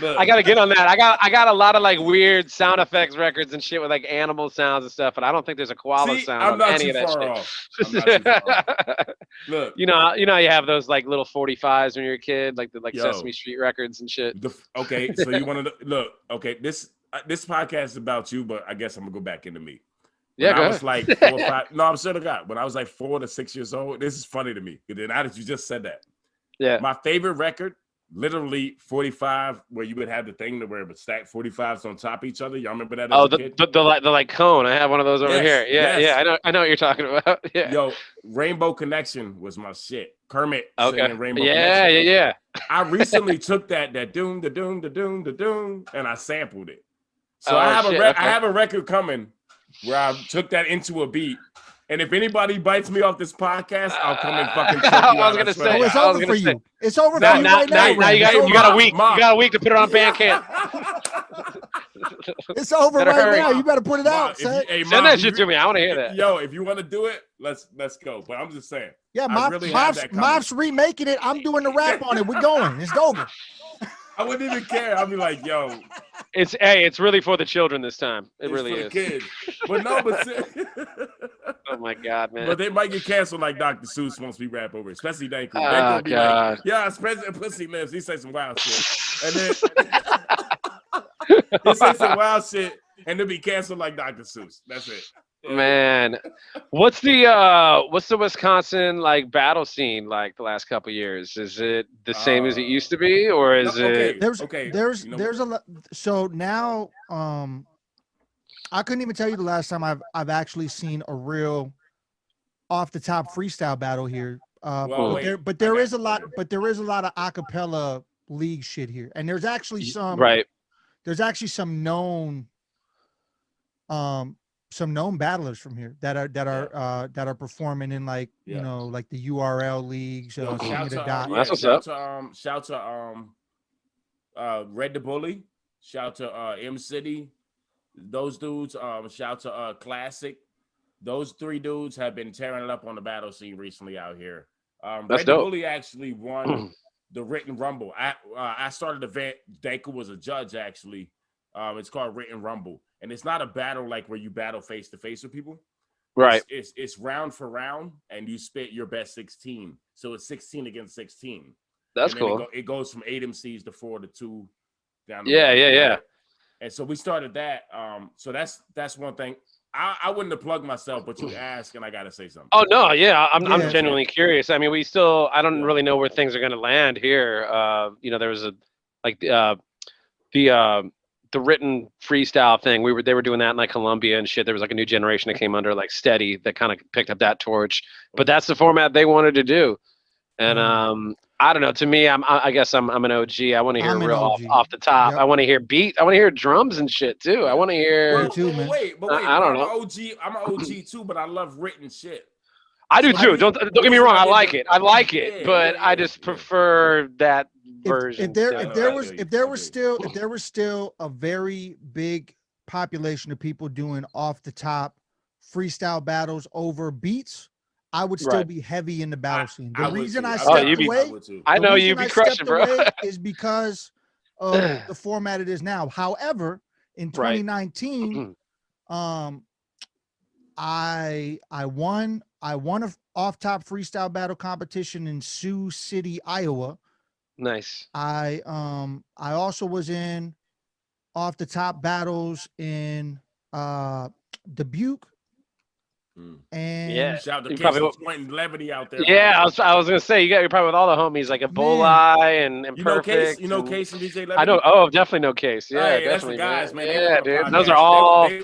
I gotta get on that. I got a lot of like weird sound effects records and shit with like animal sounds and stuff, but I don't think there's a koala sound on any of that shit. I'm not too far off. Look, you know how you have those like little 45s when you're a kid, like the Sesame Street records and shit. Okay, so you want to look? Okay, this podcast is about you, but I guess I'm gonna go back into me. When I was like 4 or 5. No, I'm sure to God. When I was like 4 to 6 years old, this is funny to me. Now that you just said that, my favorite record. Literally 45, where you would have the thing where it would stack 45s on top of each other. Y'all remember that? The like cone. I have one of those over here. Yeah. I know what you're talking about. Yeah. Yo, Rainbow Connection was my shit. Kermit singing Rainbow Connection. Yeah. I recently took that doom, the doom, and I sampled it. So I have a record coming where I took that into a beat. And if anybody bites me off this podcast, I'll come and fucking choke you out. I was gonna say, it's over for you. It's over for you right now. Now you got a week. You got a week to put it on Bandcamp. It's over right now. You better put it out. Send that shit to me. I want to hear that. Yo, if you want to do it, let's go. But I'm just saying. Yeah, Mob's remaking it. I'm doing the rap on it. We're going. It's over. I wouldn't even care. I'd be like, yo. It's really for the children this time. It really is. For the kids. But no, oh my God, man. But they might get canceled like Dr. Seuss once we rap over, especially Danko. Oh, God. Like, yeah, President Pussy lives. He say some wild shit. And then he say some wild shit and they'll be canceled like Dr. Seuss. That's it. Man, what's the Wisconsin like battle scene like the last couple of years? Is it the same as it used to be, or is it? There's a lot. So now, I couldn't even tell you the last time I've actually seen a real off the top freestyle battle here. But there is a lot of acapella league shit here, and there's actually some There's actually some known battlers from here that are performing in like you know like the URL leagues. That's what's up. Shout to Red the Bully. Shout to M City. Those dudes. Shout to Classic. Those 3 dudes have been tearing it up on the battle scene recently out here. Red the Bully actually won the Written Rumble. I started the event. Danko was a judge actually. It's called Written Rumble. And it's not a battle like where you battle face to face with people. Right. It's round for round, and you spit your best 16. So it's 16 against 16. That's cool. It goes from 8 MCs to 4 to 2. Down. Yeah. And so we started that. So that's one thing. I wouldn't have plugged myself, but you asked, and I gotta say something. Oh no, yeah, I'm genuinely curious. I mean, I don't really know where things are gonna land here. There was the written freestyle thing. They were doing that in like Colombia and shit. There was like a new generation that came under like Steady that kind of picked up that torch. But that's the format they wanted to do. And I don't know. To me, I guess I'm an OG. I want to hear I'm an real OG. off the top. Yep. I want to hear beat. I want to hear drums and shit too. I want to hear. Me too, man. But wait, I don't I'm an know. OG. I'm an OG too, but I love written shit. I do So too. Don't get me reason wrong. I did like the- it. I like it, but I yeah. just prefer that If version. there to- if I there feel was you. if there I was feel still if there was still a very big population of people doing off the top freestyle battles over beats, I would still Right. be heavy in the battle scene. The I would reason too. I I Oh, stepped you'd be- I away, would too. I the know reason you'd be I crushing, stepped bro. away is because of the format it is now. However, in Right. 2019, um, I won a off top freestyle battle competition in Sioux City, Iowa. Nice. I also was in off the top battles in Dubuque Mm. Yeah. and Shout out to You Casey probably. Joint and Levity out there, Yeah, bro. I was gonna say you're probably with all the homies like man, Ebola and You know Case? Perfect. You know And Case and DJ I Levity? know. Oh, definitely no case. Yeah, Hey, that's the definitely, man. guys, man. They been Yeah, on the dude. Those are podcast. all. Yeah,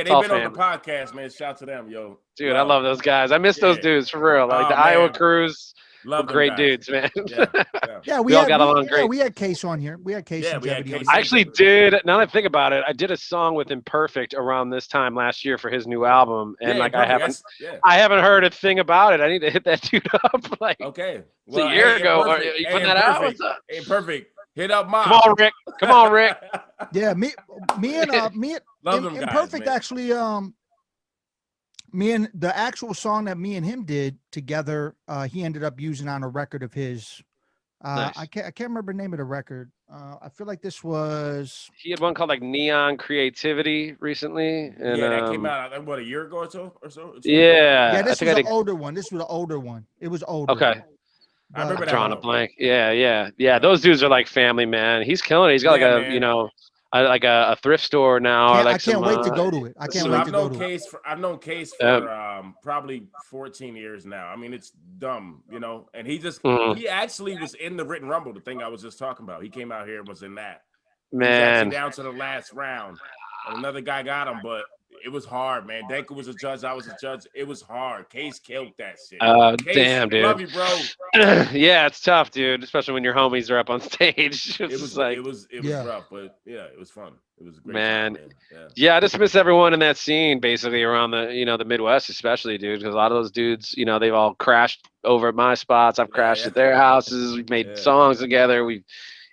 It's they've all been on the family. podcast, man. Shout out to them, yo. Dude, I love those guys. I miss those Yeah. dudes for real. Like Oh the Iowa man, crews were love them great guys. dudes, man. Yeah, yeah. yeah, We all got along great. we had Case on here. We had Case Yeah, and we had Jebediah on Case I here. actually did. Now that I think about it, I did a song with Imperfect around this time last year for his new album, and Yeah, like perfect. I haven't heard a thing about it. I need to hit that dude up. Like Okay. it's a Well, year hey, ago. Are perfect. you Hey, putting that out? perfect. What's up? Hey, perfect. Hit up Come Mom. on, Rick. Come on, Rick. Yeah, me and Love them guys, Imperfect man. actually me and the actual song that me and him did together, he ended up using on a record of his. Nice. I can't remember the name of the record. I feel like this was He had one called like Neon Creativity recently, and Yeah, that came out like, what, a year ago or so? yeah, yeah, I this think was I an did. older one. This was an older one. It was older. Okay, I remember I'm that drawing a one. blank. Yeah. Those dudes are like family, man. He's killing it. He's got like Yeah, a man. like a thrift store now, or I like can't some. wait to go to it. I can't So wait I've to go known to it. Case for probably 14 years now. I mean, it's dumb, you know. And he actually was in the Written Rumble, the thing I was just talking about. He came out here and was in that. He was actually Man, down to the last round, and another guy got him, but it was hard, man. Denka was a judge. I was a judge. It was hard. Case killed that shit. Case, damn, dude. love you, bro. Yeah, it's tough, dude. Especially when your homies are up on stage. It was like, Yeah. rough, but yeah, it was fun. It was a great Man. time, man. yeah, I just miss everyone in that scene, basically around the Midwest, especially, dude. Because a lot of those dudes, they've all crashed over at my spots. I've crashed at their houses. We've made songs together. We've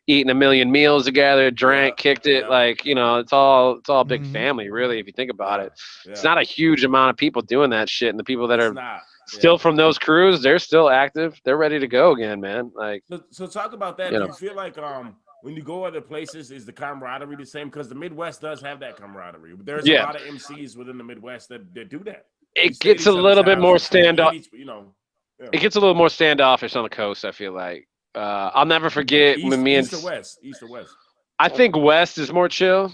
eaten a million meals together, drank, kicked it. Like, it's all a big family, really, if you think about it. It's not a huge amount of people doing that shit, and the people that are still from those crews, they're still active. They're ready to go again, man. Like, so talk about that. Do you feel like when you go other places, is the camaraderie the same? Because the Midwest does have that camaraderie. There's a lot of MCs within the Midwest that do that. It gets a little bit more standoff. It gets a little more standoffish on the coast, I feel like. I'll never forget when me and East or West. I think West is more chill.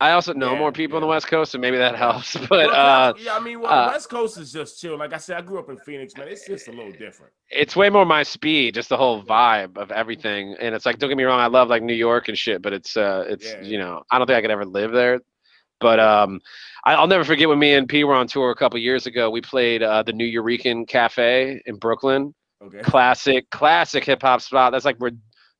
I also know more people on the West Coast, so maybe that helps. But West Coast is just chill. Like I said, I grew up in Phoenix, man. It's just a little different. It's way more my speed, just the whole vibe of everything. And it's like, don't get me wrong, I love like New York and shit, but it's I don't think I could ever live there. But I'll never forget when me and P were on tour a couple years ago. We played the New Eurekan Cafe in Brooklyn. Okay. Classic hip hop spot. That's like where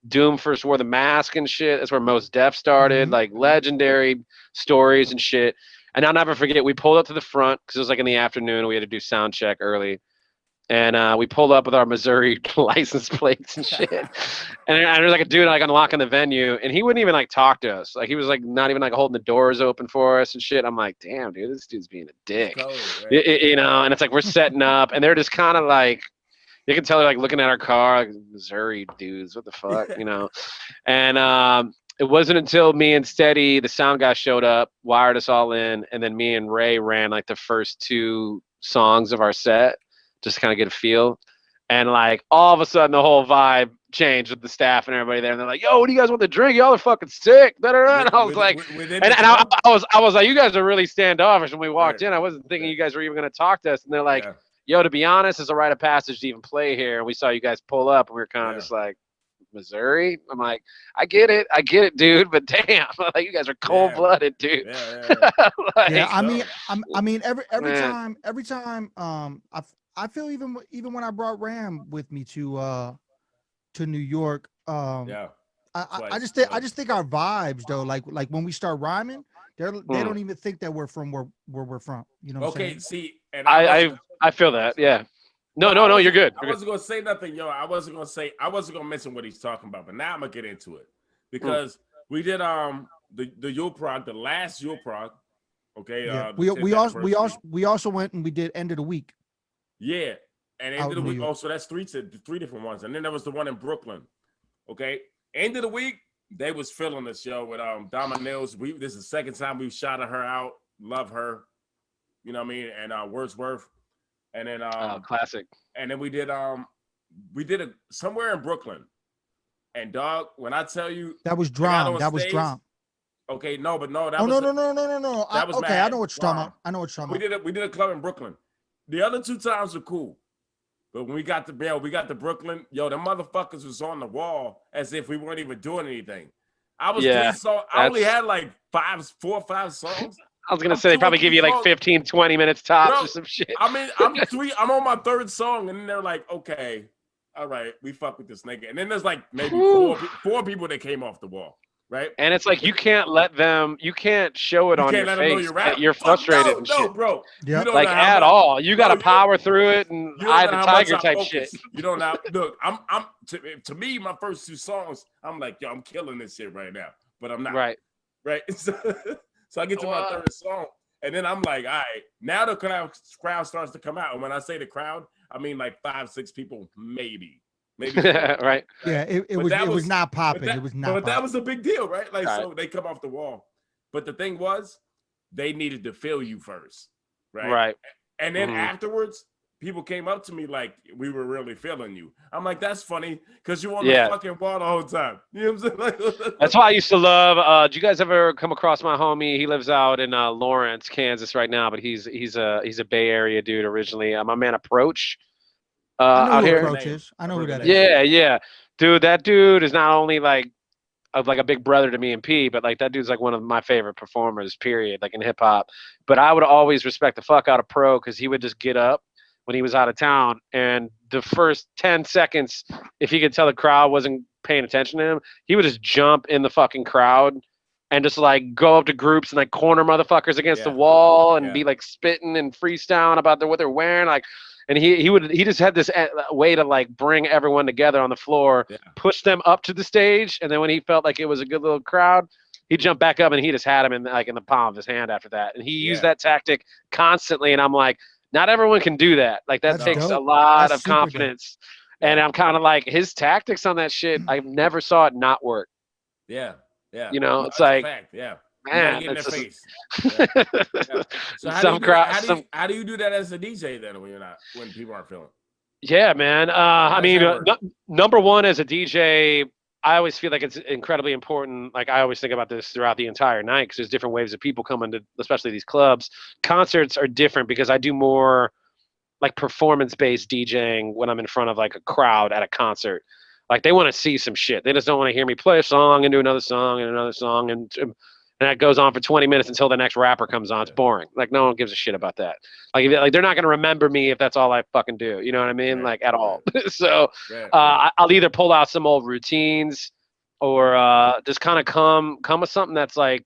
Doom first wore the mask and shit. That's where Mos Def started. Like legendary stories and shit. And I'll never forget, we pulled up to the front because it was like in the afternoon. We had to do sound check early. And we pulled up with our Missouri license plates and shit. And there's like a dude like unlocking the venue, and he wouldn't even like talk to us. Like he was like not even like holding the doors open for us and shit. I'm like, damn, dude, this dude's being a dick. Cold, right? And it's like we're setting up, and they're just kind of like, you can tell they're like looking at our car, like Missouri dudes, what the fuck, And it wasn't until me and Steady, the sound guy, showed up, wired us all in, and then me and Ray ran like the first 2 songs of our set, just to kind of get a feel. And like all of a sudden the whole vibe changed with the staff and everybody there. And they're like, yo, what do you guys want to drink? Y'all are fucking sick. And I was like, I was like, you guys are really standoffish. When we walked in, I wasn't thinking you guys were even going to talk to us. And they're like, yo, to be honest, it's a rite of passage to even play here. And we saw you guys pull up, and we were kind of just like, Missouri? I'm like, I get it, dude, but damn, like you guys are cold-blooded, dude. Like, I mean, every time, I feel even when I brought Ram with me to New York, Yeah. I just think our vibes though, like when we start rhyming, they don't even think that we're from where we're from. You know what I'm saying? See, and I feel that. Yeah. No, you're good. I wasn't gonna say nothing, yo. I wasn't gonna mention what he's talking about, but now I'm gonna get into it because we did the Yule Prog, the last Yule Prog. Okay. Yeah. We also went and we did end of the week. Yeah, and end of the week. Oh, so that's three different ones, and then there was the one in Brooklyn. Okay, end of the week they was feeling the show with Dama Nils. This is the second time we've shouted her out. Love her. You know what I mean? And Wordsworth. And then classic. And then we did it somewhere in Brooklyn. And dog, when I tell you that was Drum. That was Drum. Okay, no. That no. That was okay, mad. I know what you're talking about. We did a club in Brooklyn. The other two times were cool. But when we got to Brooklyn, yo, the motherfuckers was on the wall as if we weren't even doing anything. I was 3 songs. I only had like 4 or 5 songs. I was gonna say they probably give you like 15, 20 minutes tops or some shit. I mean, I'm on my 3rd song, and then they're like, okay, all right, we fuck with this nigga. And then there's like maybe 4 people that came off the wall, right? And it's like you can't show it on your face that you're frustrated and shit. No, bro. Yeah. Like at all. You gotta power through it and eye the tiger type shit. You don't know. Look, I'm to me, my first 2 songs, I'm like, yo, I'm killing this shit right now. But I'm not. Right. So I get to my 3rd song, and then I'm like, all right, now the crowd starts to come out. And when I say the crowd, I mean like 5, 6 people, maybe. Right. Yeah, it was not popping. It was not. But that was a big deal, right? Like, so they come off the wall. But the thing was, they needed to feel you first, right? Right. And then afterwards, people came up to me like, we were really feeling you. I'm like, that's funny, because you on the fucking wall the whole time. You know what I'm saying? That's why I used to love. Do you guys ever come across my homie? He lives out in Lawrence, Kansas right now, but he's a Bay Area dude originally. My man Approach. I know out who here. Approach is. I know who that is. Yeah. Dude, that dude is not only like a big brother to me and P, but like that dude's like one of my favorite performers, period, like in hip hop. But I would always respect the fuck out of Pro because he would just get up when he was out of town, and the first 10 seconds, if he could tell the crowd wasn't paying attention to him, he would just jump in the fucking crowd and just like go up to groups and like corner motherfuckers against the wall and be like spitting and freestyling about what they're wearing, like. And he just had this way to like bring everyone together on the floor, push them up to the stage, and then when he felt like it was a good little crowd, he'd jump back up and he just had him in the palm of his hand after that. And he used that tactic constantly, and I'm like, not everyone can do that. Like that takes a lot of confidence. And I'm kind of like, his tactics on that shit, I never saw it not work. Yeah. You know, it's like, man, in their face. So how do you do that as a DJ then when people aren't feeling? Yeah, man. I mean, number one as a DJ, I always feel like it's incredibly important. Like I always think about this throughout the entire night because there's different waves of people coming to, especially these clubs. Concerts are different because I do more like performance-based DJing when I'm in front of like a crowd at a concert. Like they want to see some shit. They just don't want to hear me play a song and do another song and another song and that goes on for 20 minutes until the next rapper comes on. It's boring. Like no one gives a shit about that. Like they're not gonna remember me if that's all I fucking do. You know what I mean? Like at all. So I'll either pull out some old routines or just kind of come with something that's like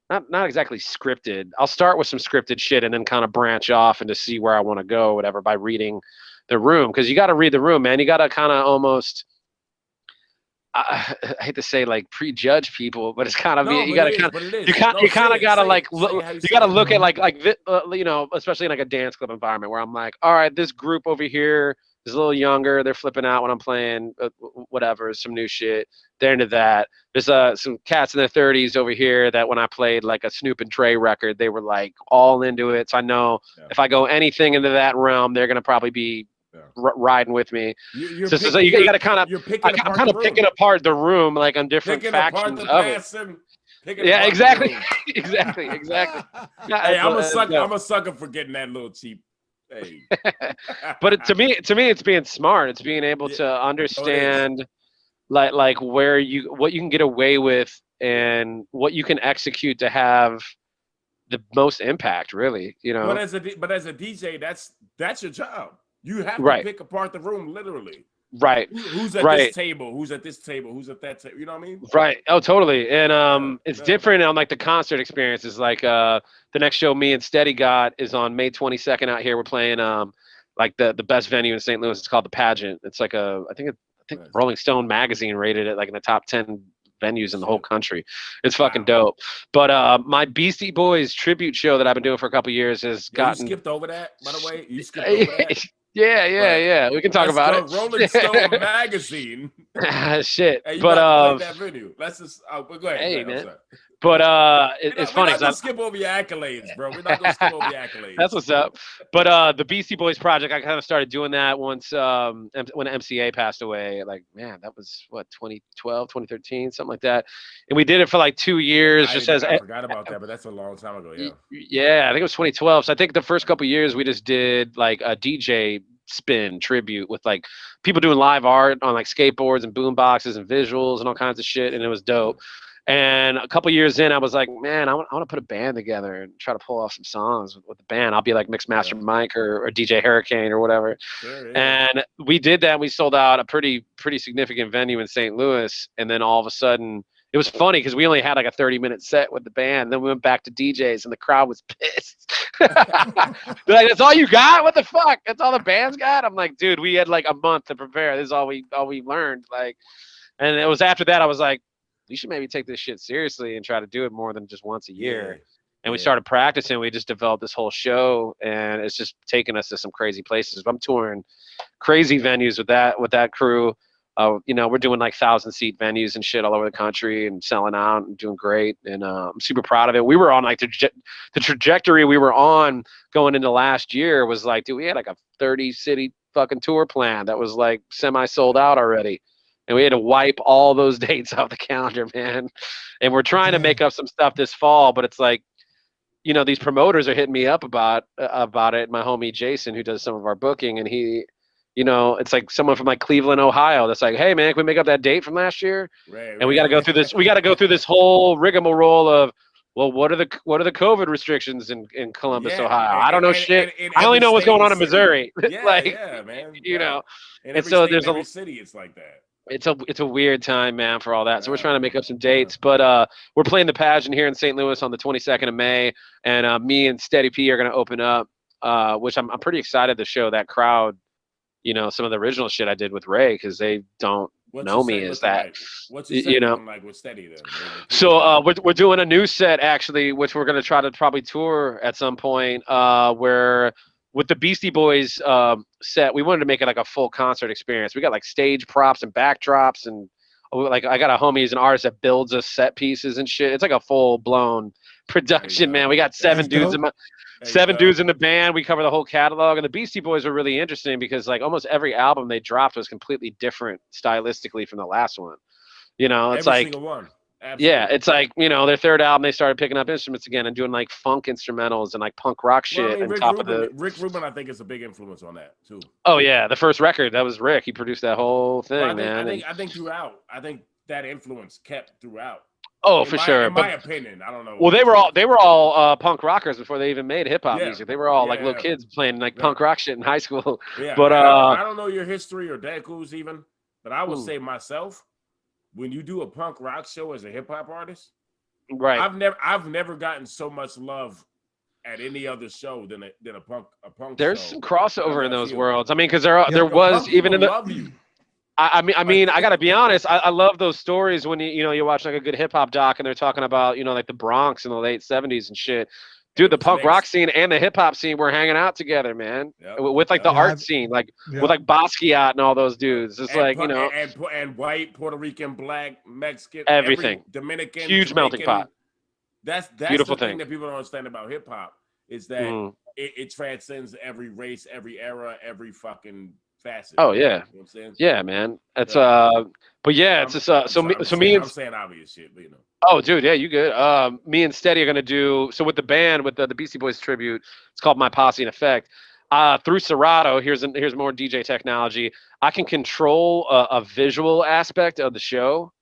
not exactly scripted. I'll start with some scripted shit and then kind of branch off and to see where I want to go, whatever, by reading the room. Because you got to read the room, man. You got to kind of almost. I hate to say like prejudge people, but it's kind of you got to gotta like you got to look at like you know, especially in like a dance club environment where I'm like, all right, this group over here is a little younger, they're flipping out when I'm playing whatever, some new shit, they're into that. There's some cats in their 30s over here that when I played like a Snoop and Dre record, they were like all into it. So I know if I go anything into that realm, they're gonna probably be riding with me. You got to kind of. I'm kind of picking apart the room, like on different factions of it. Yeah, exactly, exactly. Hey, I'm a sucker for getting that little cheap. Hey. But to me, it's being smart. It's being able to understand, like what you can get away with and what you can execute to have the most impact. Really, you know. But as a DJ, that's your job. You have to pick apart the room literally. Right. Who's at this table? Who's at this table? Who's at that table? You know what I mean? Right. Oh, totally. And it's different on like the concert experience. Is like the next show me and Steady got is on May 22nd out here. We're playing like the best venue in St. Louis. It's called the Pageant. It's like I think Rolling Stone magazine rated it like in the top 10 venues in the whole country. It's fucking dope. But my Beastie Boys tribute show that I've been doing for a couple of years has gotten. You skipped over that, by the way. You skipped over that. Yeah. We can talk about it. Rolling Stone magazine. Shit. Hey, but that video. Let's just go ahead. Hey, man. But it's funny. We're not gonna skip over your accolades, bro. We're not gonna skip over your accolades. That's what's up. But the Beastie Boys project, I kind of started doing that once when MCA passed away. Like, man, that was what 2012, 2013, something like that. And we did it for like 2 years. I forgot about that, but that's a long time ago. Yeah. Yeah, I think it was 2012. So I think the first couple of years we just did like a DJ spin tribute with like people doing live art on like skateboards and boom boxes and visuals and all kinds of shit, and it was dope. And a couple years in, I was like, man, I want to put a band together and try to pull off some songs with the band. I'll be like Mixmaster Mike or DJ Hurricane or whatever. Sure, yeah. And we did that. We sold out a pretty significant venue in St. Louis. And then all of a sudden, it was funny because we only had like a 30-minute set with the band. Then we went back to DJs and the crowd was pissed. They're like, that's all you got? What the fuck? That's all the band's got? I'm like, dude, we had like a month to prepare. This is all we learned. Like, and it was after that I was like, we should maybe take this shit seriously and try to do it more than just once a year. Yeah. And we started practicing. We just developed this whole show, and it's just taken us to some crazy places. I'm touring crazy venues with that crew. We're doing like 1,000-seat venues and shit all over the country and selling out and doing great. And I'm super proud of it. We were on like the trajectory we were on going into last year was like, dude, we had like a 30-city fucking tour plan that was like semi-sold out already. And we had to wipe all those dates off the calendar, man. And we're trying to make up some stuff this fall, but it's like, these promoters are hitting me up about it. My homie Jason, who does some of our booking, and he, it's like someone from like Cleveland, Ohio, that's like, hey man, can we make up that date from last year? Right, and we got to go through this. We got to go through this whole rigmarole of, well, what are the COVID restrictions in Columbus, Ohio? I don't know shit. I only know what's going on in Missouri. Yeah, man. And so there's every city, it's like that. It's a weird time, man, for all that. So we're trying to make up some dates, but we're playing the Pageant here in St. Louis on the 22nd of May, and me and Steady P are going to open up, which I'm pretty excited to show that crowd, some of the original shit I did with Ray, because they don't know me as that. Like? What's your set like with Steady then? So we're doing a new set actually, which we're going to try to probably tour at some point, where with the Beastie Boys set, we wanted to make it like a full concert experience. We got like stage props and backdrops, and like I got a homie who's an artist that builds us set pieces and shit. It's like a full blown production, man. We got seven dudes in the band. We cover the whole catalog, and the Beastie Boys were really interesting because like almost every album they dropped was completely different stylistically from the last one. It's every like single one. Absolutely. Yeah, it's like, their third album, they started picking up instruments again and doing like funk instrumentals and like punk rock shit. Rick Rubin, I think, is a big influence on that too. Oh yeah, the first record, that was Rick. He produced that whole thing, man. I think throughout, I think that influence kept throughout. Oh, for sure. In my opinion, I don't know. Well, they were all punk rockers before they even made hip hop music. They were all like little kids playing like punk rock shit in high school. Yeah, but I don't know your history or Deadcool's even, but I would say myself, when you do a punk rock show as a hip hop artist, right? I've never gotten so much love at any other show than a punk. There's show. Some crossover in those worlds. I mean, because there was even in the. Love you. I mean, I gotta be honest. I love those stories when you watch like a good hip hop doc and they're talking about like the Bronx in the late '70s and shit. Dude, the punk rock scene and the hip hop scene were hanging out together, man. Yep. With like the art scene, like with like Basquiat and all those dudes. It's and white, Puerto Rican, black, Mexican, everything, Dominican, huge melting pot. That's beautiful the thing that people don't understand about hip hop is that it transcends every race, every era, every fucking facet. Oh yeah, you know what I'm saying? Yeah, man. It's but yeah, it's just I'm saying obvious shit, but Oh, dude, yeah, you good. Me and Steady are gonna do with the band with the Beastie Boys tribute. It's called My Posse in Effect. Through Serato, here's more DJ technology. I can control a visual aspect of the show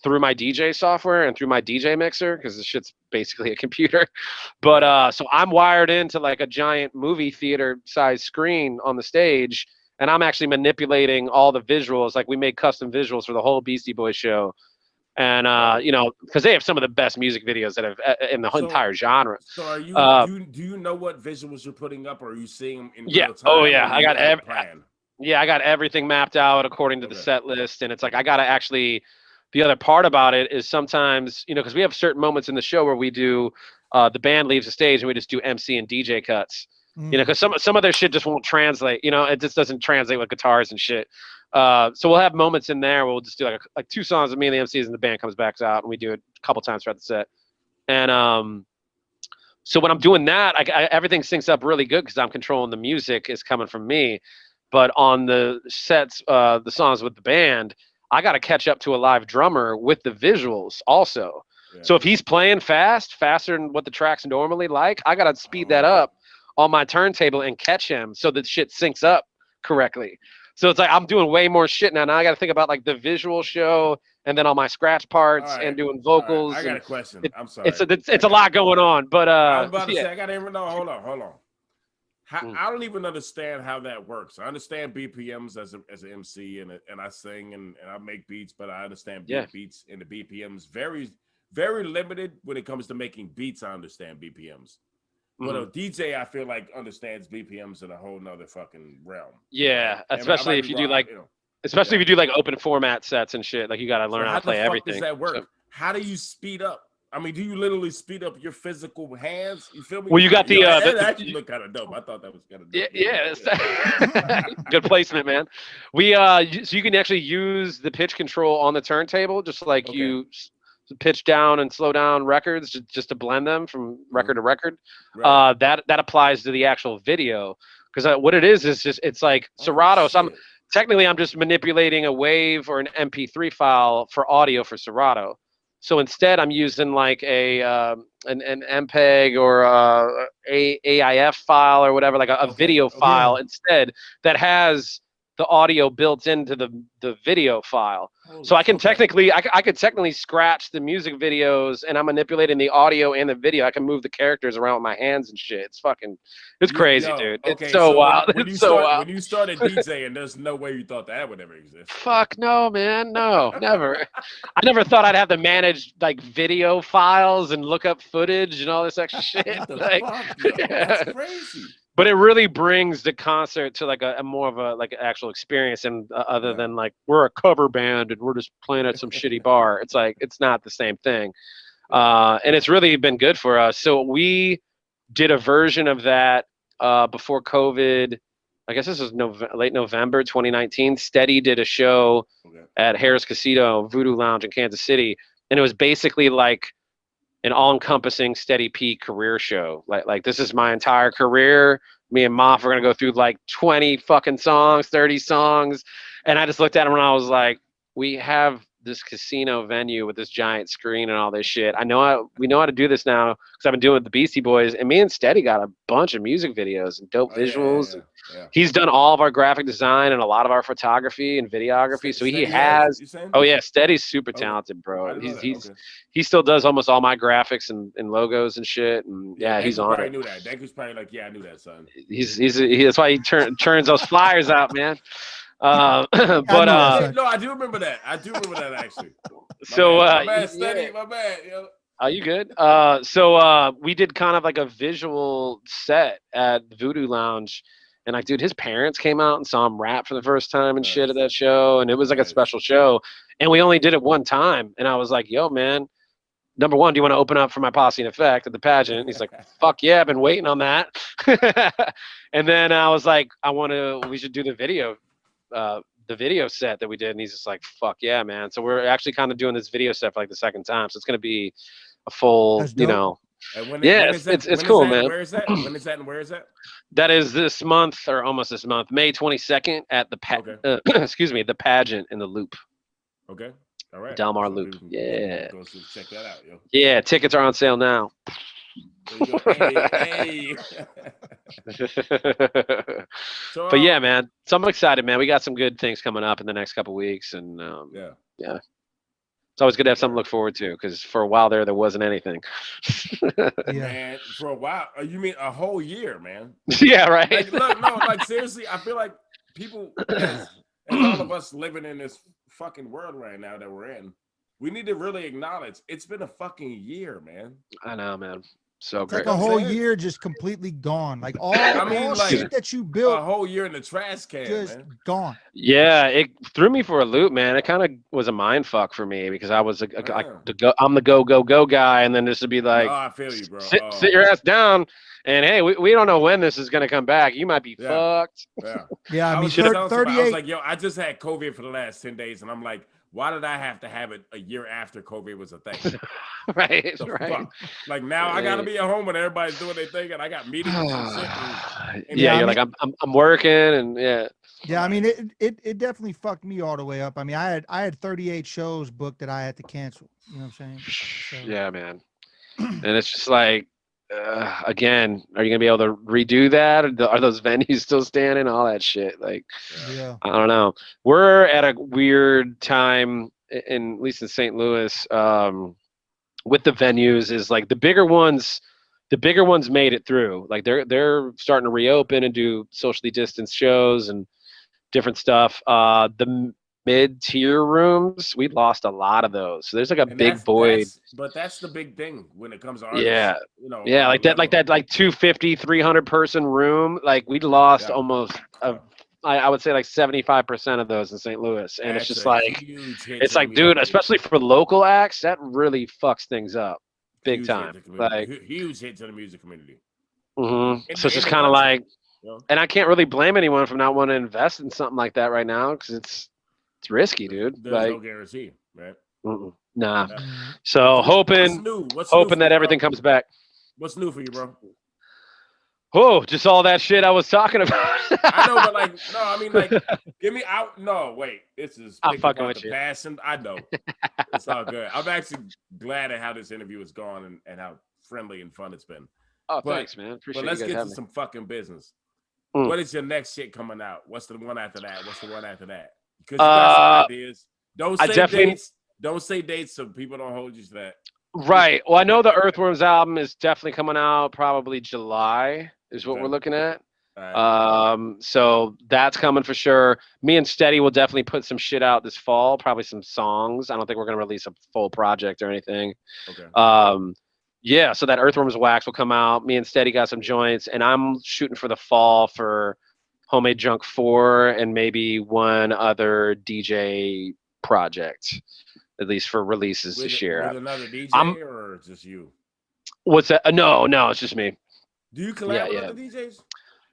through my DJ software and through my DJ mixer, because the shit's basically a computer. But so I'm wired into like a giant movie theater size screen on the stage, and I'm actually manipulating all the visuals. Like we made custom visuals for the whole Beastie Boys show. And you know, because they have some of the best music videos that have in the entire genre. So are you do you know what visuals you're putting up, or are you seeing them in real time? Oh yeah, I got I got everything mapped out according to the set list, and it's like I gotta actually. The other part about it is sometimes, you know, because we have certain moments in the show where we do the band leaves the stage and we just do MC and DJ cuts. You know, because some of their shit just won't translate. You know, it just doesn't translate with guitars and shit. So we'll have moments in there where we'll just do like 2 songs of me and the MCs, and the band comes back out, and we do it a couple times throughout the set. And so when I'm doing that, everything syncs up really good because I'm controlling the music is coming from me. But on the sets, the songs with the band, I got to catch up to a live drummer with the visuals also. Yeah. So if he's playing faster than what the tracks normally like, I got to speed that up on my turntable and catch him so that shit syncs up correctly. So it's like I'm doing way more shit now. Now I got to think about like the visual show and then all my scratch parts and doing vocals. I got a question. I'm sorry. It's a lot going on, but I was about to say I got to even know. Hold on. I don't even understand how that works. I understand BPMs as an MC and I sing and I make beats, but I understand beats and the BPMs very, very limited when it comes to making beats. I understand BPMs. But a DJ, I feel like understands BPMs in a whole nother fucking realm. Yeah, especially if you do like, especially if you do like open format sets and shit. Like you got to learn how to play everything. How does that work? So, how do you speed up? I mean, do you literally speed up your physical hands? You feel me? Well, you got that actually looked kind of dope. I thought that was kind of dope. Yeah. Good placement, man. So you can actually use the pitch control on the turntable, just like you pitch down and slow down records just to blend them from record to record. Right. That applies to the actual video, because what it is just it's like Serato. So I'm just manipulating a wave or an MP3 file for audio for Serato. So instead, I'm using like an MPEG or a AIF file or whatever, like a video file instead that has the audio built into the video file. So I can technically scratch the music videos, and I'm manipulating the audio and the video. I can move the characters around with my hands and shit. It's crazy, dude. It's so wild. When you started DJing, there's no way you thought that would ever exist. Fuck no, man. No, never. I never thought I'd have to manage like video files and look up footage and all this extra shit. That's crazy. But it really brings the concert to like a more of a like actual experience, and other than like we're a cover band and we're just playing at some shitty bar. It's like it's not the same thing, and it's really been good for us. So we did a version of that before COVID. I guess this was late November 2019. Steady did a show at Harris Casino Voodoo Lounge in Kansas City, and it was basically like an all-encompassing Steady P career show. Like this is my entire career. Me and MAHF are gonna go through like 20 fucking songs, 30 songs. And I just looked at him and I was like, we have this casino venue with this giant screen and all this shit. We know how to do this now because I've been doing it with the Beastie Boys, and me and Steady got a bunch of music videos and dope visuals. Yeah. He's done all of our graphic design and a lot of our photography and videography. So he has. Steady's super talented, bro. He still does almost all my graphics and logos and shit. And he's on it. Knew that. Danku's probably like, I knew that, son. That's why he churns those flyers out, man. No, I do remember that. Actually. My bad, Steady. My bad. Yo. Are you good? So we did kind of like a visual set at the Voodoo Lounge, and like, dude, his parents came out and saw him rap for the first time and shit at that show, and it was like a special show. And we only did it one time, and I was like, yo, man. Number one, do you want to open up for my Posse in Effect at the pageant? And he's like, fuck yeah, I've been waiting on that. And then I was like, we should do the video set that we did. And he's just like, fuck yeah, man. So we're actually kind of doing this video set for like the second time. So it's going to be a full, you know. It's cool, man. Where is that? When is that and where is that? That is this month, or almost this month, May 22nd at the the pageant in the Loop. Okay. All right. Delmar Loop. Yeah. Go check that out, yo. Yeah, tickets are on sale now. Hey. But yeah, man. So I'm excited, man. We got some good things coming up in the next couple weeks, and It's always good to have something to look forward to, because for a while there wasn't anything. Man, for a while. You mean a whole year, man? Yeah, right. Like, look, no, like seriously, I feel like people, as all of us living in this fucking world right now that we're in, we need to really acknowledge it's been a fucking year, man. I know, man. So It's great. like a whole year just completely gone. Like all like shit that you a built, whole year in the trash can, just man. gone. Yeah, it threw me for a loop, man. It kind of was a mind fuck for me, because I was I'm the go guy, and then this would be like, I feel you, bro. Sit your ass down, and hey, we don't know when this is gonna come back. You might be fucked. Yeah. I mean, was 38. I was like, yo, I just had COVID for the last 10 days, and I'm like, why did I have to have it a year after COVID was a thing? Right. Fuck? Like, now I gotta be at home when everybody's doing their thing, and I got meetings and shit. Yeah, you're like, I'm working, and yeah. Yeah, I mean, it definitely fucked me all the way up. I mean, I had 38 shows booked that I had to cancel. You know what I'm saying? So. Yeah, man. And it's just like, again, are you gonna be able to redo that? Are those venues still standing? All that shit. Like, yeah, I don't know. We're at a weird time, at least in St. Louis, with the venues. Is like the bigger ones made it through. Like they're starting to reopen and do socially distanced shows and different stuff. The mid-tier rooms, we lost a lot of those. So there's like a big void. But that's the big thing when it comes to artists. Yeah. You know, yeah, like that 250, 300 person room. Like we lost almost I would say like 75% of those in St. Louis. And it's just like, it's like, dude, especially for local acts, that really fucks things up big time. Like huge hit to the music community. So it's just kind of like, and I can't really blame anyone for not wanting to invest in something like that right now, because it's risky, dude. There's no guarantee, right? Nah. So hoping that everything comes back. What's new for you, bro? Oh, just all that shit I was talking about. I know, but like, no, I mean, like, give me out. No, wait, this is I'm fucking with you. Passion. I know, it's all good. I'm actually glad at how this interview has gone and how friendly and fun it's been. Oh, thanks, man. Appreciate it. But let's get to some fucking business. What is your next shit coming out? What's the one after that? What's the one after that? Because you got some ideas. Don't say dates. Don't say dates so people don't hold you to that. Right. Well, I know the Earthworms album is definitely coming out probably July is what we're looking at. Right. So that's coming for sure. Me and Steady will definitely put some shit out this fall, probably some songs. I don't think we're going to release a full project or anything. Okay. Yeah, so that Earthworms Wax will come out. Me and Steady got some joints, and I'm shooting for the fall for Homemade Junk 4 and maybe one other DJ project, at least for releases this year. With another DJ or just you? What's that? No, it's just me. Do you collab with other DJs?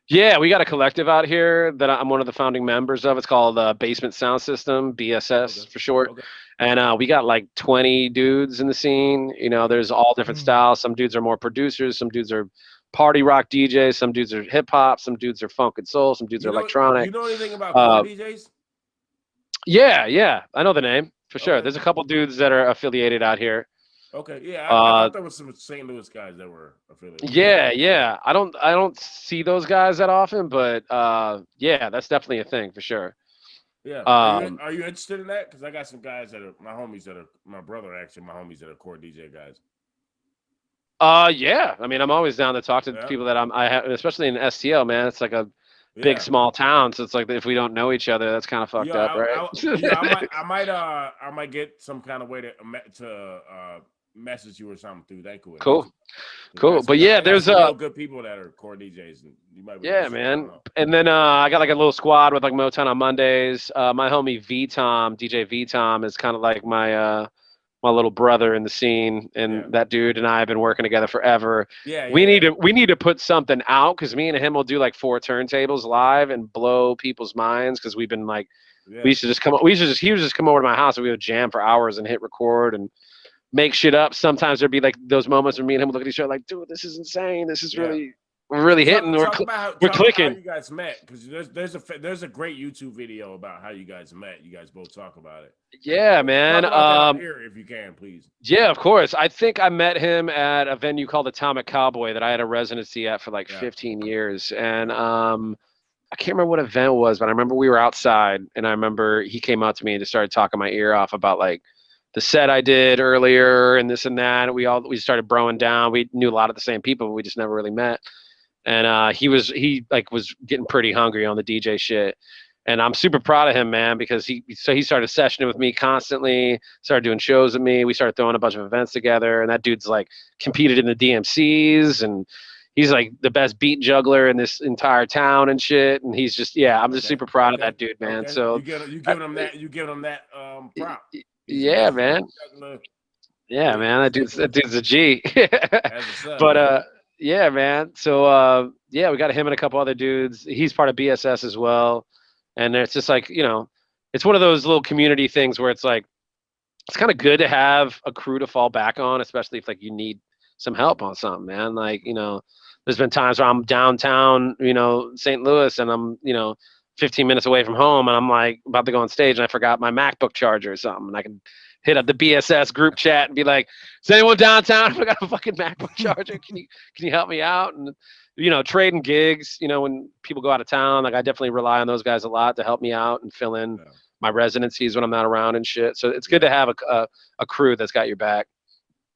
Yeah, we got a collective out here that I'm one of the founding members of. It's called Basement Sound System, BSS for short. Okay. And we got like 20 dudes in the scene. You know, there's all different styles. Some dudes are more producers. Some dudes are party rock DJs. Some dudes are hip hop. Some dudes are funk and soul. Some dudes are electronic. You know anything about core DJs? Yeah. I know the name for sure. There's a couple dudes that are affiliated out here. Okay, yeah, I thought there was some St. Louis guys that were affiliated. Yeah. I don't see those guys that often, but yeah, that's definitely a thing for sure. Yeah. Are you interested in that? Because I got some guys that are my homies that are my brother actually, my homies that are core DJ guys. Yeah. I mean, I'm always down to talk to people that I have, especially in STL, man. It's like a big small town, so it's like if we don't know each other, that's kind of fucked up, right? I might get some kind of way to message you or something through that. Cool. But yeah, there's good people that are core DJs. And you might be man. And then I got like a little squad with like Motown on Mondays. My homie DJ V Tom is kind of like my little brother in the scene, and that dude and I have been working together forever. We need to put something out, because me and him will do like 4 turntables live and blow people's minds, because we've been like he would just come over to my house and we would jam for hours and hit record and make shit up. Sometimes there'd be like those moments where me and him would look at each other like, dude, this is insane. This is really hitting. We're clicking. How you guys met, because there's a great YouTube video about how you guys met. You guys both talk about it. Yeah, man. Here, if you can, please. Yeah, of course. I think I met him at a venue called Atomic Cowboy that I had a residency at for like 15 years, and I can't remember what event it was, but I remember we were outside, and I remember he came up to me and just started talking my ear off about like the set I did earlier and this and that. We started broing down. We knew a lot of the same people, but we just never really met. And he was getting pretty hungry on the DJ shit. And I'm super proud of him, man, because he started sessioning with me constantly, started doing shows with me. We started throwing a bunch of events together, and that dude's like competed in the DMCs, and he's like the best beat juggler in this entire town and shit. And he's just, I'm just super proud of that dude, man. So you giving him that prop. Yeah, man. Yeah, man. That dude's a G. But yeah, man. So we got him and a couple other dudes. He's part of BSS as well. And it's just like, it's one of those little community things where it's like, it's kind of good to have a crew to fall back on, especially if like you need some help on something, man. Like, there's been times where I'm downtown, St. Louis, and I'm, 15 minutes away from home, and I'm like about to go on stage and I forgot my MacBook charger or something. And I can hit up the BSS group chat and be like, is anyone downtown? I got a fucking MacBook charger. Can you help me out? And trading gigs, when people go out of town, like I definitely rely on those guys a lot to help me out and fill in my residencies when I'm not around and shit. So it's good to have a crew that's got your back.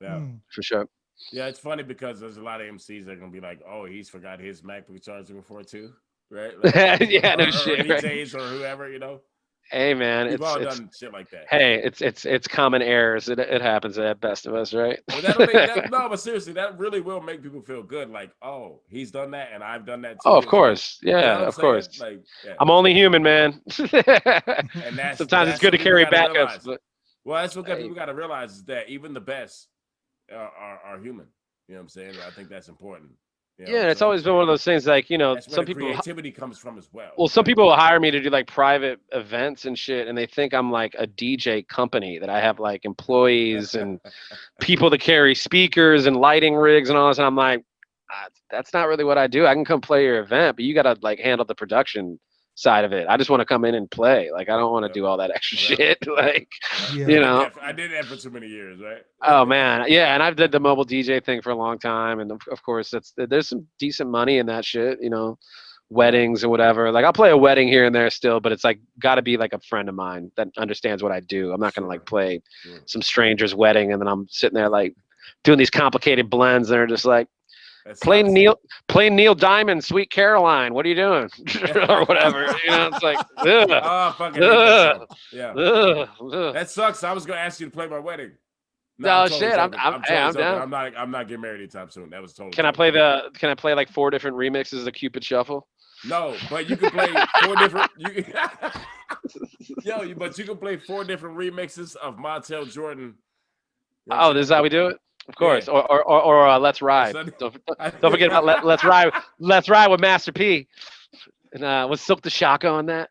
Yeah, for sure. Yeah, it's funny because there's a lot of MCs that are gonna be like, oh, he's forgot his MacBook charger before too, right? Like, no shit. Or DJs or whoever, Hey man, we've all done shit like that. Hey, it's common errors. It happens at best of us, right? Well, no, but seriously, that really will make people feel good. Like, oh, he's done that, and I've done that too. Oh, of course, of course. Like, I'm only human, man. And sometimes it's good to carry backups. Well, that's what people got to realize is that even the best are human. You know what I'm saying? I think that's important. It's always been one of those things like, that's some where people creativity comes from as well. Well, some people will hire me to do like private events and shit, and they think I'm like a DJ company, that I have like employees and people to carry speakers and lighting rigs and all this. And I'm like, that's not really what I do. I can come play your event, but you got to like handle the production side of it. I just want to come in and play. Like, I don't want to do all that extra shit. Like, I did that for too many years, right? Oh man, yeah. And I've did the mobile DJ thing for a long time, and of course there's some decent money in that shit, weddings and whatever. Like, I'll play a wedding here and there still, but it's like got to be like a friend of mine that understands what I do. I'm not gonna like play some stranger's wedding and then I'm sitting there like doing these complicated blends and they're just like, play Neil Diamond, Sweet Caroline. What are you doing? Or whatever. It's like, ugh. Oh, fucking yeah. That sucks. I was gonna ask you to play my wedding. No shit. I'm down. I'm not getting married anytime soon. That was totally. Can I play like 4 different remixes of the Cupid Shuffle? No, but you can play 4 different. But you can play 4 different remixes of Montel Jordan. This is how we do it. Of course, or Let's Ride. Don't forget about Let's Ride. Let's Ride with Master P. And was Silk the Shaka on that?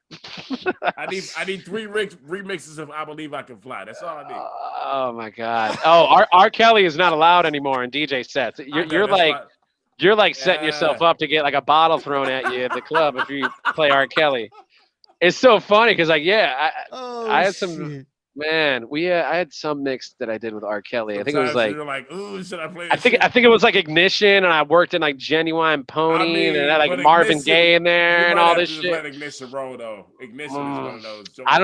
I need 3 remixes of I Believe I Can Fly. That's all I need. Oh my God. Oh, R. Kelly is not allowed anymore in DJ sets. You're like setting yourself up to get like a bottle thrown at you at the club if you play R. Kelly. It's so funny because I had some. Man, I had some mix that I did with R. Kelly. I think it was like, you're like, ooh, should I play? I think it was like Ignition, and I worked in like Genuine Pony, and I had like Marvin Gaye in there, and all this shit. Let Ignition roll though. Ignition is one of those. I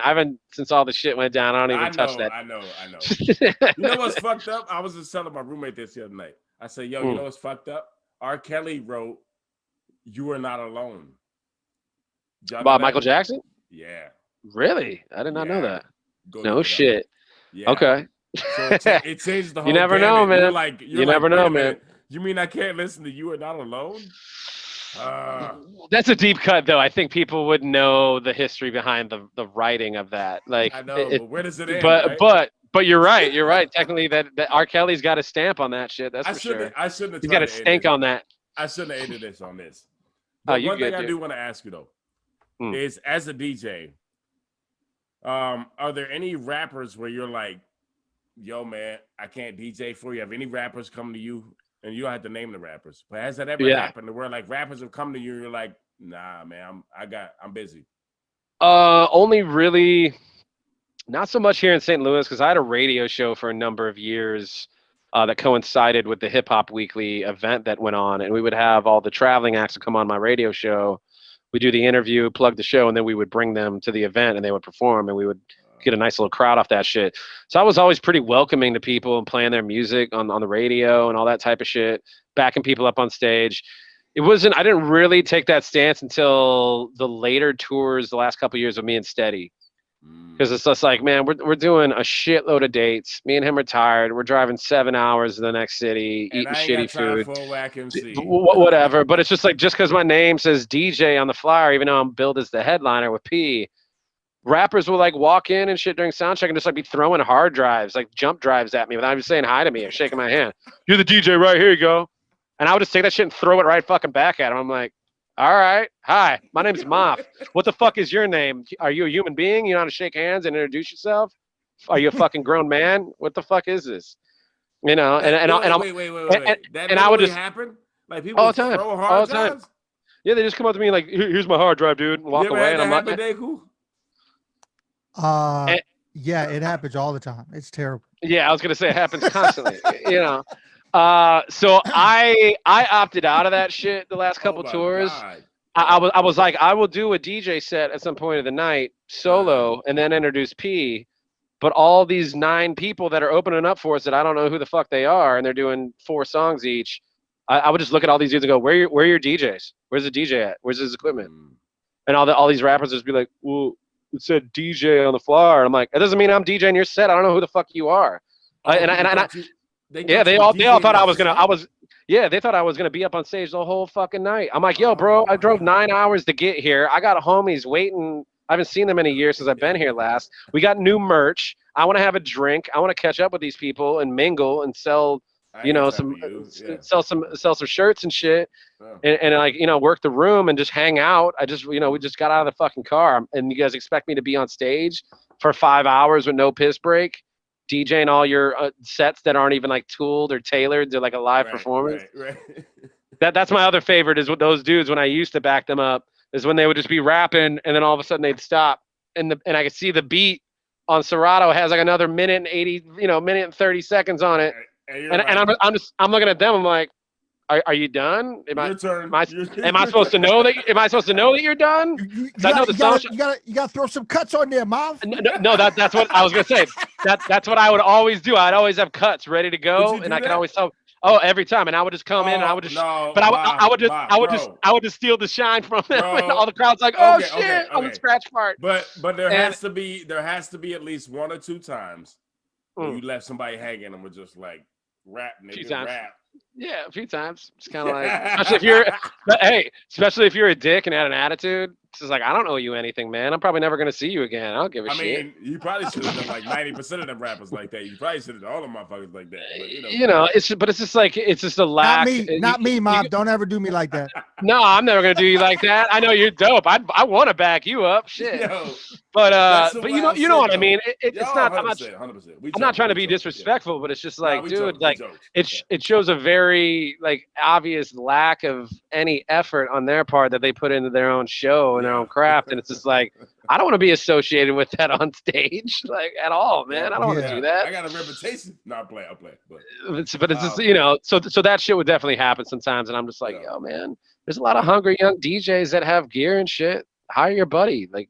haven't since all the shit went down. I don't even touch that. I know. You know what's fucked up? I was just telling my roommate this the other night. I said, yo, you know what's fucked up? R. Kelly wrote "You Are Not Alone." About Michael Jackson? Yeah. Really? I did not know that. No shit. Yeah. Okay. So it changes the whole. You never know, man. You never know, man. You mean I can't listen to "You Are Not Alone"? That's a deep cut, though. I think people would know the history behind the writing of that. Like, I know, but where does it end? But you're right. You're right. Technically, that R. Kelly's got a stamp on that shit. That's for sure. I shouldn't have. He's got a stank on that. I shouldn't have ended this on this. But one thing I do want to ask you though is, as a DJ, are there any rappers where you're like, yo, man, I can't DJ for you? Have any rappers come to you, and you don't have to name the rappers, but has that ever happened where like rappers have come to you and you're like, nah, man, I'm busy? Only really, not so much here in St. Louis, because I had a radio show for a number of years that coincided with the Hip Hop Weekly event that went on, and we would have all the traveling acts come on my radio show. We do the interview, plug the show, and then we would bring them to the event and they would perform, and we would get a nice little crowd off that shit. So I was always pretty welcoming to people and playing their music on the radio and all that type of shit, backing people up on stage. I didn't really take that stance until the later tours, the last couple of years of me and Steady. Because it's just like, man, we're doing a shitload of dates. Me and him are tired. We're driving 7 hours to the next city, And eating I ain't shitty got time food. for a whack MC. Whatever. But it's just like, just because my name says DJ on the flyer, even though I'm billed as the headliner with P, rappers will like walk in and shit during soundcheck and just like be throwing hard drives, like jump drives at me without even saying hi to me or shaking my hand. You're the DJ, right? Here you go. And I would just take that shit and throw it right fucking back at him. I'm like, all right, hi, my name's MAHF. What the fuck is your name? Are you a human being? You know how to shake hands and introduce yourself? Are you a fucking grown man? What the fuck is this? You know, Wait. That and I would literally just happen? Like people all the time, throw all hard the time. drives? Yeah, they just come up to me like, here's my hard drive, dude, and walk You ever away. had And that I'm like, happen, Deku? Yeah, it happens all the time. It's terrible. yeah, I was gonna say it happens constantly. You know, so I opted out of that shit the last couple tours. God. I was like, I will do a DJ set at some point of the night solo and then introduce P. But all these 9 people that are opening up for us that I don't know who the fuck they are, and they're doing 4 songs each, I would just look at all these dudes and go, where are your DJs? Where's the DJ at? Where's his equipment? And all these rappers just be like, well, it said DJ on the flyer. And I'm like, that doesn't mean I'm DJing your set. I don't know who the fuck you are. They all thought I was gonna. They thought I was gonna be up on stage the whole fucking night. I'm like, yo, bro, I drove 9 hours to get here. I got homies waiting. I haven't seen them in a year since I've been here last. We got new merch. I want to have a drink. I want to catch up with these people and mingle and sell, sell some shirts and shit, and like, work the room and just hang out. We just got out of the fucking car, and you guys expect me to be on stage for 5 hours with no piss break, DJing all your sets that aren't even like tooled or tailored to like a live performance. Right. That's my other favorite is with those dudes when I used to back them up, is when they would just be rapping and then all of a sudden they'd stop and I could see the beat on Serato has like another minute and 80, minute and 30 seconds on it. And I'm looking at them. I'm like, are you done? Your turn. Am I supposed to know that? Am I supposed to know that you're done? You gotta throw some cuts on there, Mom. No, that's what I was gonna say. That's what I would always do. I'd always have cuts ready to go, and I could always tell. Oh, every time, and I would just come in, and I would just, I would just steal the shine from them. And all the crowd's like, "Oh shit!" on the scratch part. But there has to be at least 1 or 2 times where you left somebody hanging and were just like rap. Yeah, a few times. It's kind of like, especially if you're a dick and had an attitude. It's just like, I don't owe you anything, man. I'm probably never gonna see you again. I don't give a shit. I mean, you probably should have done like 90% of them rappers like that. You probably should have done all of them motherfuckers like that. But, it's just a lack. Not me, Mom. Don't ever do me like that. No, I'm never gonna do you like that. I know you're dope. I want to back you up, shit. But you know what I mean. It's not. 100%. I'm not trying to be disrespectful, but it's just like, dude, like it shows a very like obvious lack of any effort on their part that they put into their own show and their own craft, and it's just like, I don't want to be associated with that on stage, like at all, man. I don't want to do that. I got a reputation. No, I'll play. But it's just so that shit would definitely happen sometimes, and I'm just like, yo, man, there's a lot of hungry young DJs that have gear and shit. Hire your buddy, like.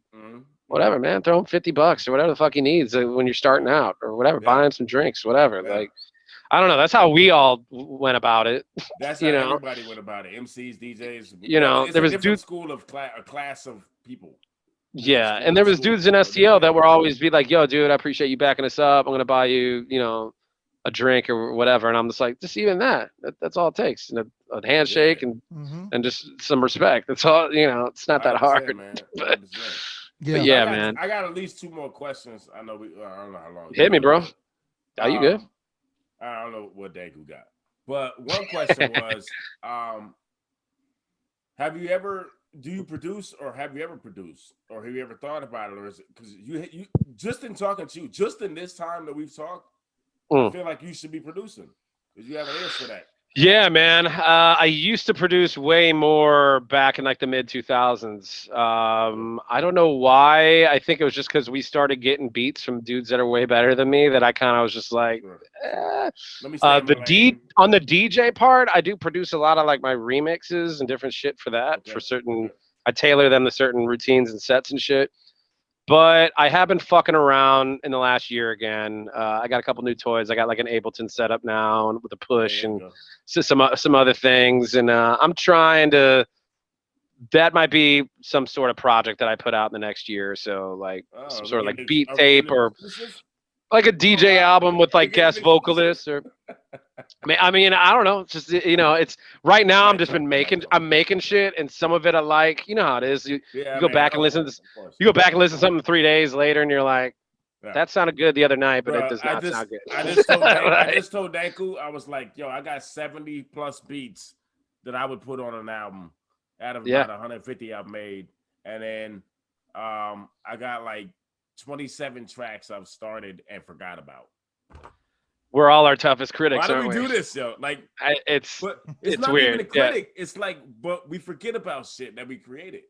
Whatever, man. Throw him $50 or whatever the fuck he needs when you're starting out, or whatever. Buy him some drinks, whatever. Yeah. Like, I don't know. That's how we all went about it. That's how everybody went about it. MCs, DJs. There was a school of a class of people. Yeah, and there was dudes in STL that were always be like, "Yo, dude, I appreciate you backing us up. I'm gonna buy you, a drink or whatever." And I'm just like, just even that's all it takes. And a handshake and just some respect. That's all. It's not that hard. Man. Yeah, man. I got at least 2 more questions. I know I don't know how long. Hit me, bro. Are you good? I don't know what Deku got, but one question was, do you produce, or have you ever produced, or have you ever thought about it, or is it because you just in talking to you, just in this time that we've talked, I feel like you should be producing because you have an ear for that. Yeah, man. I used to produce way more back in like the mid 2000s. I don't know why. I think it was just because we started getting beats from dudes that are way better than me that I kind of was just like, on the DJ part, I do produce a lot of like my remixes and different shit for that. For certain, I tailor them to certain routines and sets and shit. But I have been fucking around in the last year again. I got a couple new toys. I got like an Ableton setup now and with a push and some other things. And I'm trying to. That might be some sort of project that I put out in the next year or so, like some sort of like beat tape or like a DJ album with like guest vocalists or. I mean, I don't know. It's just it's right now. I'm making shit, and some of it I like. You know how it is. You go back and listen to this. You go back and listen to something 3 days later, and you're like, that sounded good the other night, but it does not sound good. I just told Danku, I was like, yo, I got 70 plus beats that I would put on an album out of about 150 I've made, and then I got like 27 tracks I've started and forgot about. We're all our toughest critics. Why do we do this, yo? Like, it's not weird. Even a critic. Yeah. It's like, but we forget about shit that we created.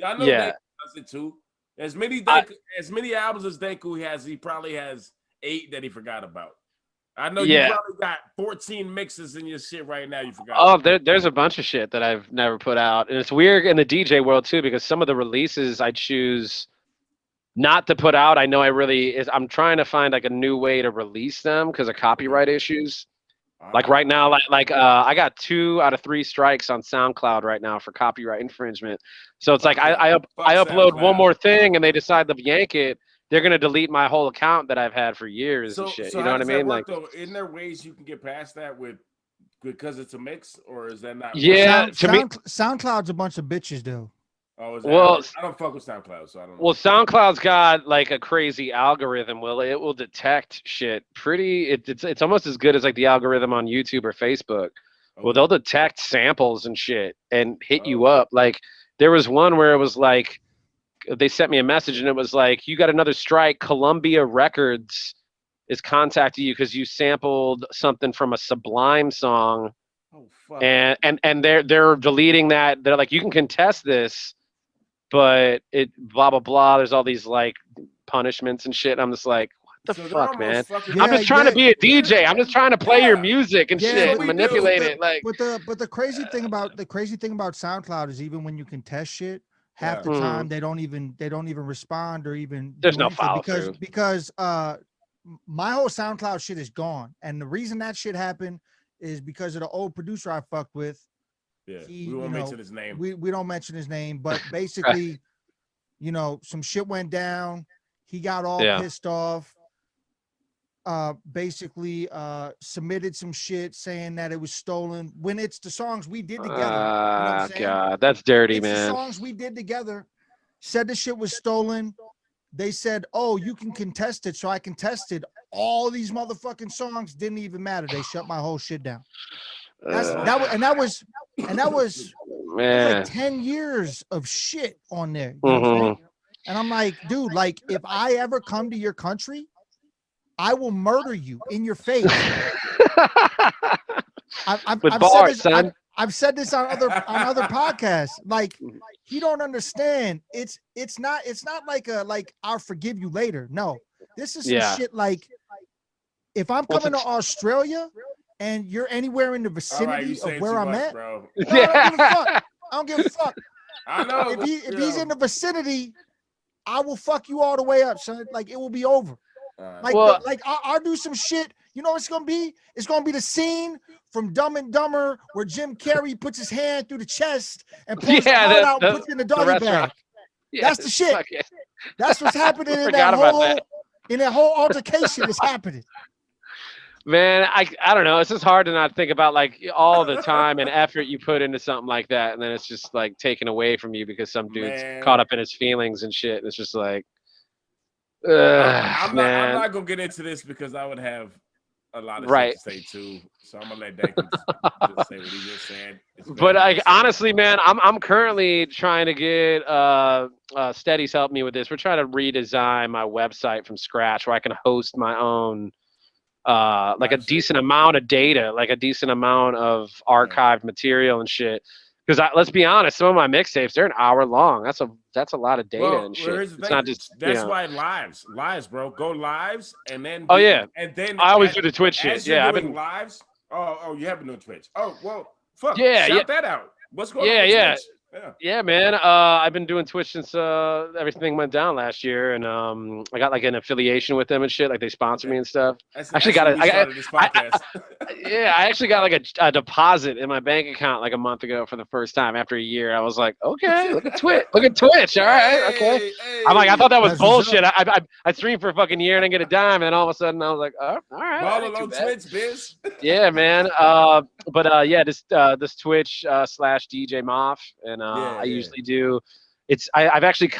I know Danku does it too. As many albums as Danku has, he probably has 8 that he forgot about. I know you probably got 14 mixes in your shit right now. You forgot. Oh, there's a bunch of shit that I've never put out, and it's weird in the DJ world too because some of the releases I choose not to put out. I know I'm trying to find like a new way to release them because of copyright issues. Like right now, I got 2 out of 3 strikes on SoundCloud right now for copyright infringement. So it's like I upload one more thing and they decide to yank it. They're gonna delete my whole account that I've had for years and shit. So you know what I mean? Like, isn't there ways you can get past that because it's a mix, or is that not? Yeah, to me, SoundCloud's a bunch of bitches, though. Oh, I don't fuck with SoundCloud, so I don't know. Well, SoundCloud's got like a crazy algorithm. It will detect shit it's almost as good as like the algorithm on YouTube or Facebook. Okay. Well, they'll detect samples and shit and hit you up. Like there was one where it was like they sent me a message and it was like, you got another strike. Columbia Records is contacting you because you sampled something from a Sublime song. Oh, fuck. And they're deleting that. They're like, you can contest this, but it blah blah blah. There's all these like punishments and shit. I'm just like, what the fuck, man? I'm just trying to be a DJ. I'm just trying to play your music and shit, and manipulate it. Like, but the crazy thing about SoundCloud is even when you contest shit, half the time they don't even respond or even there's no follow through because my whole SoundCloud shit is gone, and the reason that shit happened is because of the old producer I fucked with. Yeah, we won't mention his name. We don't mention his name, but basically, some shit went down. He got all pissed off. Basically, submitted some shit saying that it was stolen when it's the songs we did together. God, that's dirty, it's man. The songs we did together. Said the shit was stolen. They said, "Oh, you can contest it," so I contested. All these motherfucking songs didn't even matter. They shut my whole shit down. That was man. Like 10 years of shit on there. You know what I'm saying? And I'm like, dude, like if I ever come to your country, I will murder you in your face. I've said this on other podcasts. Like, you don't understand. It's not like I'll forgive you later. No, this is some shit. Like, if I'm coming to Australia and you're anywhere in the vicinity of where I'm at, bro. No, I don't give a fuck. I know. If he's in the vicinity, I will fuck you all the way up, son. Like, it will be over. I'll do some shit. You know what it's gonna be? It's gonna be the scene from Dumb and Dumber where Jim Carrey puts his hand through the chest and pulls the heart out and puts it in the doggy bag. Yeah, that's the shit. That's what's happening in that whole altercation is happening. Man, I don't know. It's just hard to not think about like all the time and effort you put into something like that, and then it's just like taken away from you because some dude's caught up in his feelings and shit. And it's just like, I'm not gonna get into this because I would have a lot of shit to say too. So I'm gonna let Dank just say what he just said. But honestly, man, I'm currently trying to get Steady's helped me with this. We're trying to redesign my website from scratch where I can host my own like a decent amount of data, like a decent amount of archived material and shit. Because let's be honest, some of my mixtapes, they're an hour long. That's a lot of data and shit. It's not just why lives, bro. Go lives and then and then I always do the Twitch shit. Yeah, I've been lives. Oh, you have been doing Twitch. Oh, well, fuck. Yeah, shout that out. What's going on? Yeah. Yeah, man. I've been doing Twitch since everything went down last year, and I got like an affiliation with them and shit. Like they sponsor me and stuff. Actually got started this podcast. Yeah, I actually got like a deposit in my bank account like a month ago for the first time after a year. I was like, okay, look at Twitch. Look at Twitch. All right, okay. I'm like, I thought that was bullshit. I streamed for a fucking year and I get a dime, and then all of a sudden I was like, oh, all right. Balling on Twitch, biz. Yeah, man. But yeah, this Twitch / DJ MAHF, and I usually do. I've actually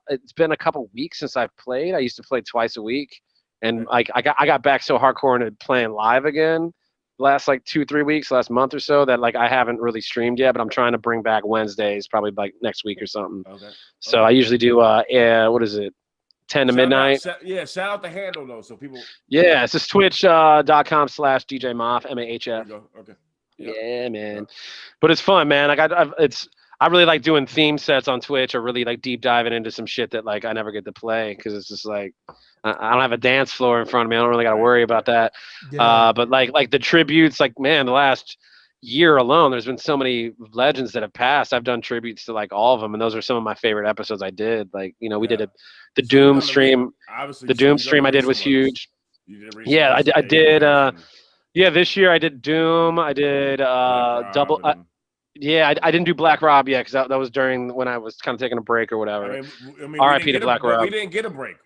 it's been a couple weeks since I've played. I used to play twice a week, and like I got back so hardcore into playing live again last like 2-3 weeks, last month or so, that like I haven't really streamed yet, but I'm trying to bring back Wednesdays probably like next week or something. Okay. So I usually do what is it? 10 to midnight. Shout out the handle though, so people. Yeah, it's just twitch.com/DJ MAHF, MAHF. Okay. Yep. Yeah, man. But it's fun, man. Like I really like doing theme sets on Twitch, or really like deep diving into some shit that like I never get to play, because it's just like I don't have a dance floor in front of me. I don't really got to worry about that. Yeah. But like the tributes, like, man, the last year alone, there's been so many legends that have passed. I've done tributes to like all of them, and those are some of my favorite episodes I did. Like, you know, we did the Doom stream. The Doom stream I did was huge. Yeah, I did. Yeah, this year I did Doom. I did double. Yeah, I didn't do Black Rob yet, because that was during when I was kind of taking a break or whatever. I mean, R.I.P. to Black Rob. We didn't get a break.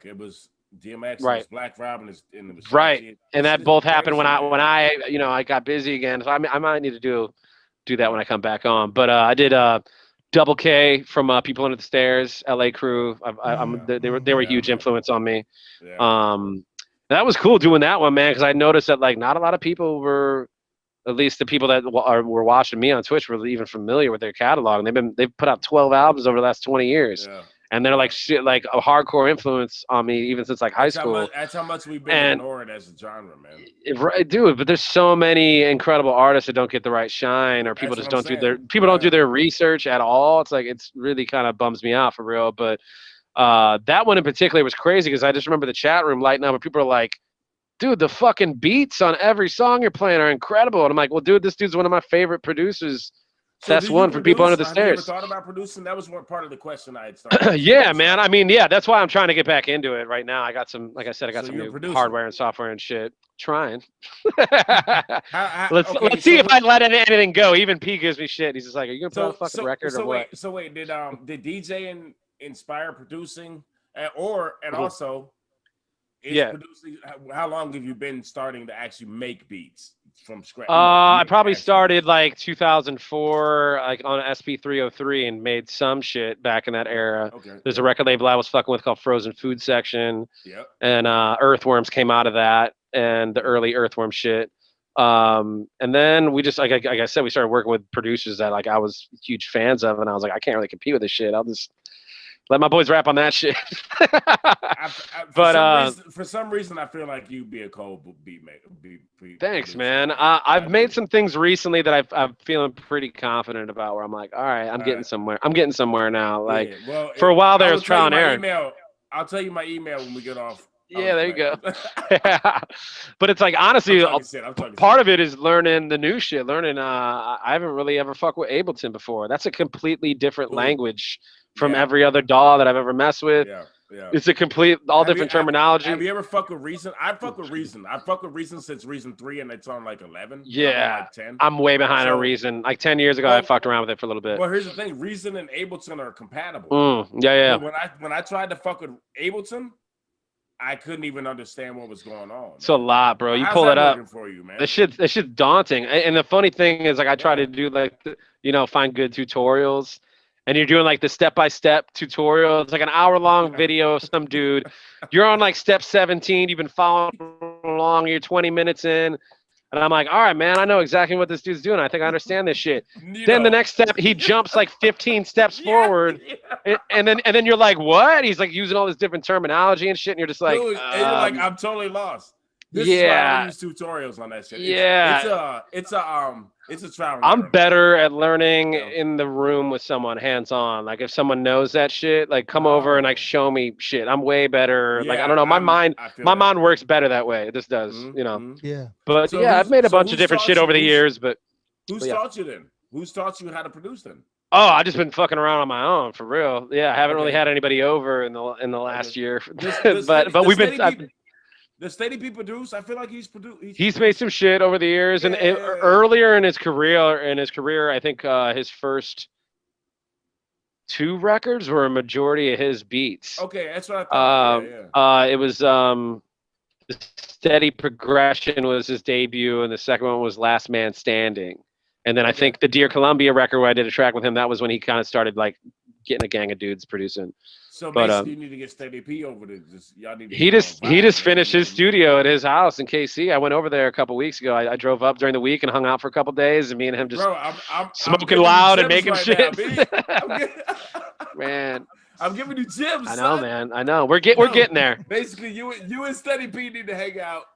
It was DMX, right? It was Black Rob, and it was right. And that both happened when I you know, I got busy again. So I might need to do that when I come back on. But I did Double K from People Under the Stairs, LA crew. They were a huge influence on me. Yeah. That was cool doing that one, man, because I noticed that like not a lot of people were. At least the people that were watching me on Twitch were even familiar with their catalog, and they've put out 12 albums over the last 20 years, and they're like shit, like a hardcore influence on me even since like high school. That's how much we've been ignored as a genre, man. Right, dude. But there's so many incredible artists that don't get the right shine, or people just don't do their research at all. It's like it's really kind of bums me out for real. But that one in particular was crazy, because I just remember the chat room lighting up, and people are like, dude, the fucking beats on every song you're playing are incredible. And I'm like, well, dude, this dude's one of my favorite producers. So that's one for People Under the Stairs. Have you ever thought about producing? That was one part of the question I had started. Yeah, man. I mean, yeah, that's why I'm trying to get back into it right now. I got some, like I said, some new hardware and software and shit. Trying. Let's see if I let anything go. Even P gives me shit. He's just like, are you gonna put out a fucking record or what? So wait, did DJ inspire producing, also? Producing, how long have you been starting to actually make beats from scratch? I probably started like 2004, like on SP303, and made some shit back in that era. Okay. There's a record label I was fucking with called Frozen Food Section. Yep. And Earthworms came out of that, and the early Earthworm shit. And then we just, like I said, we started working with producers that like I was huge fans of, and I was like, I can't really compete with this shit. I'll just let my boys rap on that shit. For some reason, I feel like you'd be a cold beat maker. Thanks, man. I've made some things recently that I'm feeling pretty confident about, where I'm like, all right, I'm getting somewhere. I'm getting somewhere now. Like, for a while there was trial and error. I'll tell you my email when we get off. Yeah, there you go. But it's like, honestly, part of it is learning the new shit. I haven't really ever fucked with Ableton before. That's a completely different language from every other DAW that I've ever messed with. Yeah. It's a complete, different terminology. Have you ever fucked with Reason? I fuck with Reason. I fuck with Reason since Reason 3, and it's on like 11. Yeah. Like 10. I'm way behind on Reason. Like 10 years ago, I fucked around with it for a little bit. Well, here's the thing. Reason and Ableton are compatible. Yeah. When I tried to fuck with Ableton, I couldn't even understand what was going on. It's a lot, bro. You pull it up. For you, man? This shit's daunting. And the funny thing is, like, I try to do like, find good tutorials. And you're doing like the step-by-step tutorial. It's like an hour-long video of some dude. You're on like step 17. You've been following along. You're 20 minutes in. And I'm like, all right, man, I know exactly what this dude's doing. I think I understand this shit. Then the next step, he jumps like 15 steps forward. And then you're like, what? He's like using all this different terminology and shit. And you're just like, dude, and you're like, I'm totally lost. This is why I use tutorials on that shit. It's a trial. I'm better at learning in the room with someone hands-on. Like if someone knows that shit, like come over and like show me shit. I'm way better. Like I don't know, my mind works better that way. This does, Yeah. But I've made a bunch of different shit over the years. But who's taught you then? Who's taught you how to produce then? Oh, I just been fucking around on my own for real. Yeah, I haven't really Okay. had anybody over in the Okay. last year, Does but we've been. the Steady P produce? I feel like he's produced. He's made some shit over the years, and Yeah. earlier in his career, I think his first 2 records were a majority of his beats. Okay, that's what I thought. It was the Steady Progression was his debut, and the second one was Last Man Standing. And then I Okay. think the Dear Columbia record where I did a track with him, that was when he kind of started like getting a gang of dudes producing. So But basically, you need to get Steady P over to just y'all need to he get on just a vibe, finished his man. studio at his house in KC. I went over there a couple weeks ago. I drove up during the week and hung out for a couple days, and me and him just Bro, I'm smoking giving you loud and gems making right shit. now, B. Man, I'm giving you gems. I know, son. man. I know. We're getting there. Basically, you and Steady P need to hang out.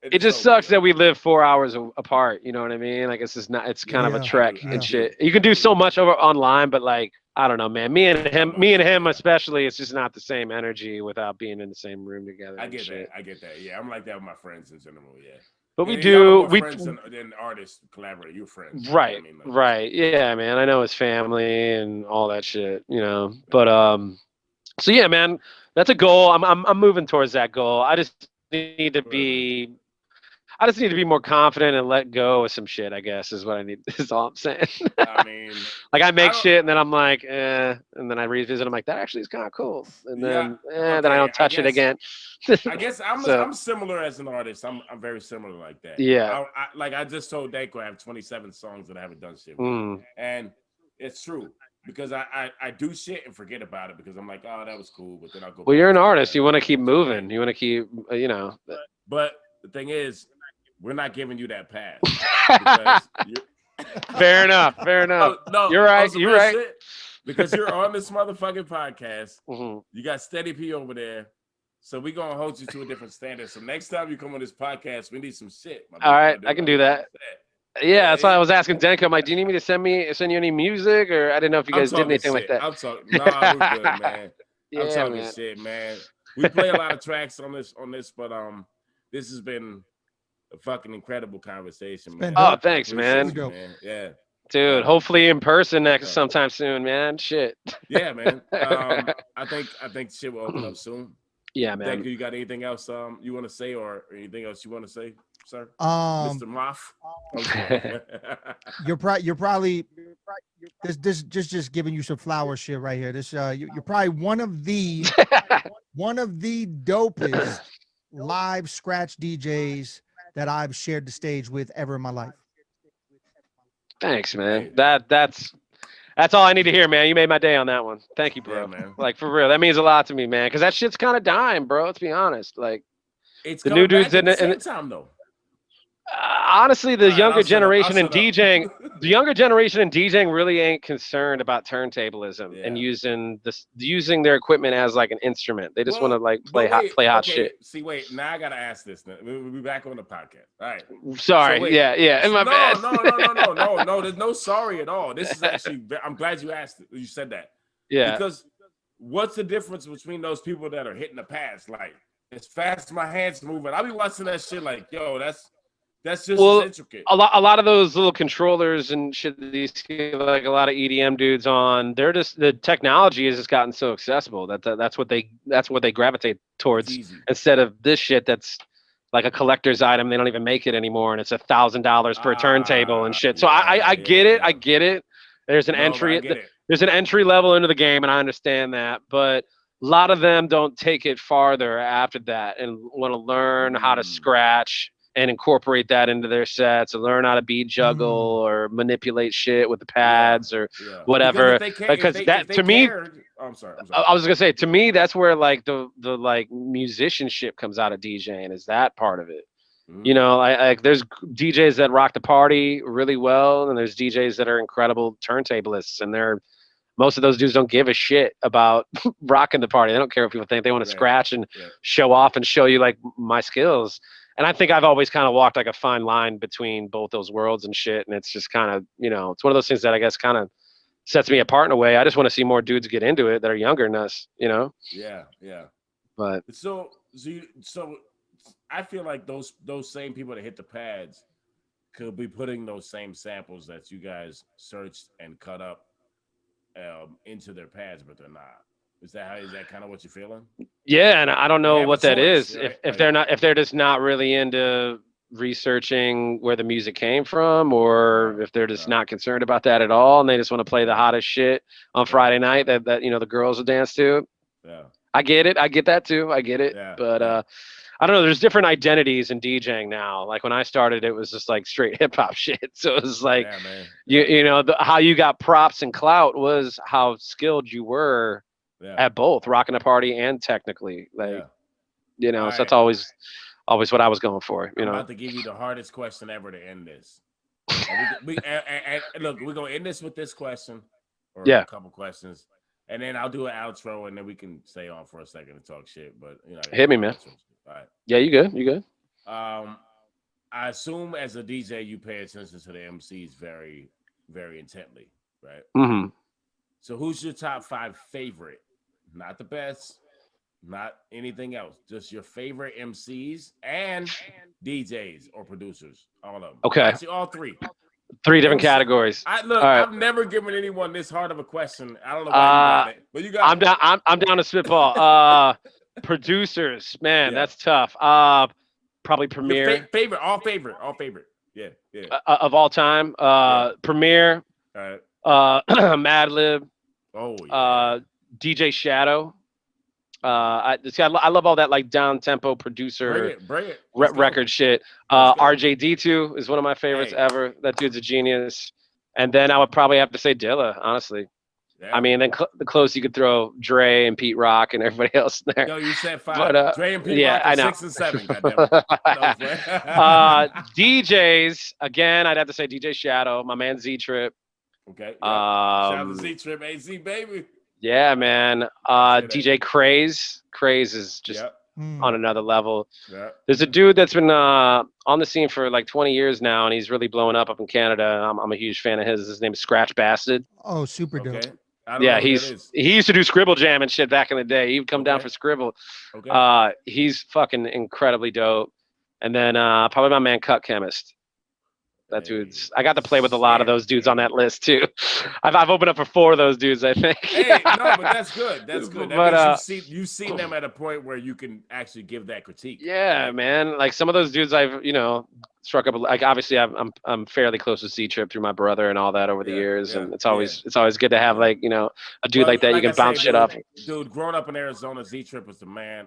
It just sucks that we live 4 hours apart. You know what I mean? Like it's just not. It's kind of a trek and shit. You can do so much over online, but like I don't know, man. Me and him especially, it's just not the same energy without being in the same room together. I get that. Yeah, I'm like that with my friends in general. Yeah. But we friends than artists collaborate. You're friends. Right. I mean, like, right. Yeah, man. I know his family and all that shit. You know. But So yeah, man. That's a goal. I'm moving towards that goal. I just need to be more confident and let go of some shit, I guess, is what I need. Is all I'm saying. I mean, like I make shit and then I'm like, and then I revisit. I'm like, that actually is kind of cool. And then, then I don't touch it again. I guess I'm similar as an artist. I'm very similar like that. Yeah. I just told Dako I have 27 songs that I haven't done shit with. And it's true. Because I do shit and forget about it because I'm like, oh, that was cool. But then I'll go. Well, you're an artist. You want to keep moving. You want to keep, you know. But the thing is, we're not giving you that pass. Fair enough. No, you're right. You're right. Shit, because you're on this motherfucking podcast. You got Steady P over there. So we're going to hold you to a different standard. So next time you come on this podcast, we need some shit. All right. I can do that. Yeah, that's why I was asking Denko. I'm like, do you need me to send you any music? Or I didn't know if you guys did anything like that. I'm talking. Nah, we're good, man. I'm talking shit, man. We play a lot of tracks on this, but this has been a fucking incredible conversation, man. Oh, thanks, man. Yeah. Dude, hopefully in person sometime soon, man. Shit. Yeah, man. I think shit will open up soon. Yeah, man. Thank you. You got anything else you want to say or anything else you want to say, sir? Mr. MAHF? You're probably this just giving you some flower shit right here. This you're probably one of the dopest live scratch DJs that I've shared the stage with ever in my life. Thanks, man. That's all I need to hear, man. You made my day on that one. Thank you, bro. Yeah, man. Like for real, that means a lot to me, man. Because that shit's kind of dying, bro. Let's be honest. Like it's the new dudes in the same time though. Honestly, the younger generation in DJing, really ain't concerned about turntablism and using their equipment as like an instrument. They just want to like play hot shit. See, wait, now I gotta ask this. We'll be back on the podcast. All right. Sorry. So yeah. My bad. No. There's no sorry at all. This is actually. I'm glad you asked. You said that. Yeah. Because what's the difference between those people that are hitting the pads like as fast as my hands moving? I'll be watching that shit like, yo, that's just as intricate. A lot of those little controllers and shit that you see like a lot of EDM dudes on, they're just the technology has just gotten so accessible that's what they gravitate towards instead of this shit that's like a collector's item. They don't even make it anymore and it's $1,000 per turntable and shit. So I get it. I get it. There's an entry level into the game and I understand that, but a lot of them don't take it farther after that and want to learn how to scratch and incorporate that into their sets and learn how to beat juggle or manipulate shit with the pads or whatever. Because to me, I'm sorry. I was gonna say, to me, that's where like the like musicianship comes out of DJing is that part of it. You know, like there's DJs that rock the party really well, and there's DJs that are incredible turntablists, and most of those dudes don't give a shit about rocking the party. They don't care what people think. They want to scratch and show off and show you like my skills. And I think I've always kind of walked like a fine line between both those worlds and shit. And it's just kind of, you know, it's one of those things that I guess kind of sets me apart in a way. I just want to see more dudes get into it that are younger than us, you know? Yeah. But so I feel like those same people that hit the pads could be putting those same samples that you guys searched and cut up into their pads, but they're not. Is that kind of what you're feeling? Yeah, and I don't They know have a what that choice, is. right? If they're just not really into researching where the music came from, or if they're just not concerned about that at all, and they just want to play the hottest shit on Friday night that the girls will dance to. Yeah. I get it. I get that too. I get it. Yeah. But I don't know. There's different identities in DJing now. Like when I started, it was just like straight hip hop shit. So it was like, yeah, man. you know, how you got props and clout was how skilled you were at both rocking a party and technically. Like, you know, so that's always what I was going for. You I'm know, about to give you the hardest question ever to end this. And look, we're gonna end this with this question, or a couple questions, and then I'll do an outro, and then we can stay on for a second and talk shit. But you know, hit me, man. All right. Yeah, you good? You good? I assume as a DJ, you pay attention to the MCs very, very intently, right? Mm-hmm. So, who's your top 5 favorite? Not the best, not anything else. Just your favorite MCs and DJs or producers. All of them. Okay. Actually, all 3. 3 different categories. I've never given anyone this hard of a question. I don't know why you got it, but you got it. I'm down to spitball. Producers, man, that's tough. Probably Premier. All favorite. Yeah. Of all time. Premier. All right. Madlib. Oh yeah. DJ Shadow. I love all that like down tempo producer bring it. record shit. RJD2 is one of my favorites ever. That dude's a genius. And then I would probably have to say Dilla, honestly. Yeah. I mean, then the close you could throw Dre and Pete Rock and everybody else in there. No, you said 5. But, Dre and Pete Rock are 6 and 7. DJs again. I'd have to say DJ Shadow, my man Z Trip. Okay. Shout out to Z Trip, AZ baby. Yeah, man. DJ Craze. Craze is just on another level. Yeah. There's a dude that's been on the scene for like 20 years now, and he's really blowing up in Canada. I'm a huge fan of his. His name is Scratch Bastard. Oh, super dope. Yeah, he used to do Scribble Jam and shit back in the day. He would come down for Scribble. Okay. He's fucking incredibly dope. And then probably my man Cut Chemist. That dude's. I got to play with a lot of those dudes on that list too. I've opened up for 4 of those dudes, I think. Hey, no, but that's good. That's good. That means you've seen them at a point where you can actually give that critique. Yeah, man. Like some of those dudes, I've struck up. Like obviously, I'm fairly close to Z Trip through my brother and all that over the years, and it's always good to have like a dude like that you can bounce shit off. Dude, growing up in Arizona, Z Trip was the man.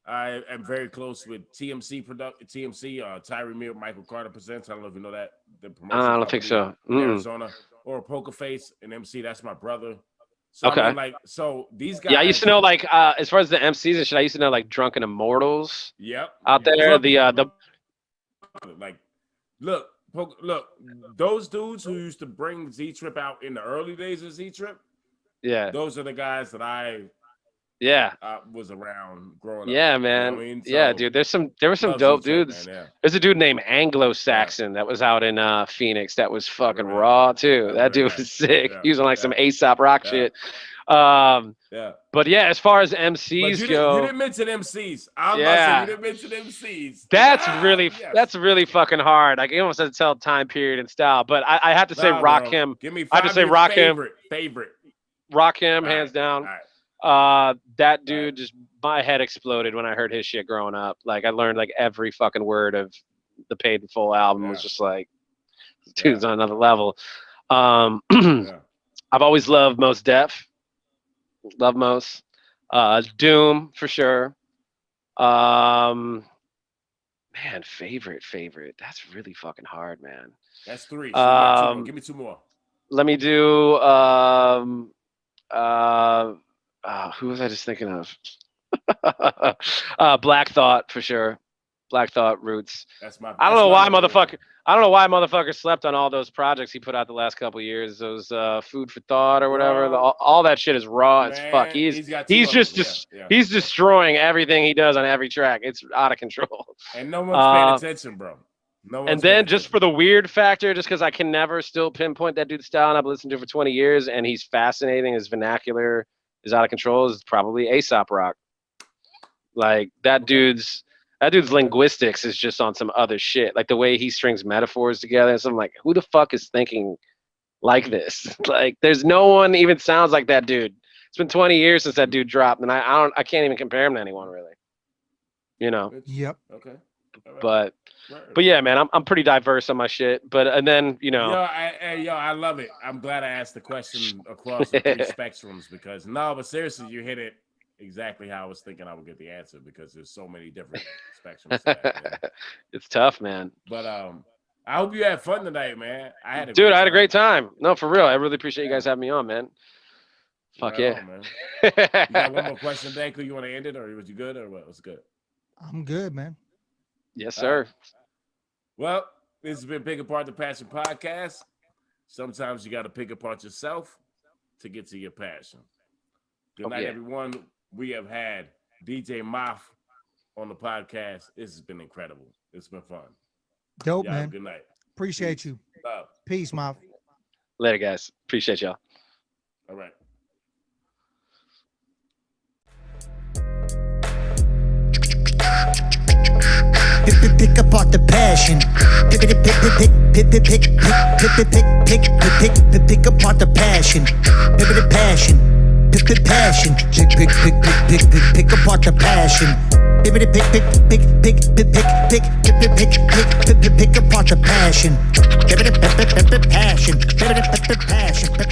I am very close with TMC, Tyree Meal, Michael Carter Presents. I don't know if you know that. The promotion I don't think so. In Arizona. Or Poker Face and MC. That's my brother. So, okay. I mean, so these guys. Yeah, I used to know like as far as the MCs and shit, I used to know like Drunken Immortals. Yep. Out there, the like, look, those dudes who used to bring Z Trip out in the early days of Z Trip. Yeah. Those are the guys that I was around growing up. Yeah, man. You know I mean? So, dude. There were some dope dudes. Man, There's a dude named Anglo-Saxon that was out in Phoenix that was fucking raw too. That dude was sick. He was on like some ASAP rock shit. But yeah, as far as MCs go, you didn't mention MCs. You didn't mention MCs. That's really fucking hard. Like you almost have to tell time period and style. But I have to say Rakim. Give me 5 I have to say Rakim. Favorite. Rakim, hands down. That dude just my head exploded when I heard his shit growing up. Like I learned like every fucking word of the Paid in Full album was just like dude's on another level. I've always loved Mos Def. Love Mos. Doom for sure. Man, favorite. That's really fucking hard, man. That's 3. So give me 2 more. Let me do who was I just thinking of? Black Thought for sure. Black Thought Roots. I don't know why motherfucker slept on all those projects he put out the last couple of years. Those Food for Thought or whatever. All that shit is raw as fuck. He's destroying everything he does on every track. It's out of control. And no one's paying attention, bro. And then just for the weird factor, just because I can never still pinpoint that dude's style, and I've listened to it for 20 years, and he's fascinating. His vernacular is out of control. Is probably Aesop Rock. Like that dude's linguistics is just on some other shit. Like the way he strings metaphors together. And so I'm like, who the fuck is thinking like this. Like, there's no one even sounds like that dude. It's been 20 years since that dude dropped, and I can't even compare him to anyone really. You know. Yep. Okay. But yeah, man, I'm pretty diverse on my shit. But and then I love it. I'm glad I asked the question across the 3 spectrums because but seriously, you hit it exactly how I was thinking I would get the answer because there's so many different spectrums. To that, it's tough, man. But I hope you had fun tonight, man. I had a great time. No, for real. I really appreciate you guys having me on, man. Fuck right yeah. on, man. You got one more question, Danko? You want to end it, or was you good, or what? Was good? I'm good, man. Yes, sir. Well, this has been Pick Apart the Passion podcast. Sometimes you got to pick apart yourself to get to your passion. Good night, everyone. We have had DJ MAHF on the podcast. This has been incredible. It's been fun. Dope, y'all man. Good night. Appreciate Peace. you. Love. Peace, MAHF. Later, guys. Appreciate y'all. All right. Pick apart the passion. Pick apart the passion. Pick the passion. Pick passion. Pick apart the passion. Pick apart the passion. Passion.